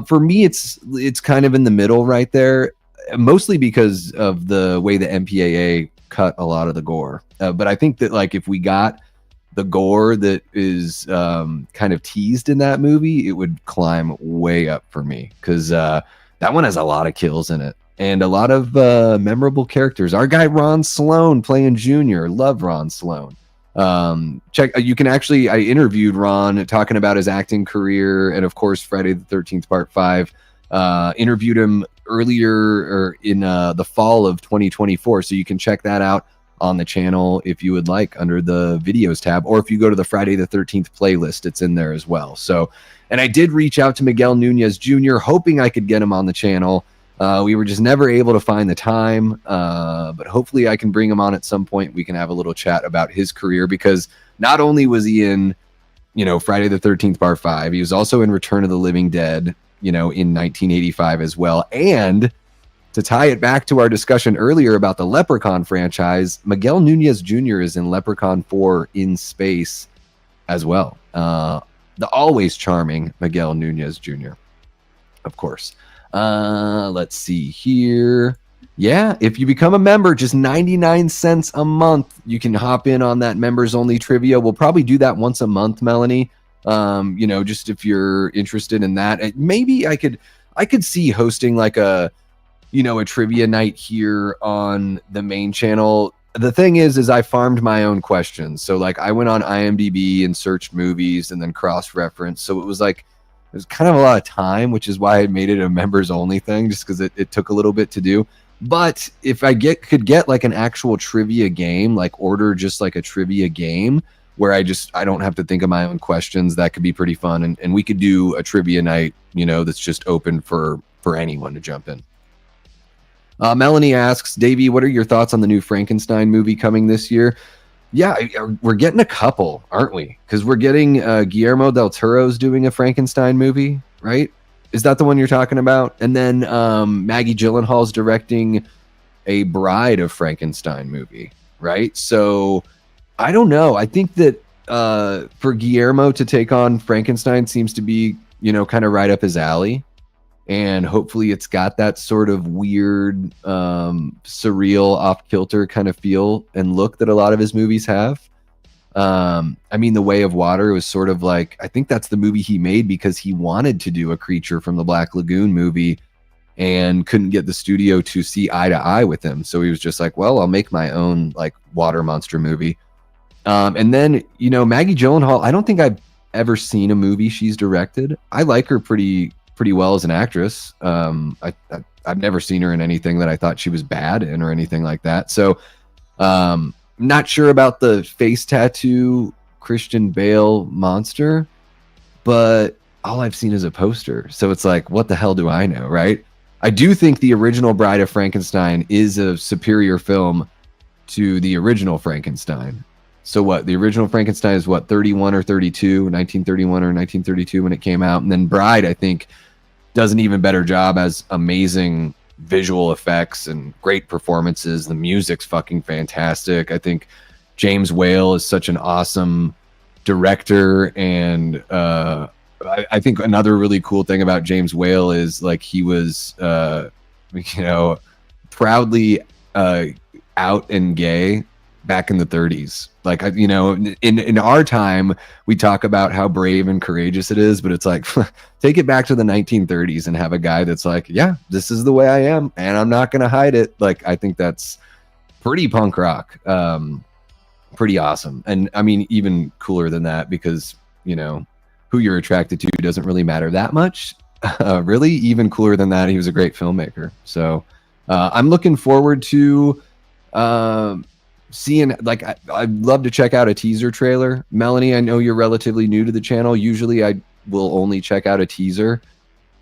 S1: For me, it's kind of in the middle right there, mostly because of the way the MPAA cut a lot of the gore. But I think that like if we got the gore that is kind of teased in that movie, it would climb way up for me because that one has a lot of kills in it and a lot of memorable characters. Our guy Ron Sloan playing Junior, love Ron Sloan. You can actually, I interviewed Ron talking about his acting career and of course Friday the 13th Part 5. Interviewed him earlier or in the fall of 2024, so you can check that out on the channel if you would like under the videos tab, or if you go to the Friday the 13th playlist, it's in there as well. So, and I did reach out to Miguel Nunez Jr. hoping I could get him on the channel. We were just never able to find the time, but hopefully I can bring him on at some point. We can have a little chat about his career, because not only was he in, Friday the 13th Part 5, he was also in Return of the Living Dead, in 1985 as well. And to tie it back to our discussion earlier about the Leprechaun franchise, Miguel Nunez Jr. is in Leprechaun 4 in Space as well. The always charming Miguel Nunez Jr., of course. Let's see here. Yeah, if you become a member, just 99 cents a month, you can hop in on that members only trivia. We'll probably do that once a month, Melanie. Just if you're interested in that. Maybe I could see hosting like a trivia night here on the main channel. The thing is I farmed my own questions. So like I went on IMDb and searched movies and then cross-referenced. So it was kind of a lot of time, which is why I made it a members only thing, just because it took a little bit to do. But if I could get like an actual trivia game, like order just like a trivia game where I don't have to think of my own questions, that could be pretty fun. And we could do a trivia night, that's just open for anyone to jump in. Melanie asks, Davey, what are your thoughts on the new Frankenstein movie coming this year? Yeah, we're getting a couple, aren't we? Because we're getting Guillermo del Toro's doing a Frankenstein movie, right? Is that the one you're talking about? And then Maggie Gyllenhaal's directing a Bride of Frankenstein movie, right? So I don't know. I think that for Guillermo to take on Frankenstein seems to be, kind of right up his alley. And hopefully it's got that sort of weird, surreal, off-kilter kind of feel and look that a lot of his movies have. I mean, The Way of Water was sort of like, I think that's the movie he made because he wanted to do a Creature from the Black Lagoon movie and couldn't get the studio to see eye to eye with him. So he was just like, well, I'll make my own like water monster movie. And then, you know, Maggie Gyllenhaal, I don't think I've ever seen a movie she's directed. I like her pretty well as an actress. I've never seen her in anything that I thought she was bad in or anything like that. So not sure about the face tattoo Christian Bale monster, but all I've seen is a poster. So it's like, what the hell do I know, right? I do think the original Bride of Frankenstein is a superior film to the original Frankenstein. So what? The original Frankenstein is what, 31 or 32, 1931 or 1932 when it came out. And then Bride, I think, does an even better job, as amazing visual effects and great performances. The music's fucking fantastic. I think James Whale is such an awesome director, and I think another really cool thing about James Whale is like he was you know, proudly out and gay back in the 30s. Like, you know, in our time, we talk about how brave and courageous it is, but it's like, take it back to the 1930s and have a guy that's like, yeah, this is the way I am, and I'm not going to hide it. Like, I think that's pretty punk rock, pretty awesome. And I mean, even cooler than that, because, you know, who you're attracted to doesn't really matter that much. Really, even cooler than that, he was a great filmmaker. So I'm looking forward to seeing, like, I'd love to check out a teaser trailer. Melanie, I know you're relatively new to the channel. Usually I will only check out a teaser,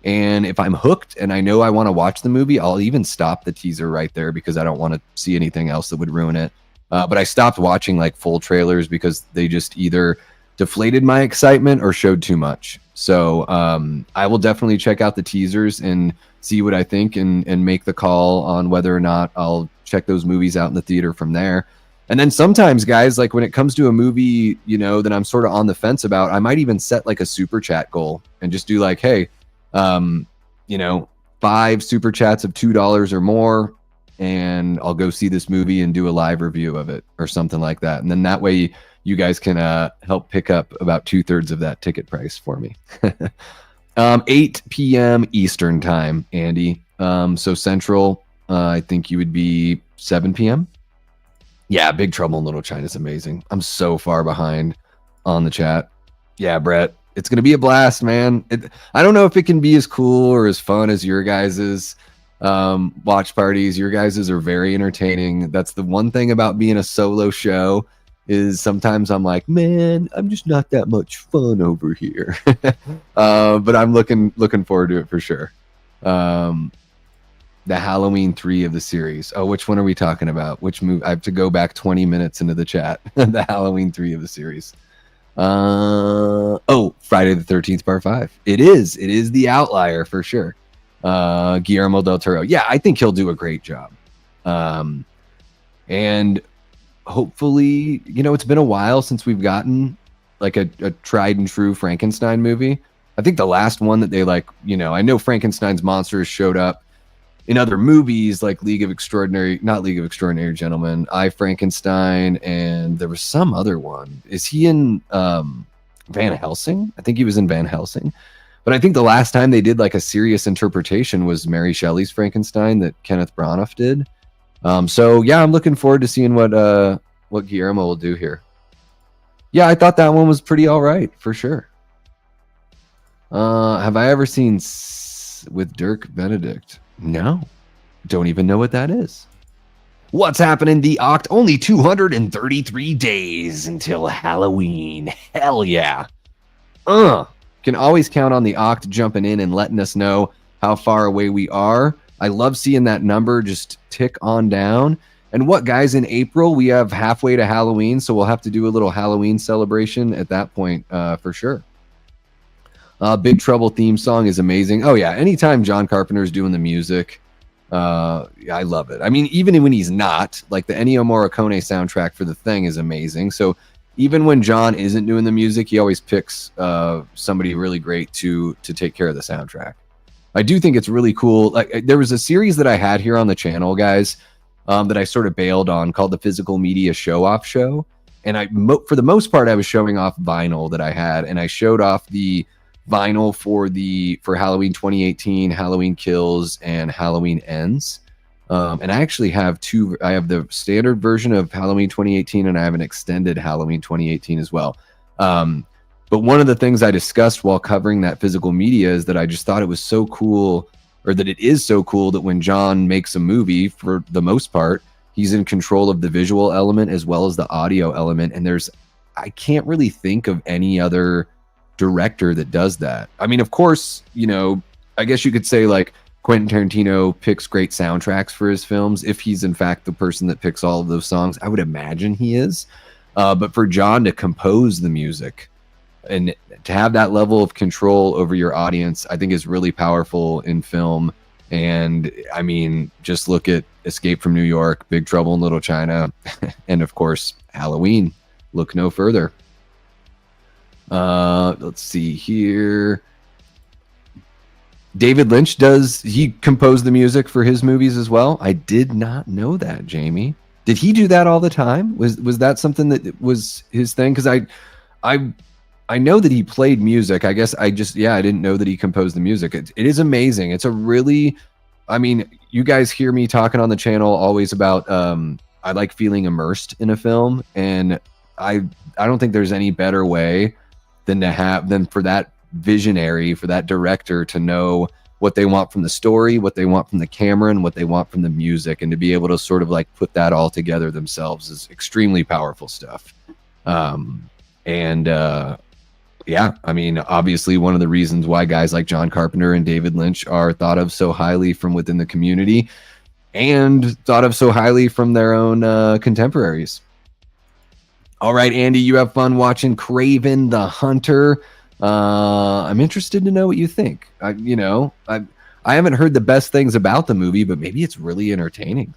S1: and if I'm hooked and I know I want to watch the movie, I'll even stop the teaser right there because I don't want to see anything else that would ruin it. But I stopped watching like full trailers because they just either deflated my excitement or showed too much. So I will definitely check out the teasers and see what I think, and make the call on whether or not I'll check those movies out in the theater from there. And then sometimes, guys, like when it comes to a movie, you know, that I'm sort of on the fence about, I might even set like a super chat goal and just do like, hey, you know, 5 super chats of $2 or more, and I'll go see this movie and do a live review of it or something like that. And then that way you guys can help pick up about 2/3 of that ticket price for me. 8 p.m. Eastern time, Andy. So Central, I think you would be 7 p.m. Yeah, Big Trouble in Little China is amazing. I'm so far behind on the chat. Yeah, Brett, it's going to be a blast, man. I don't know if it can be as cool or as fun as your guys's watch parties. Your guys's are very entertaining. That's the one thing about being a solo show, is sometimes I'm like, man, I'm just not that much fun over here. But I'm looking forward to it for sure. The Halloween 3 of the series. Oh, which one are we talking about? Which movie? I have to go back 20 minutes into the chat. The Halloween 3 of the series. Oh, Friday the 13th part 5. It is the outlier for sure. Guillermo del Toro. Yeah, I think he'll do a great job. And hopefully, you know, it's been a while since we've gotten like a tried and true Frankenstein movie. I think the last one that they, like, you know, I know Frankenstein's monsters showed up in other movies like not League of Extraordinary Gentlemen, I, Frankenstein, and there was some other one. Is he in Van Helsing? I think he was in Van Helsing. But I think the last time they did like a serious interpretation was Mary Shelley's Frankenstein that Kenneth Branagh did. So yeah, I'm looking forward to seeing what Guillermo will do here. Yeah, I thought that one was pretty all right for sure. Have I ever seen with Dirk Benedict? No, don't even know what that is. What's happening, the Oct? Only 233 days until Halloween. Hell yeah. Can always count on the Oct jumping in and letting us know how far away we are. I love seeing that number just tick on down. And what, guys, in April, we have halfway to Halloween, so we'll have to do a little Halloween celebration at that point for sure. Big Trouble theme song is amazing. Oh, yeah, anytime John Carpenter's doing the music, I love it. I mean, even when he's not, like the Ennio Morricone soundtrack for The Thing is amazing. So even when John isn't doing the music, he always picks somebody really great to take care of the soundtrack. I do think it's really cool. Like, there was a series that I had here on the channel, guys, that I sort of bailed on, called the Physical Media Show Off Show. and for the most part, I was showing off vinyl that I had, and I showed off the vinyl for Halloween 2018, Halloween Kills, and Halloween Ends. And I actually have two. I have the standard version of Halloween 2018, and I have an extended Halloween 2018 as well. But one of the things I discussed while covering that physical media is that I just thought it was so cool, or that it is so cool, that when John makes a movie, for the most part, he's in control of the visual element as well as the audio element. And I can't really think of any other director that does that. I mean, of course, I guess you could say like Quentin Tarantino picks great soundtracks for his films. If he's in fact the person that picks all of those songs, I would imagine he is. But for John to compose the music and to have that level of control over your audience, I think is really powerful in film. And I mean, just look at Escape from New York, Big Trouble in Little China, and of course, Halloween. Look no further. Let's see here. David Lynch he compose the music for his movies as well? I did not know that, Jamie. Did he do that all the time? Was that something that was his thing? Because I know that he played music. I guess I didn't know that he composed the music. It is amazing. It's a really, I mean, you guys hear me talking on the channel always about I like feeling immersed in a film, and I don't think there's any better way than for that visionary, for that director to know what they want from the story, what they want from the camera, and what they want from the music, and to be able to sort of like put that all together themselves is extremely powerful stuff. Yeah, I mean, obviously one of the reasons why guys like John Carpenter and David Lynch are thought of so highly from within the community and thought of so highly from their own contemporaries. All right, Andy, you have fun watching Kraven the Hunter. I'm interested to know what you think. I haven't heard the best things about the movie, but maybe it's really entertaining,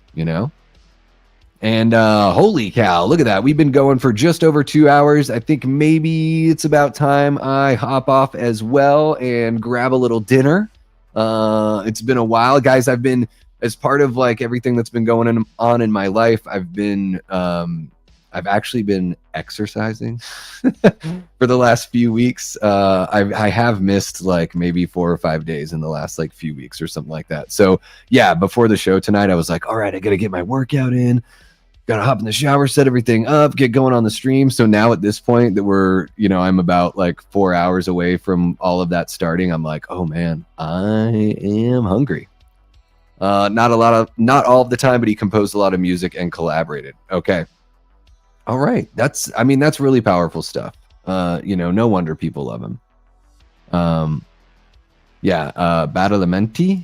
S1: And holy cow, look at that. We've been going for just over 2 hours. I think maybe it's about time I hop off as well and grab a little dinner. It's been a while, guys. I've been, as part of like everything that's been going on in my life, I've actually been exercising for the last few weeks. I have missed like maybe 4 or 5 days in the last like few weeks or something like that. So yeah, before the show tonight, I was like, all right, I got to get my workout in. Got to hop in the shower, set everything up, get going on the stream. So now at this point that I'm about like 4 hours away from all of that starting, I'm like, oh man, I am hungry. Not all of the time, but he composed a lot of music and collaborated. Okay. All right. That's really powerful stuff. No wonder people love him. Badalamenti.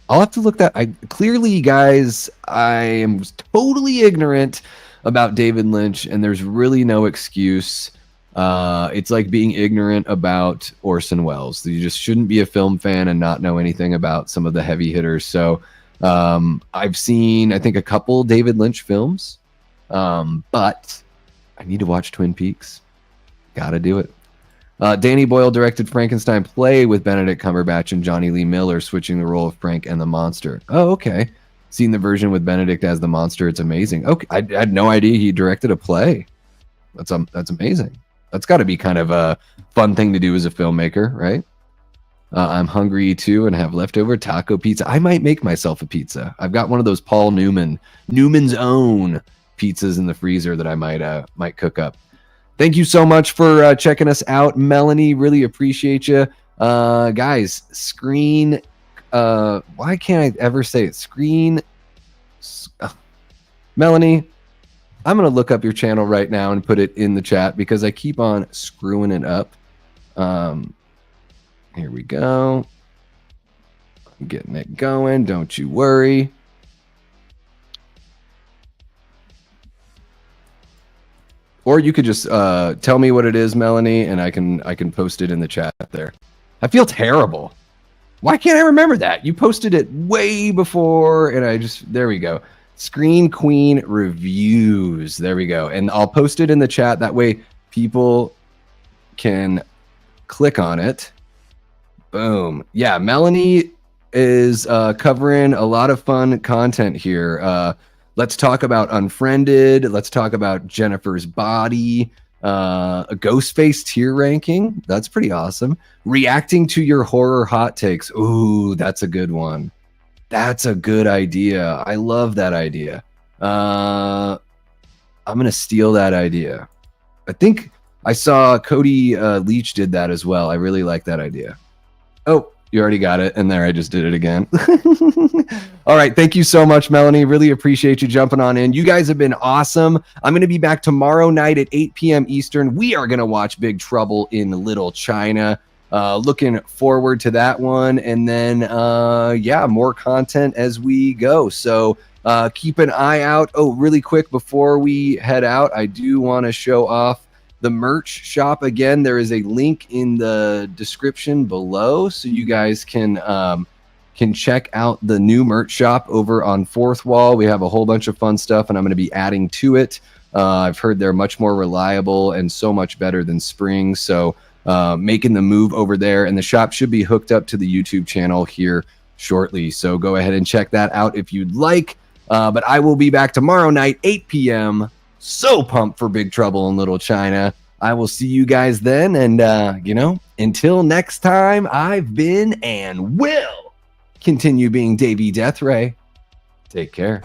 S1: I'll have to look that. Clearly, guys, I am totally ignorant about David Lynch, and there's really no excuse. It's like being ignorant about Orson Welles. You just shouldn't be a film fan and not know anything about some of the heavy hitters. So I've seen, I think, a couple David Lynch films, but I need to watch Twin Peaks. Gotta do it. Danny Boyle directed Frankenstein play with Benedict Cumberbatch and Johnny Lee Miller, switching the role of Frank and the monster. Oh, okay. Seen the version with Benedict as the monster. It's amazing. Okay, I had no idea he directed a play. That's amazing. That's got to be kind of a fun thing to do as a filmmaker, right? I'm hungry too and have leftover taco pizza. I might make myself a pizza. I've got one of those Paul Newman's own pizzas in the freezer that I might cook up. Thank you so much for checking us out, Melanie. Really appreciate you, guys. Why can't I ever say it? Melanie, I'm gonna look up your channel right now and put it in the chat because I keep on screwing it up. Here we go. I'm getting it going. Don't you worry. Or you could just tell me what it is, Melanie, and I can post it in the chat there. I feel terrible. Why can't I remember that? You posted it way before, and there we go. Screen Queen Reviews. There we go. And I'll post it in the chat. That way people can click on it. Boom. Yeah, Melanie is covering a lot of fun content here. Let's talk about Unfriended. Let's talk about Jennifer's Body. A Ghostface tier ranking. That's pretty awesome. Reacting to your horror hot takes. Ooh, that's a good one. That's a good idea. I love that idea. I'm going to steal that idea. I think I saw Cody Leach did that as well. I really like that idea. Oh, you already got it. And there, I just did it again. All right. Thank you so much, Melanie. Really appreciate you jumping on in. You guys have been awesome. I'm going to be back tomorrow night at 8 p.m. Eastern. We are going to watch Big Trouble in Little China. Looking forward to that one. And then, yeah, more content as we go. So keep an eye out. Oh, really quick before we head out, I do want to show off the merch shop again. There is a link in the description below, so you guys can check out the new merch shop over on Fourth Wall. We have a whole bunch of fun stuff, and I'm going to be adding to it. I've heard they're much more reliable and so much better than Spring. So making the move over there, and the shop should be hooked up to the YouTube channel here shortly. So go ahead and check that out if you'd like. But I will be back tomorrow night, 8 p.m. So pumped for Big Trouble in Little China. I will see you guys then. And, until next time, I've been and will continue being Davey Deathray. Take care.